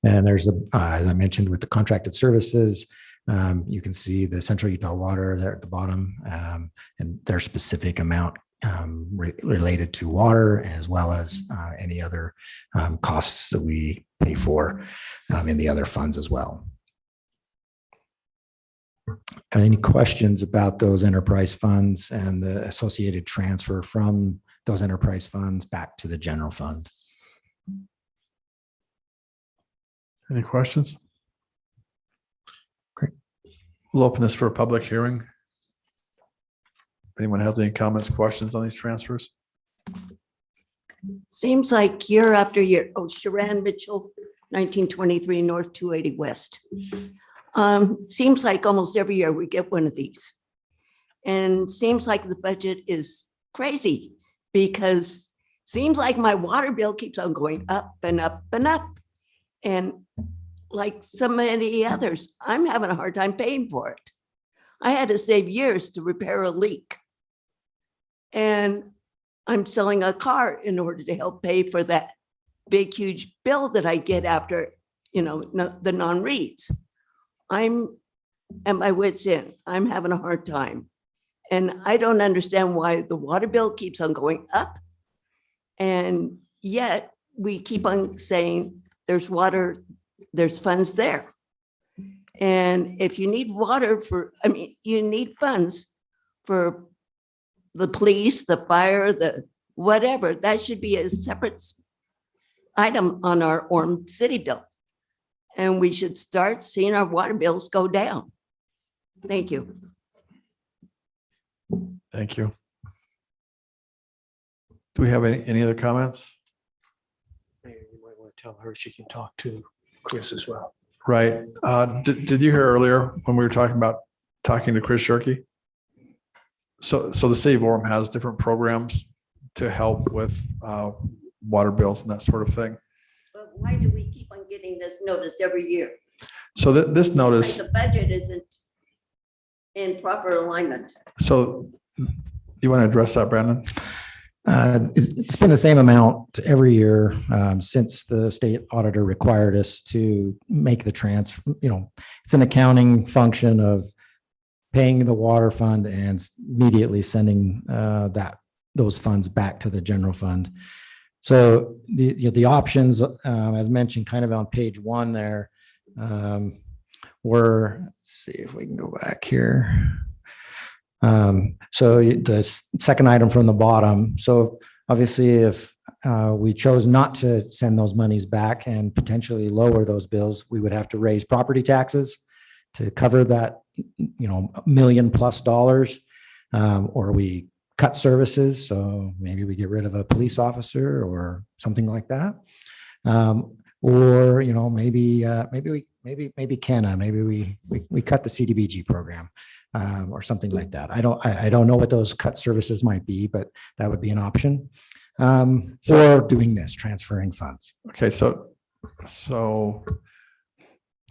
And there's, as I mentioned, with the contracted services, you can see the Central Utah Water there at the bottom and their specific amount related to water, as well as any other costs that we pay for in the other funds as well. Any questions about those enterprise funds and the associated transfer from those enterprise funds back to the general fund? Any questions? Great. We'll open this for a public hearing. Anyone has any comments, questions on these transfers? Seems like year after year. Oh, Sharon Mitchell, 1923 North 280 West. Seems like almost every year we get one of these. And seems like the budget is crazy because seems like my water bill keeps on going up and up and up. And like so many others, I'm having a hard time paying for it. I had to save years to repair a leak. And I'm selling a car in order to help pay for that big, huge bill that I get after, the non-reads. I'm at my wit's end. I'm having a hard time. And I don't understand why the water bill keeps on going up. And yet we keep on saying there's water, there's funds there. And if you need water you need funds for the police, the fire, the whatever, that should be a separate item on our Orem city bill. And we should start seeing our water bills go down. Thank you. Thank you. Do we have any other comments? You might want to tell her she can talk to Chris as well. Right. Did you hear earlier when we were talking to Chris Shirkey? So the city of Orem has different programs to help with water bills and that sort of thing. But why do we keep on getting this notice every year? So this notice. Like the budget isn't in proper alignment. So you want to address that, Brandon? It's been the same amount every year since the state auditor required us to make the transfer. It's an accounting function of paying the water fund and immediately sending those funds back to the general fund. So the options, as mentioned, kind of on page 1 there, were, let's see if we can go back here. So the second item from the bottom. So obviously, if we chose not to send those monies back and potentially lower those bills, we would have to raise property taxes to cover that, $1 million+ dollars, or we cut services. So maybe we get rid of a police officer or something like that. Or, maybe Kenna, maybe we cut the CDBG program, or something like that. I don't know what those cut services might be, but that would be an option. Or doing this, transferring funds. Okay, so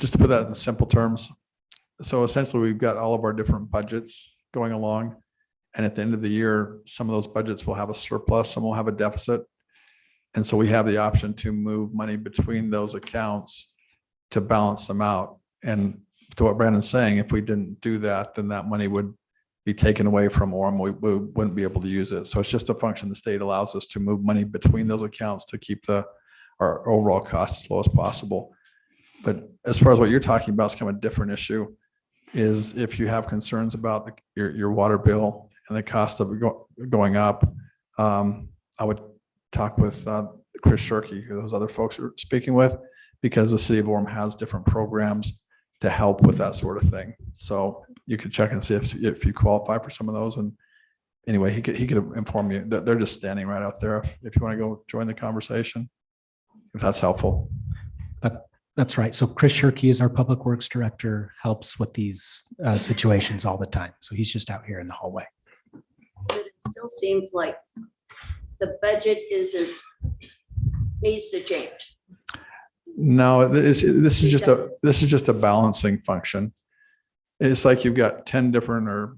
just to put that in simple terms, so essentially we've got all of our different budgets going along, and at the end of the year, some of those budgets will have a surplus, some will have a deficit. And so we have the option to move money between those accounts to balance them out. And to what Brandon's saying, if we didn't do that, then that money would be taken away from Orem. We wouldn't be able to use it. So it's just a function the state allows us to move money between those accounts to keep our overall cost as low as possible. But as far as what you're talking about, it's kind of a different issue, is if you have concerns about your water bill and the cost of it going up, I would talk with Chris Shirky, who those other folks are speaking with, because the city of Orem has different programs to help with that sort of thing. So you could check and see if you qualify for some of those. And anyway, he could inform you that they're just standing right out there if you want to go join the conversation, if that's helpful. That's right. So Chris Shirky is our Public Works Director, helps with these situations all the time. So he's just out here in the hallway. But it still seems like the budget needs to change. No, this is just a balancing function. It's like you've got 10 different or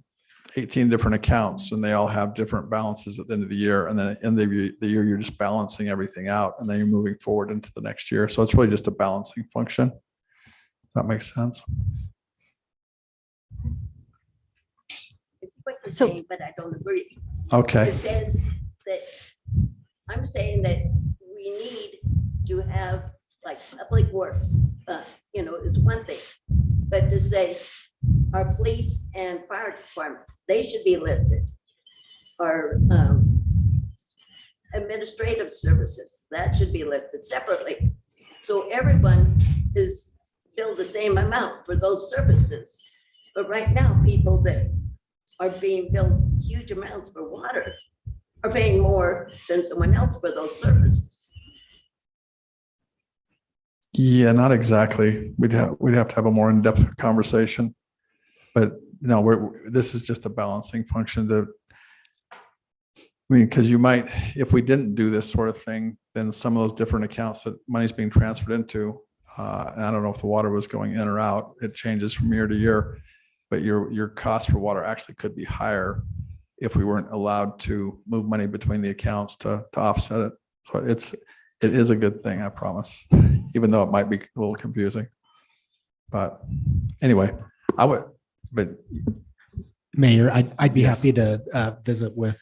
18 different accounts, and they all have different balances at the end of the year. And then at the end of the year, you're just balancing everything out, and then you're moving forward into the next year. So it's really just a balancing function. That makes sense. It's what you're saying, but I don't agree. Okay. It says that, I'm saying that we need to have, like, public works, is one thing. But to say our police and fire department, they should be listed. Our administrative services, that should be listed separately. So everyone is billed the same amount for those services. But right now, people that are being billed huge amounts for water are paying more than someone else for those services. Yeah, not exactly. We'd have to have a more in-depth conversation. But no, this is just a balancing function because you might, if we didn't do this sort of thing, then some of those different accounts that money's being transferred into, and I don't know if the water was going in or out, it changes from year to year, but your cost for water actually could be higher if we weren't allowed to move money between the accounts to offset it. So it is a good thing, I promise, even though it might be a little confusing. But anyway, but Mayor, I'd be Yes. happy to visit with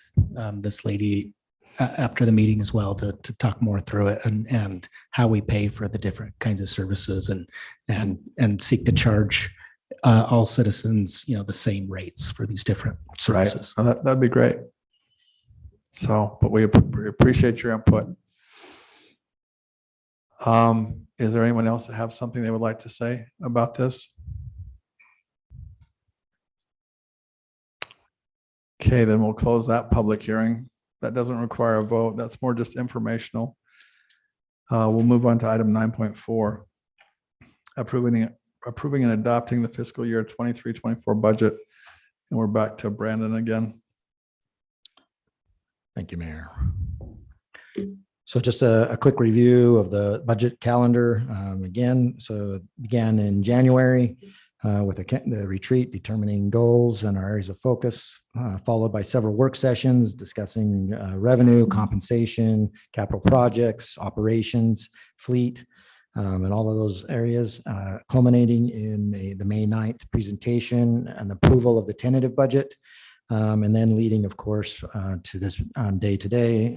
this lady after the meeting as well to talk more through it and how we pay for the different kinds of services and seek to charge all citizens, the same rates for these different services. Right. That'd be great. So, but we appreciate your input. Is there anyone else that have something they would like to say about this? Okay, then we'll close that public hearing. That doesn't require a vote. That's more just informational. We'll move on to item 9.4, approving and adopting the fiscal year 23-24 budget. And we're back to Brandon again. Thank you, Mayor. So just a quick review of the budget calendar again. So it began in January. with the retreat determining goals and our areas of focus, followed by several work sessions discussing revenue, compensation, capital projects, operations, fleet, and all of those areas, culminating in the May 9th presentation and approval of the tentative budget, and then leading, of course, to this day today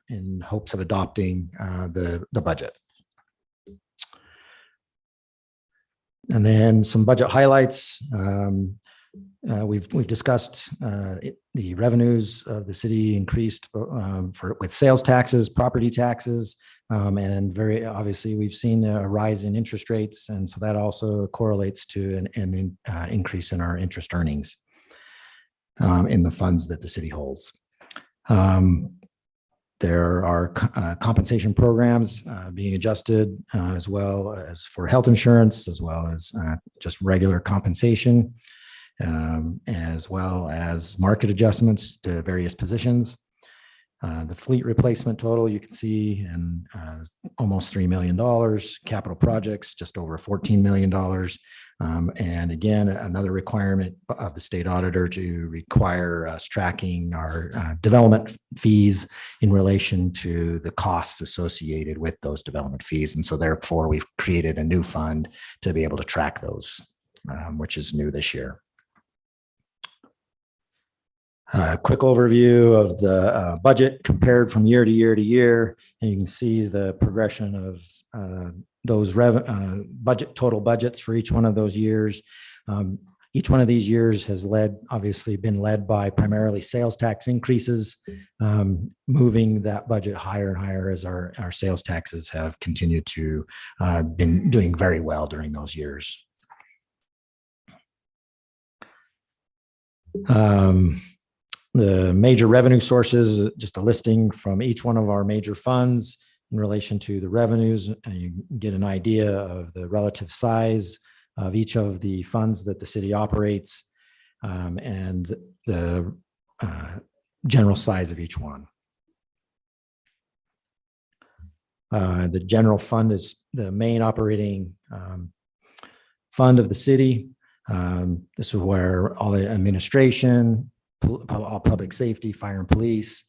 in hopes of adopting the budget. And then some budget highlights. We've discussed the revenues of the city increased with sales taxes, property taxes, and very obviously we've seen a rise in interest rates, and so that also correlates to an increase in our interest earnings in the funds that the city holds. There are compensation programs being adjusted as well as for health insurance, as well as just regular compensation, as well as market adjustments to various positions. The fleet replacement total you can see and almost $3 million, capital projects just over $14 million. And again, another requirement of the state auditor to require us tracking our development fees in relation to the costs associated with those development fees. And so therefore we've created a new fund to be able to track those, which is new this year. Quick overview of the budget compared from year to year to year, and you can see the progression of those total budgets for each one of those years. Each one of these years has obviously been led by primarily sales tax increases, moving that budget higher and higher as our sales taxes have continued to been doing very well during those years. The major revenue sources, just a listing from each one of our major funds in relation to the revenues, and you get an idea of the relative size of each of the funds that the city operates, and the general size of each one. The general fund is the main operating fund of the city. This is where all the administration, all public safety, fire and police,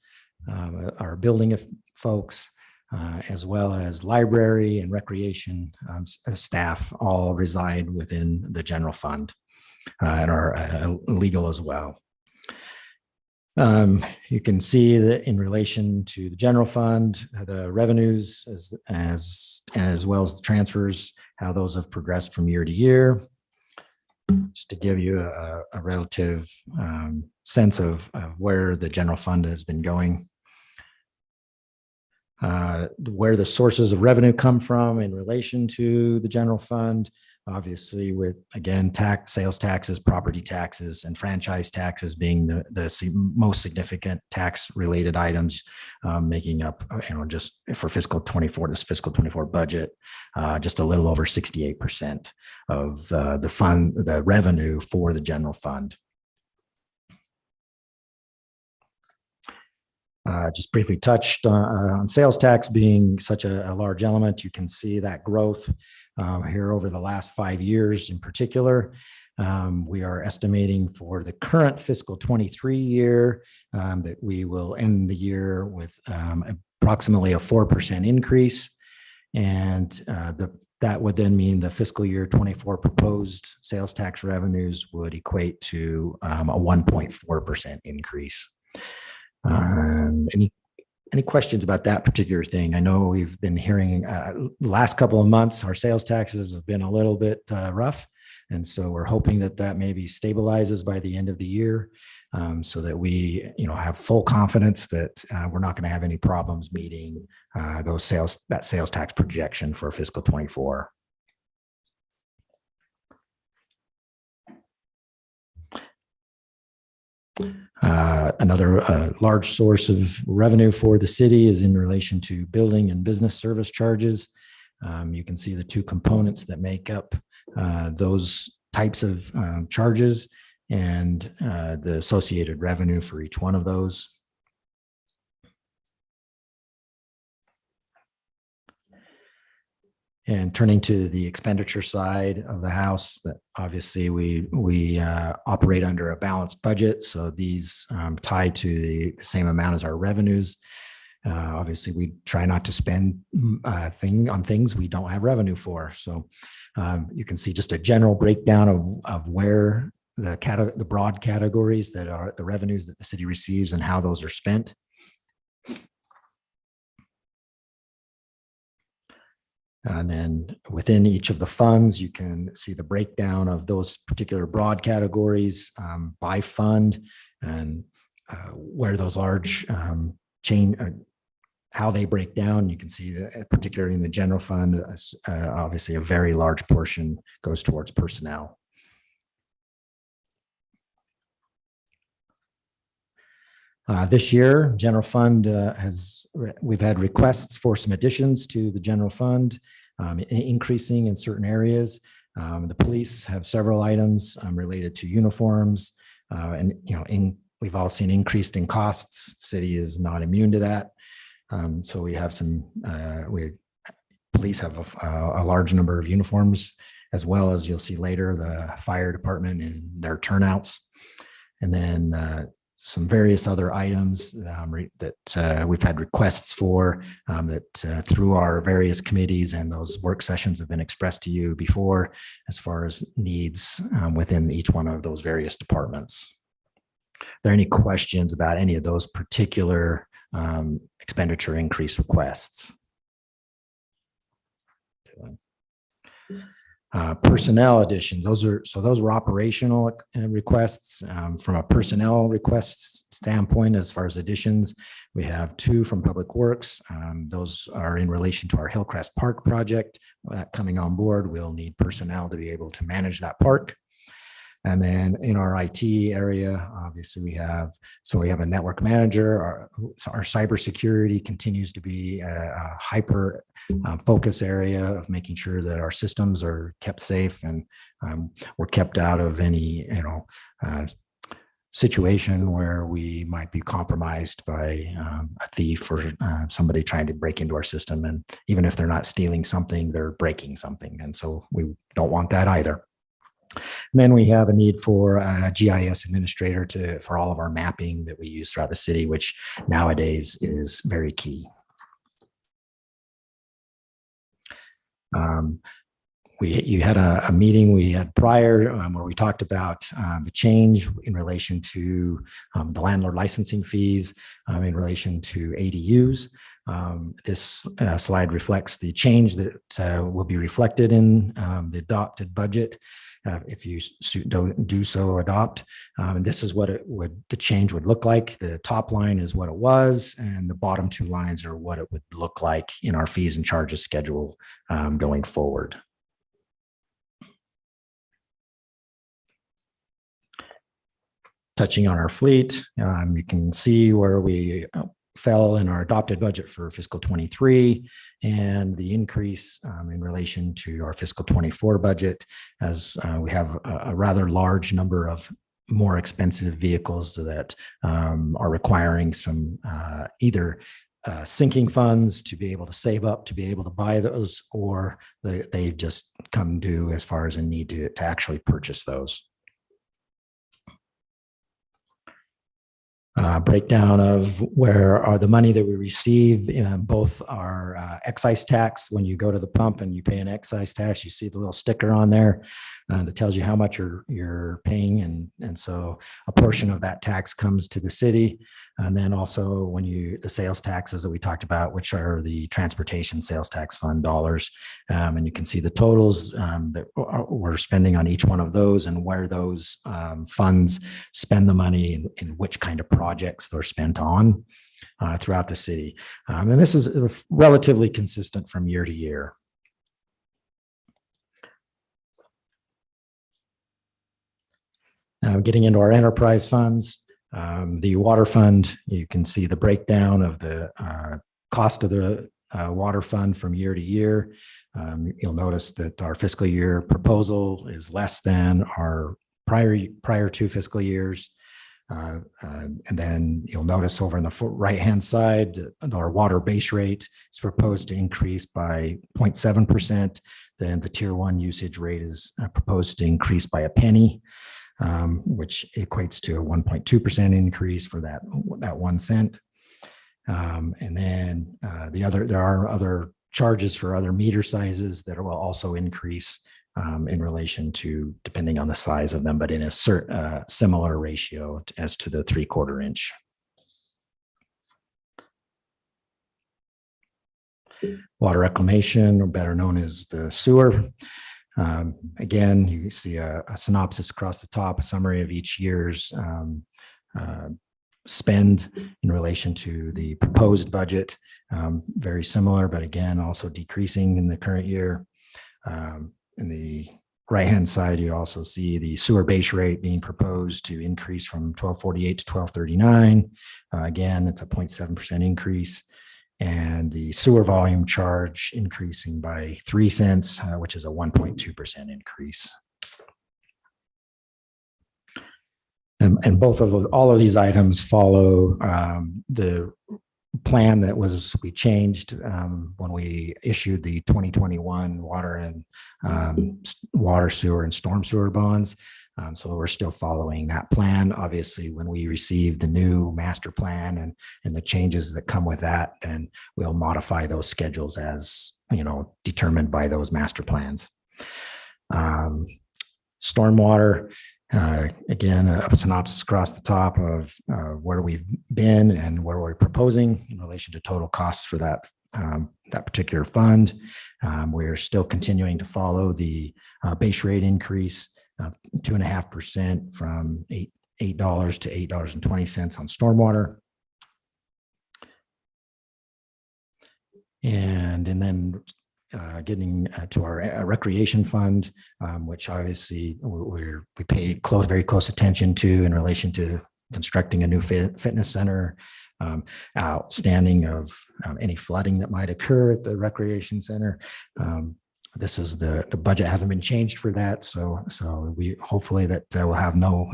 our building folks, as well as library and recreation staff all reside within the general fund and are legal as well. You can see that in relation to the general fund, the revenues as well as the transfers, how those have progressed from year to year. Just to give you a relative sense of where the general fund has been going. Where the sources of revenue come from in relation to the general fund, obviously with, again, sales taxes, property taxes, and franchise taxes being the most significant tax-related items, making up, just for fiscal 24, this fiscal 24 budget, just a little over 68% of the revenue for the general fund. Just briefly touched on sales tax being such a large element. You can see that growth here over the last 5 years in particular. We are estimating for the current fiscal 23 year that we will end the year with approximately a 4% increase. And that would then mean the fiscal year 24 proposed sales tax revenues would equate to a 1.4% increase. Any questions about that particular thing? I know we've been hearing last couple of months, our sales taxes have been a little bit rough. And so we're hoping that maybe stabilizes by the end of the year, so that we, have full confidence that we're not going to have any problems meeting that sales tax projection for fiscal 24. Another large source of revenue for the city is in relation to building and business service charges. You can see the two components that make up those types of charges and the associated revenue for each one of those. And turning to the expenditure side of the house, that obviously we operate under a balanced budget. So these tie to the same amount as our revenues. Obviously, we try not to spend on things we don't have revenue for. So you can see just a general breakdown of where the broad categories that are the revenues that the city receives and how those are spent. And then within each of the funds, you can see the breakdown of those particular broad categories by fund and where those large how they break down. You can see that particularly in the general fund, obviously a very large portion goes towards personnel. This year, general fund we've had requests for some additions to the general fund, increasing in certain areas. The police have several items related to uniforms, and we've all seen increased in costs. City is not immune to that, so we have some. Police have a large number of uniforms, as well as you'll see later the fire department and their turnouts, and then some various other items that we've had requests for that through our various committees, and those work sessions have been expressed to you before as far as needs within each one of those various departments. Are there any questions about any of those particular expenditure increase requests? Personnel additions, those were operational requests. From a personnel requests standpoint, as far as additions, we have 2 from Public Works. Those are in relation to our Hillcrest Park project. Coming on board, we'll need personnel to be able to manage that park. And then in our IT area, obviously we have a network manager. Our cybersecurity continues to be a hyper focus area of making sure that our systems are kept safe and we're kept out of any situation where we might be compromised by a thief or somebody trying to break into our system. And even if they're not stealing something, they're breaking something. And so we don't want that either. And then we have a need for a GIS administrator for all of our mapping that we use throughout the city, which nowadays is very key. You had a meeting we had prior where we talked about the change in relation to the landlord licensing fees in relation to ADUs. This slide reflects the change that will be reflected in the adopted budget. If you don't do so, adopt. And this is what the change would look like. The top line is what it was, and the bottom 2 lines are what it would look like in our fees and charges schedule going forward. Touching on our fleet, you can see where we fell in our adopted budget for fiscal 23 and the increase in relation to our fiscal 24 budget, as we have a rather large number of more expensive vehicles that are requiring some either sinking funds to be able to save up to be able to buy those, or they just come due as far as a need to actually purchase those. Breakdown of where are the money that we receive in both our excise tax. When you go to the pump and you pay an excise tax, you see the little sticker on there that tells you how much you're paying, and so a portion of that tax comes to the city. And then also when the sales taxes that we talked about, which are the transportation sales tax fund dollars, and you can see the totals that we're spending on each one of those and where those funds spend the money and which kind of projects they're spent on throughout the city. And this is relatively consistent from year to year. Now getting into our enterprise funds, the water fund, you can see the breakdown of the cost of the water fund from year to year. You'll notice that our fiscal year proposal is less than our prior 2 fiscal years. And then you'll notice over on the right-hand side, our water base rate is proposed to increase by 0.7%. Then the tier 1 usage rate is proposed to increase by a penny, which equates to a 1.2% increase for that 1 cent. And then there are other charges for other meter sizes that will also increase in relation to, depending on the size of them, but in a similar ratio as to the 3/4 inch. Water reclamation, or better known as the sewer. Again, you see a synopsis across the top, a summary of each year's spend in relation to the proposed budget. Very similar, but again, also decreasing in the current year. In the right-hand side, you also see the sewer base rate being proposed to increase from $12.48 to $12.39. Again, it's a 0.7% increase. And the sewer volume charge increasing by 3 cents, which is a 1.2% increase. And all of these items follow the plan that we changed when we issued the 2021 water, sewer, and storm sewer bonds. So we're still following that plan. Obviously, when we receive the new master plan and the changes that come with that, then we'll modify those schedules as, determined by those master plans. Stormwater, again, a synopsis across the top of where we've been and where we're proposing in relation to total costs for that particular fund. We're still continuing to follow the base rate increase of 2.5% from $8 to $8.20 on stormwater. And then getting to our recreation fund, which obviously we pay very close attention to in relation to constructing a new fitness center, outstanding of any flooding that might occur at the recreation center. This is the budget hasn't been changed for that, so we hopefully that will have no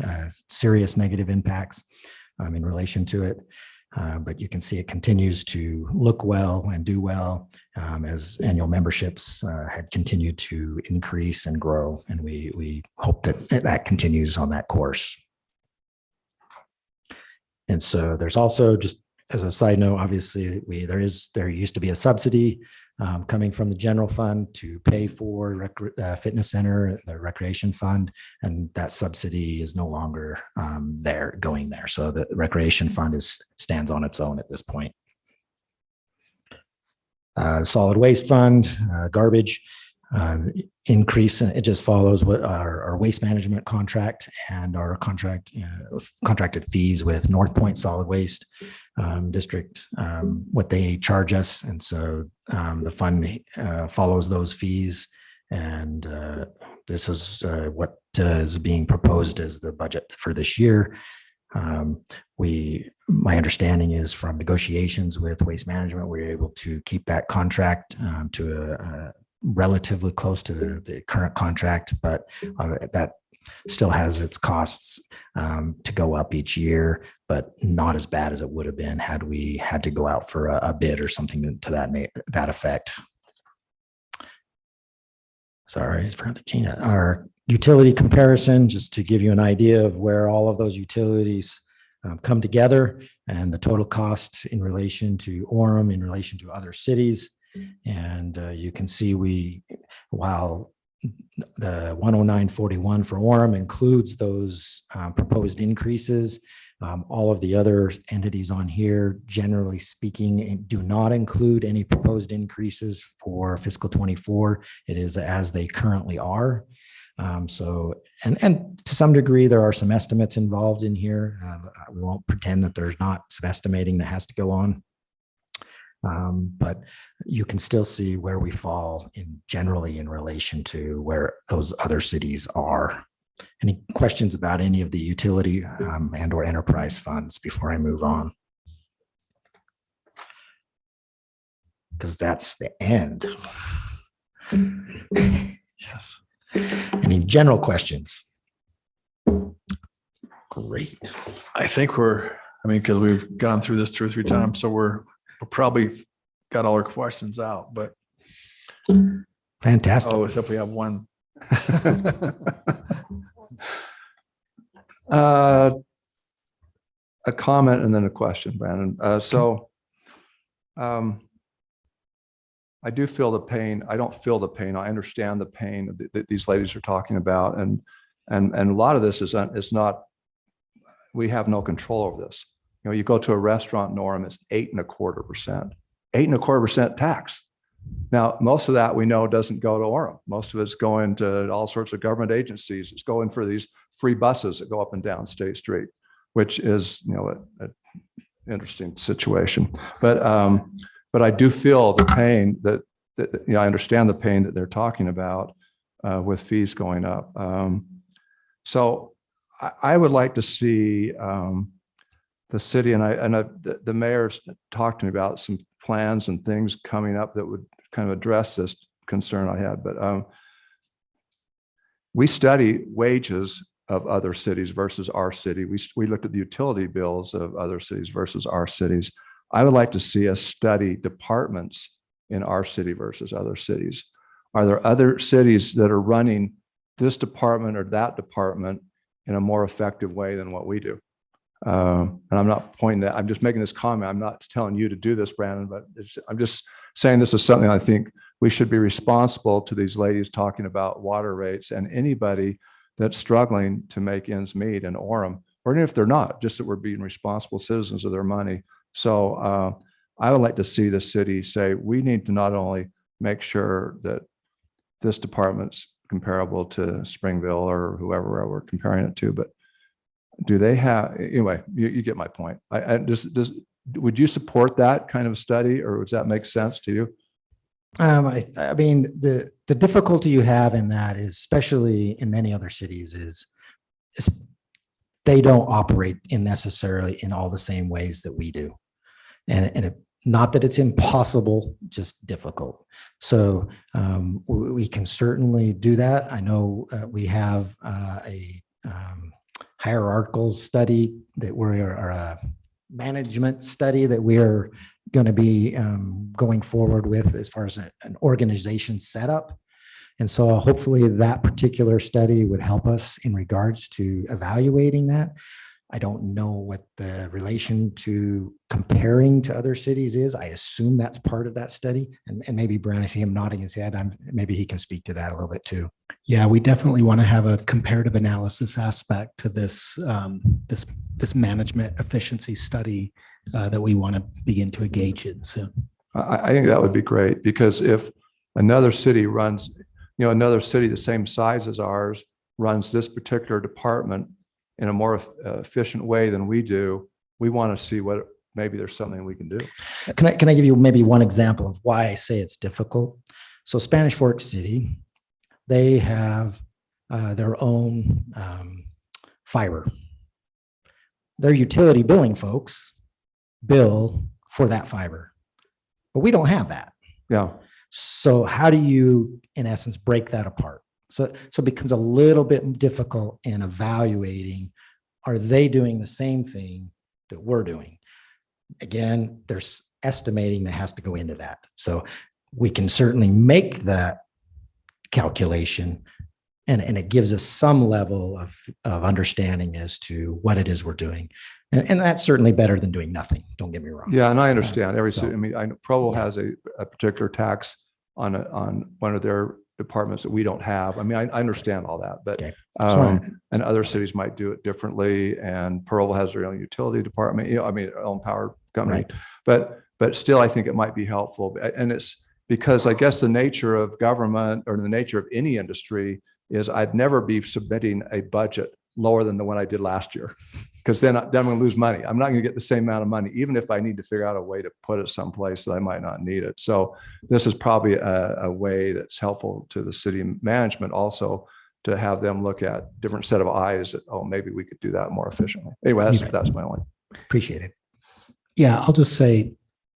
serious negative impacts in relation to it. But you can see it continues to look well and do well as annual memberships had continued to increase and grow, and we hope that continues on that course. And so there's also, just as a side note, obviously there used to be a subsidy coming from the general fund to pay for fitness center, the recreation fund, and that subsidy is no longer going there. So the recreation fund stands on its own at this point. Solid waste fund, garbage increase. It just follows what our waste management contract and our contracted fees with North Point Solid Waste District, what they charge us. And so the fund follows those fees. And this is what is being proposed as the budget for this year. My understanding is from negotiations with Waste Management, we were able to keep that contract to a relatively close to the current contract, but that still has its costs to go up each year, but not as bad as it would have been had we had to go out for a bid or something to that effect. Sorry for the Gina. Our utility comparison, just to give you an idea of where all of those utilities come together and the total cost in relation to Orem, in relation to other cities. And you can see while the 109.41 for Orem includes those proposed increases, all of the other entities on here, generally speaking, do not include any proposed increases for fiscal 24. It is as they currently are. So to some degree, there are some estimates involved in here. We won't pretend that there's not some estimating that has to go on. But you can still see where we fall generally in relation to where those other cities are. Any questions about any of the utility and or enterprise funds before I move on? Because that's the end. Yes. Any general questions? Great. I think because we've gone through this 2 or 3 times, so we're probably got all our questions out, but Fantastic. except we have one. A comment and then a question, Brandon. I do feel the pain. I don't feel the pain. I understand the pain that these ladies are talking about. And a lot of this is not, we have no control over this. You go to a restaurant in Orem, it's 8.25%, 8.25% tax. Now, most of that we know doesn't go to Orem. Most of it's going to all sorts of government agencies. It's going for these free buses that go up and down State Street, which is, an interesting situation. But I do feel the pain that I understand the pain that they're talking about with fees going up. So I would like to see the city, the mayor's talked to me about some plans and things coming up that would kind of address this concern I had. But we study wages of other cities versus our city. We looked at the utility bills of other cities versus our cities. I would like to see us study departments in our city versus other cities. Are there other cities that are running this department or that department in a more effective way than what we do? And I'm not pointing that, I'm just making this comment. I'm not telling you to do this, Brandon, but I'm just saying this is something I think we should be responsible to these ladies talking about water rates and anybody that's struggling to make ends meet in Orem, or even if they're not, just that we're being responsible citizens of their money. So I would like to see the city say, we need to not only make sure that this department's comparable to Springville or whoever we're comparing it to, but do they have, anyway, you get my point. Would you support that kind of study, or does that make sense to you? I mean, the difficulty you have in that is, especially in many other cities, is they don't operate necessarily in all the same ways that we do. And not that it's impossible, just difficult. So we can certainly do that. I know we have a hierarchical study that we're a management study that we're going to be going forward with as far as an organization setup. And so hopefully that particular study would help us in regards to evaluating that. I don't know what the relation to comparing to other cities is. I assume that's part of that study. And maybe Brenn, I see him nodding his head. Maybe he can speak to that a little bit too. Yeah, we definitely want to have a comparative analysis aspect to this this management efficiency study that we want to begin to engage in. So I think that would be great, because if another city runs, another city the same size as ours runs this particular department in a more efficient way than we do, we want to see what maybe there's something we can do. Can I give you maybe one example of why I say it's difficult? So Spanish Fork City, they have their own fiber. Their utility billing folks bill for that fiber, but we don't have that. Yeah. So how do you, in essence, break that apart? So it becomes a little bit difficult in evaluating, are they doing the same thing that we're doing? Again, there's estimating that has to go into that. So we can certainly make that calculation, and it gives us some level of understanding as to what it is we're doing. And that's certainly better than doing nothing. Don't get me wrong. Yeah, and I understand every city. I mean, I know Provo has a particular tax on one of their departments that we don't have. I mean, I understand all that, but and other cities might do it differently. And Provo has their own utility department. Their own power company. Right. But still, I think it might be helpful. And it's because I guess the nature of government, or the nature of any industry, is I'd never be submitting a budget lower than the one I did last year, because then I'm going to lose money. I'm not going to get the same amount of money, even if I need to figure out a way to put it someplace that I might not need it. So this is probably a way that's helpful to the city management also, to have them look at different set of eyes that, oh, maybe we could do that more efficiently. Anyway, that's my only. Appreciate it. Yeah, I'll just say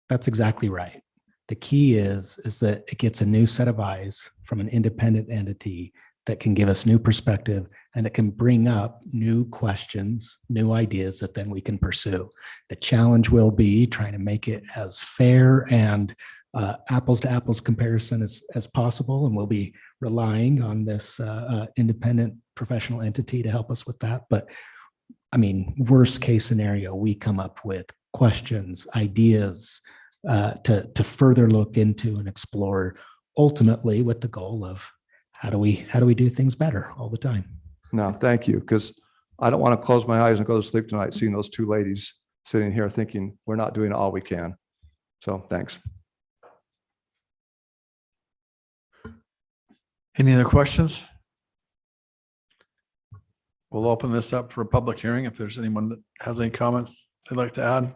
that's exactly right. The key is that it gets a new set of eyes from an independent entity that can give us new perspective and it can bring up new questions, new ideas that then we can pursue. The challenge will be trying to make it as fair and apples to apples comparison as possible. And we'll be relying on this independent professional entity to help us with that. But I mean, worst case scenario, we come up with questions, ideas to further look into and explore, ultimately with the goal of how do we do things better all the time. No, thank you, because I don't want to close my eyes and go to sleep tonight seeing those two ladies sitting here thinking we're not doing all we can. So thanks. Any other questions? We'll open this up for a public hearing if there's anyone that has any comments they'd like to add.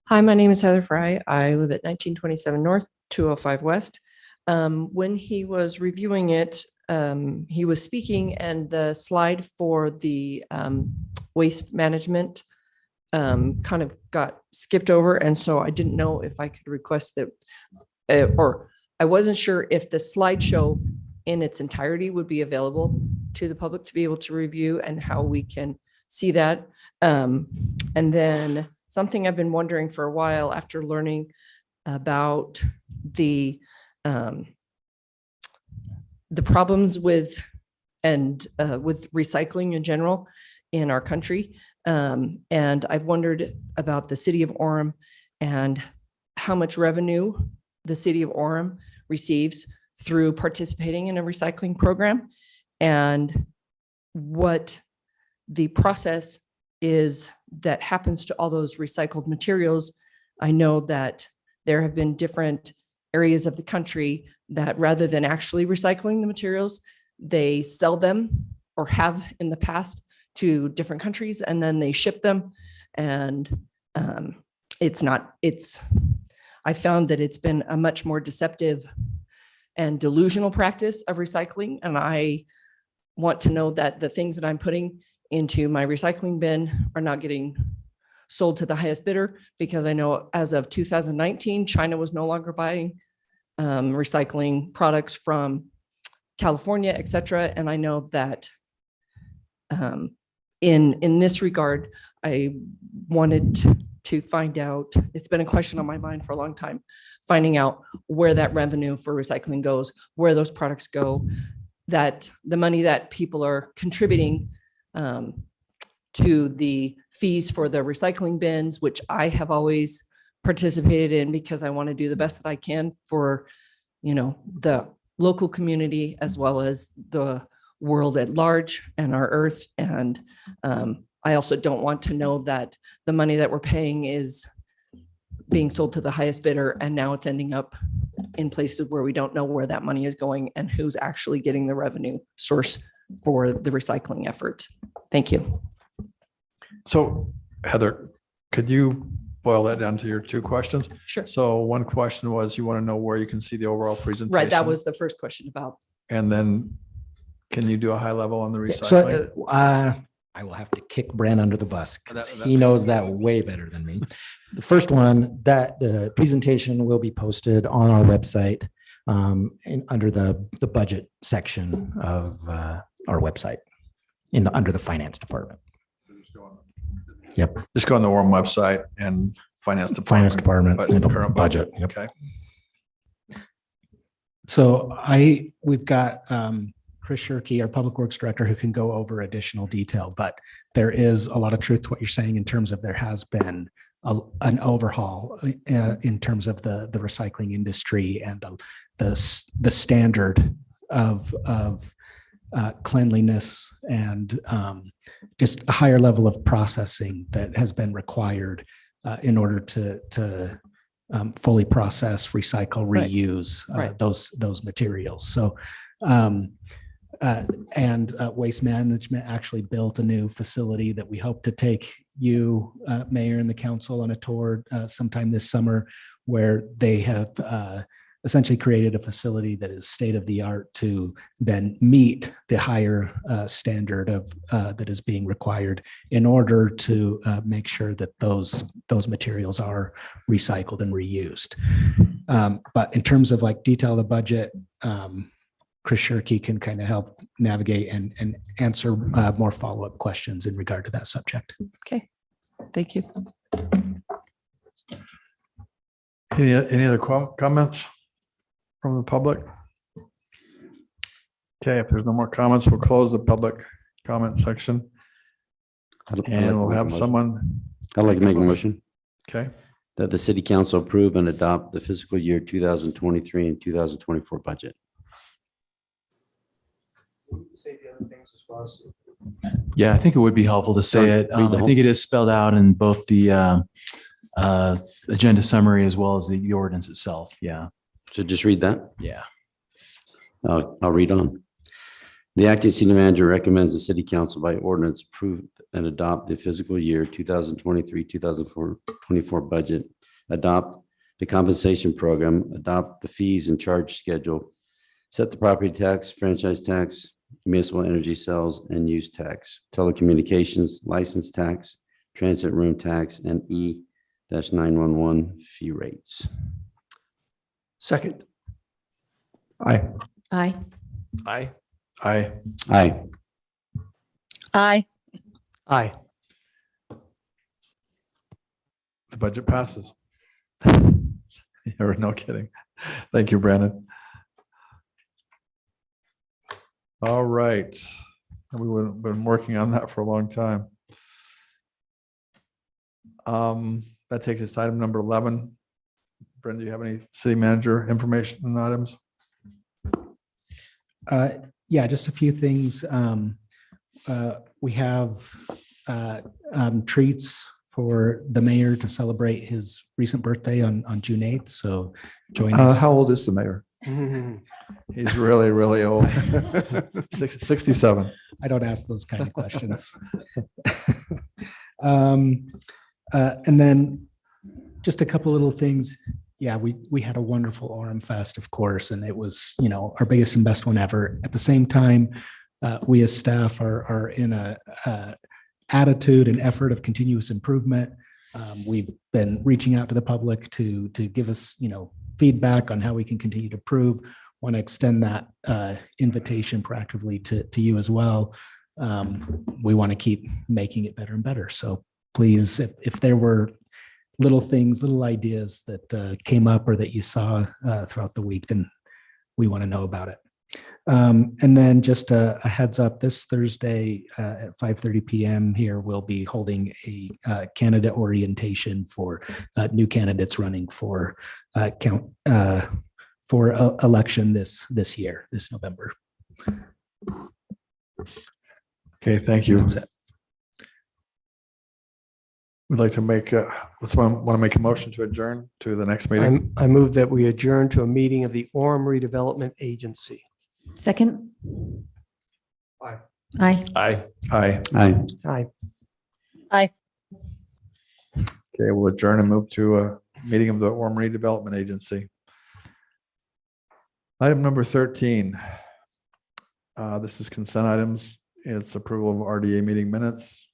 Hi, my name is Heather Fry. I live at 1927 North, 205 West. When he was reviewing it, he was speaking and the slide for the waste management kind of got skipped over. And so I didn't know if I could request that, or I wasn't sure if the slideshow in its entirety would be available to the public to be able to review and how we can see that. And then something I've been wondering for a while after learning about the problems with recycling in general in our country. And I've wondered about the city of Orem and how much revenue the city of Orem receives through participating in a recycling program and what the process is that happens to all those recycled materials. I know that there have been different areas of the country that rather than actually recycling the materials, they sell them or have in the past to different countries and then they ship them. And I found that it's been a much more deceptive and delusional practice of recycling. And I want to know that the things that I'm putting into my recycling bin are not getting sold to the highest bidder, because I know as of 2019, China was no longer buying recycling products from California, et cetera. And I know that in this regard, I wanted to find out, it's been a question on my mind for a long time, finding out where that revenue for recycling goes, where those products go, that the money that people are contributing to the fees for the recycling bins, which I have always participated in because I want to do the best that I can for, the local community as well as the world at large and our earth. And I also don't want to know that the money that we're paying is being sold to the highest bidder and now it's ending up in places where we don't know where that money is going and who's actually getting the revenue source for the recycling effort. Thank you. So Heather, could you boil that down to your two questions? Sure. So one question was, you want to know where you can see the overall presentation? Right, that was the first question about. And then can you do a high level on the recycling? So I will have to kick Brenn under the bus because he knows that way better than me. The first one, that the presentation will be posted on our website under the budget section of our website under the finance department. Yep. Just go on the Orem website and finance department. Current budget. Yep. Okay. So we've got Chris Shirkey, our public works director, who can go over additional detail, but there is a lot of truth to what you're saying in terms of there has been an overhaul in terms of the recycling industry and the standard of cleanliness and just a higher level of processing that has been required in order to fully process, recycle, reuse those materials. So, Waste Management actually built a new facility that we hope to take you, Mayor, and the council on a tour sometime this summer, where they have essentially created a facility that is state of the art to then meet the higher standard of that is being required in order to make sure that those materials are recycled and reused. But in terms of like detail of the budget, Chris Shirkey can kind of help navigate and answer more follow-up questions in regard to that subject. Okay, thank you. Any other comments from the public? Okay, if there's no more comments, we'll close the public comment section. And we'll have someone. I'd like to make a motion. Okay. That the city council approve and adopt the fiscal year 2023 and 2024 budget. Say the other things as well. Yeah, I think it would be helpful to say it. I think it is spelled out in both the agenda summary as well as the ordinance itself. Yeah. So just read that. Yeah. I'll read on. The acting city manager recommends the city council by ordinance approve and adopt the fiscal year 2023, 2024 budget, adopt the compensation program, adopt the fees and charge schedule, set the property tax, franchise tax, municipal energy sales and use tax, telecommunications, license tax, transit room tax, and E-911 fee rates. Second. Aye. Aye. Aye. Aye. Aye. Aye. Aye. The budget passes. No kidding. Thank you, Brandon. All right. We've been working on that for a long time. That takes us to item number 11. Brenn, do you have any city manager information items? Yeah, just a few things. We have treats for the mayor to celebrate his recent birthday on June 8th. So join us. How old is the mayor? He's really, really old. 67. I don't ask those kind of questions. And then just a couple little things. Yeah, we had a wonderful Orem Fest, of course, and it was, our biggest and best one ever. At the same time, we as staff are in a attitude and effort of continuous improvement. We've been reaching out to the public to give us, feedback on how we can continue to improve. Want to extend that invitation proactively to you as well. We want to keep making it better and better. So please, if there were little things, little ideas that came up or that you saw throughout the week, then we want to know about it. And then just a heads up, this Thursday at 5:30 p.m. here, we'll be holding a candidate orientation for new candidates running for election this year, this November. Okay, thank you. That's it. We'd like to make, want to make a motion to adjourn to the next meeting. I move that we adjourn to a meeting of the Orem Redevelopment Agency. Second. Aye. Aye. Aye. Aye. Aye. Aye. Aye. Okay, we'll adjourn and move to a meeting of the Orem Redevelopment Agency. Item number 13. This is consent items. It's approval of RDA meeting minutes.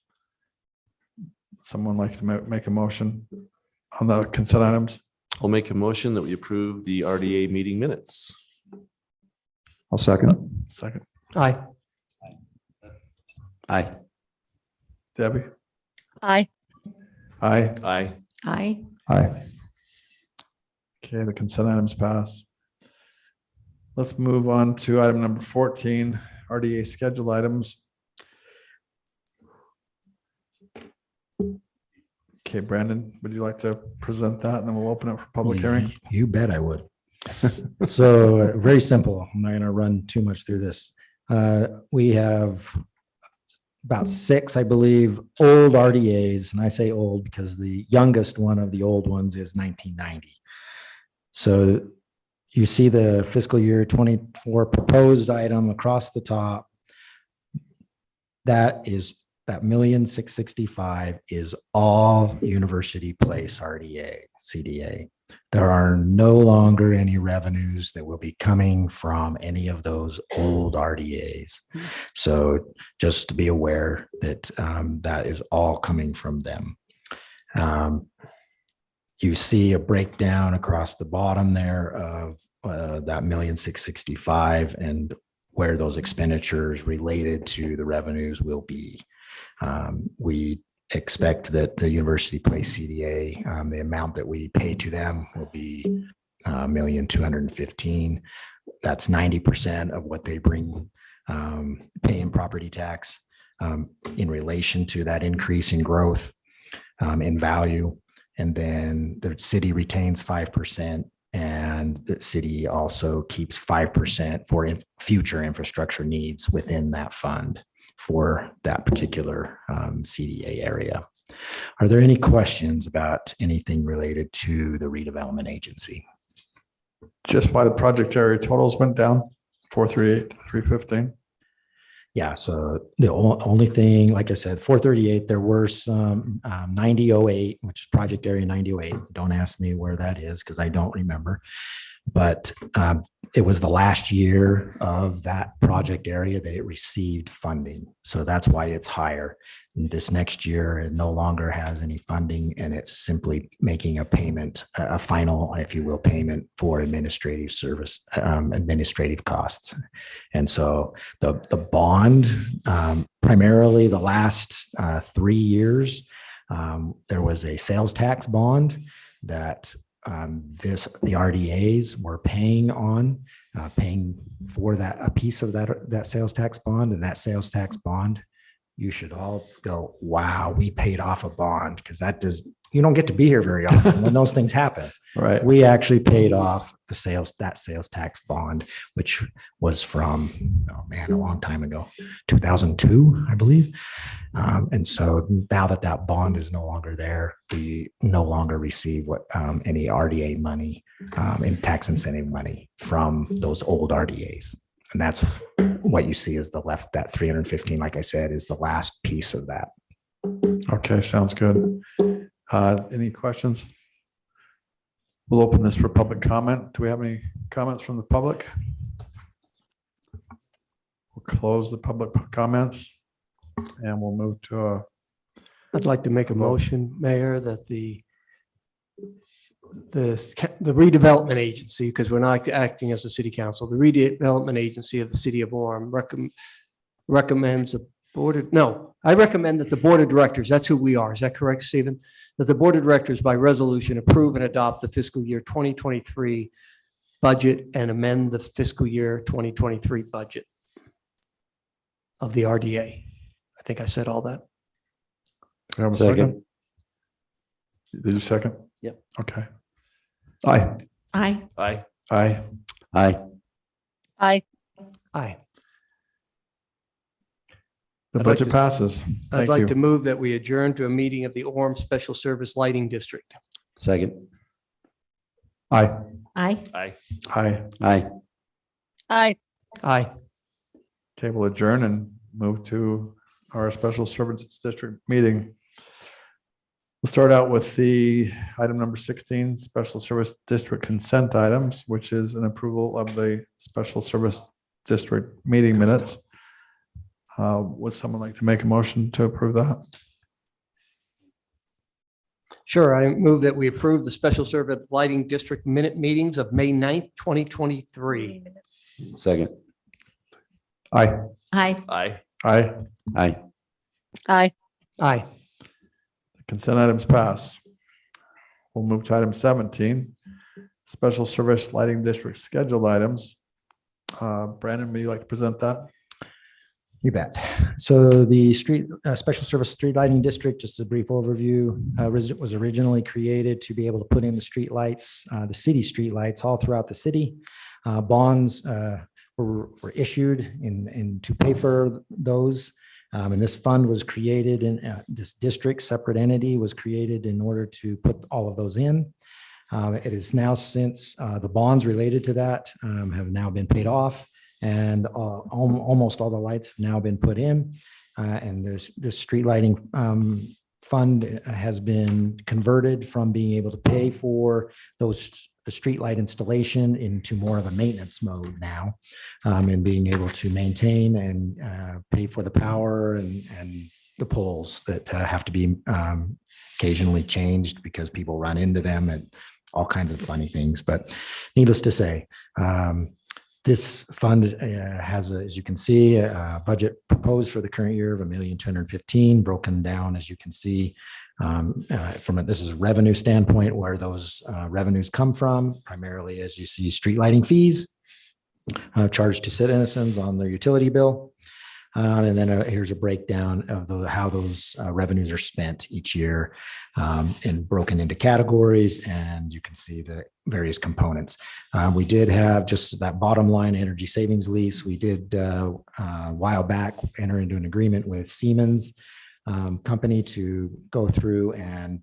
Someone like to make a motion on the consent items? I'll make a motion that we approve the RDA meeting minutes. I'll second. Second. Aye. Aye. Debbie? Aye. Aye. Aye. Aye. Aye. Okay, the consent items pass. Let's move on to item number 14, RDA scheduled items. Okay, Brandon, would you like to present that and then we'll open it for public hearing? You bet I would. So very simple. I'm not going to run too much through this. We have about 6, I believe, old RDAs, and I say old because the youngest one of the old ones is 1990. So you see the fiscal year 24 proposed item across the top. That $1,665,000 is all University Place RDA, CDA. There are no longer any revenues that will be coming from any of those old RDAs. So just to be aware that that is all coming from them. You see a breakdown across the bottom there of that 1,665,000 and where those expenditures related to the revenues will be. We expect that the university place CDA, the amount that we pay to them will be 1,215,000. That's 90% of what they bring pay in property tax in relation to that increase in growth in value. And then the city retains 5%, and the city also keeps 5% for future infrastructure needs within that fund for that particular CDA area. Are there any questions about anything related to the redevelopment agency? Just why the project area totals went down, 438 to 315. Yeah, so the only thing, like I said, 438, there were some 9008, which is project area 9008. Don't ask me where that is because I don't remember. But it was the last year of that project area that it received funding. So that's why it's higher. This next year, it no longer has any funding, and it's simply making a payment, a final, if you will, payment for administrative service, administrative costs. And so the bond, primarily the last 3 years, there was a sales tax bond that the RDAs were paying for that, a piece of that sales tax bond. And that sales tax bond, you should all go, wow, we paid off a bond, because you don't get to be here very often when those things happen. Right. We actually paid off that sales tax bond, which was from, a long time ago, 2002, I believe. And so now that bond is no longer there, we no longer receive any RDA money, in tax incentive money from those old RDAs. And that's what you see is that 315, like I said, is the last piece of that. Okay, sounds good. Any questions? We'll open this for public comment. Do we have any comments from the public? We'll close the public comments and we'll move to I'd like to make a motion, Mayor, that the redevelopment agency, because we're not acting as a city council, the redevelopment agency of the city of Orem recommends I recommend that the board of directors, that's who we are. Is that correct, Stephen? That the board of directors by resolution approve and adopt the fiscal year 2023 budget and amend the fiscal year 2023 budget of the RDA. I think I said all that. Do we have a second? Did you second? Yep. Okay. Aye. Aye. Aye. Aye. Aye. Aye. Aye. The I'd like budget to- passes. I'd Thank like you. to move that we adjourn to a meeting of the Orem Special Service Lighting District. Second. Aye. Aye. Aye. Aye. Aye. Aye. Aye. Okay, we'll adjourn and move to our special services district meeting. We'll start out with the item number 16, special service district consent items, which is an approval of the special service district meeting minutes. Would someone like to make a motion to approve that? Sure, I move that we approve the Special Service Lighting District minute meetings of May 9th, 2023. Second. Aye. Aye. Aye. Aye. Aye. Aye. Aye. The consent items pass. We'll move to item 17, special service lighting district scheduled items. Brandon, would you like to present that? You bet. So the special service street lighting district, just a brief overview, was originally created to be able to put in the street lights, the city street lights all throughout the city. Bonds were issued to pay for those. And this fund was created in this district, separate entity was created in order to put all of those in. It is now, since the bonds related to that have now been paid off, and almost all the lights have now been put in. And this street lighting fund has been converted from being able to pay for the streetlight installation into more of a maintenance mode now, and being able to maintain and pay for the power and the poles that have to be occasionally changed because people run into them and all kinds of funny things. But needless to say, this fund has, as you can see, a budget proposed for the current year of $1,215,000, broken down, as you can see, this is revenue standpoint, where those revenues come from, primarily, as you see, street lighting fees charged to citizens on their utility bill. And then here's a breakdown of how those revenues are spent each year, and broken into categories, and you can see the various components. We did have just that bottom line energy savings lease. We did a while back enter into an agreement with Siemens company to go through and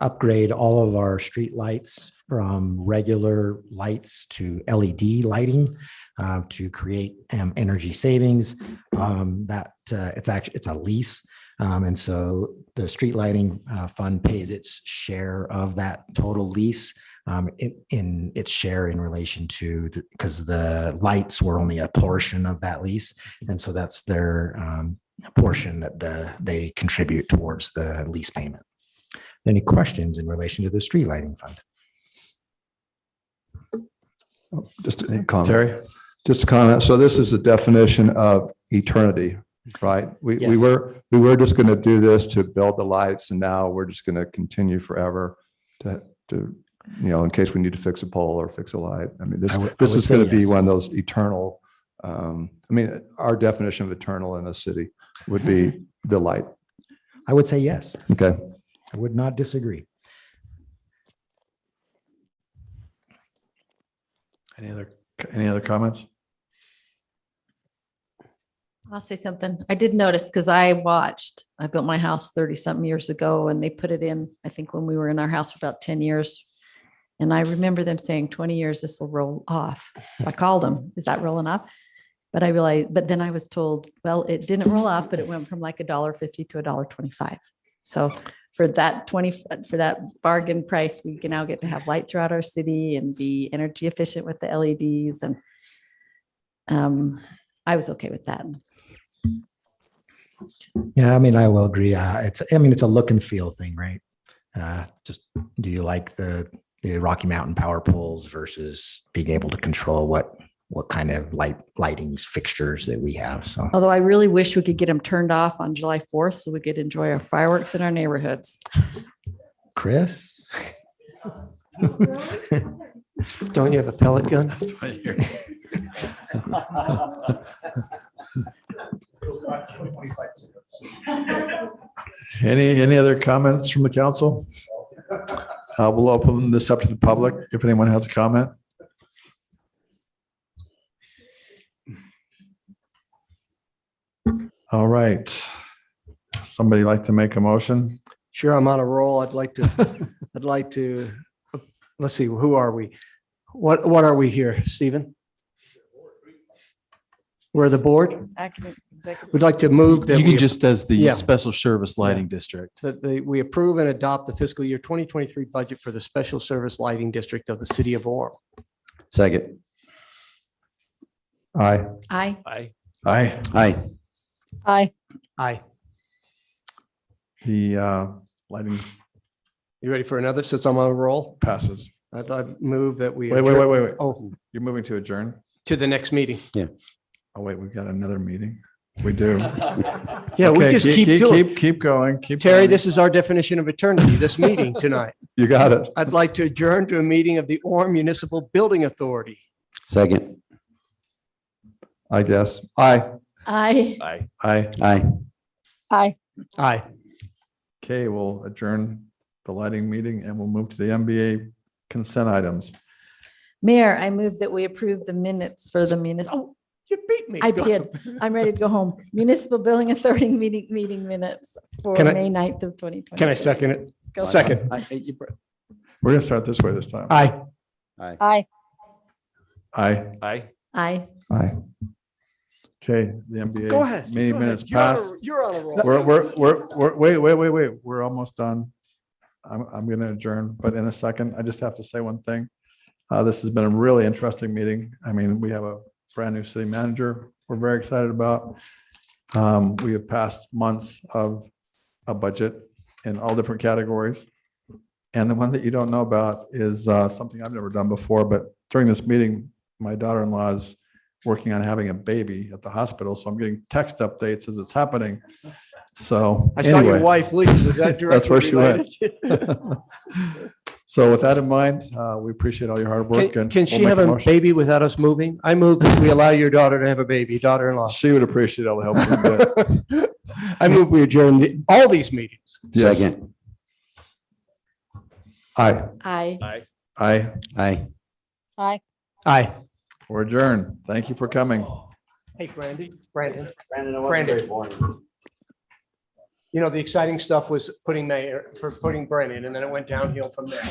upgrade all of our street lights from regular lights to LED lighting to create energy savings. It's a lease. And so the street lighting fund pays its share of that total lease in its share in relation to, because the lights were only a portion of that lease. And so that's their portion that they contribute towards the lease payment. Any questions in relation to the street lighting fund? Just a comment. Terry? Just a comment. So this is a definition of eternity, right? We were just going to do this to build the lights, and now we're just going to continue forever to in case we need to fix a pole or fix a light. I mean, this is going to be one of those eternal. Our definition of eternal in a city would be the light. I would say yes. Okay. I would not disagree. Any other comments? I'll say something. I did notice, because I built my house 30-something years ago, and they put it in, I think, when we were in our house for about 10 years. And I remember them saying 20 years, this will roll off. So I called them, is that rolling off? But I realized, but then I was told, well, it didn't roll off, but it went from like $1.50 to $1.25. So for that bargain price, we can now get to have light throughout our city and be energy efficient with the LEDs. And I was okay with that. Yeah, I will agree. It's a look and feel thing, right? Just, do you like the Rocky Mountain power poles versus being able to control what kind of lighting fixtures that we have? So, Although I really wish we could get them turned off on July 4th so we could enjoy our fireworks in our neighborhoods. Chris? Don't you have a pellet gun? Any other comments from the council? We'll open this up to the public if anyone has a comment. All right. Somebody like to make a motion? Sure, I'm on a roll. I'd like to, let's see, who are we? What are we here, Stephen? We're the board? We'd like to move that. You can just as the special service lighting district. That we approve and adopt the fiscal year 2023 budget for the special service lighting district of the city of Orem. Second. Aye. Aye. Aye. Aye. Aye. Aye. Aye. The lighting You ready for another, since I'm on a roll? passes. I'd move that we. Wait. Oh, You're moving to adjourn? to the next meeting. Yeah. Oh, wait, we've got another meeting. We do. Yeah, we Okay, just keep doing. Keep going. Terry, going. this is our definition of eternity, this meeting tonight. You got it. I'd like to adjourn to a meeting of the Orem Municipal Building Authority. Second. I guess. Aye. Aye. Aye. Aye. Aye. Aye. Okay, we'll adjourn the lighting meeting and we'll move to the MBA consent items. Mayor, I move that we approve the minutes for the municipal. Oh, you beat me. I did. I'm ready to go home. Municipal Building Authority meeting minutes for Can I- May 9th of 2020. Can I second it? Go. Second. We're gonna start this way this time. Aye. Aye. Aye. Aye. Aye. Aye. Okay, the NBA. Go ahead. Meeting go ahead. minutes You're on a- passed. You're on a roll. Wait. We're almost done. I'm gonna adjourn, but in a second, I just have to say one thing. This has been a really interesting meeting. I mean, we have a brand new city manager we're very excited about. We have passed months of a budget in all different categories. And the one that you don't know about is something I've never done before, but during this meeting, my daughter-in-law is working on having a baby at the hospital, so I'm getting text updates as it's happening. So I saw your anyway, wife leave. Was that that's where directly she went. related? So with that in mind, we appreciate all your hard work. Can and she we'll have make a motion. baby without us moving? I move that we allow your daughter to have a baby, daughter-in-law. She would appreciate all the help we can get. I move we adjourn all these meetings. Yes. Second. Aye. Aye. Aye. Aye. Aye. Aye. We're adjourned. Thank you for coming. Hey, Brandon. Brandon, You know, the exciting stuff was putting Brenn in, and then it went downhill from there.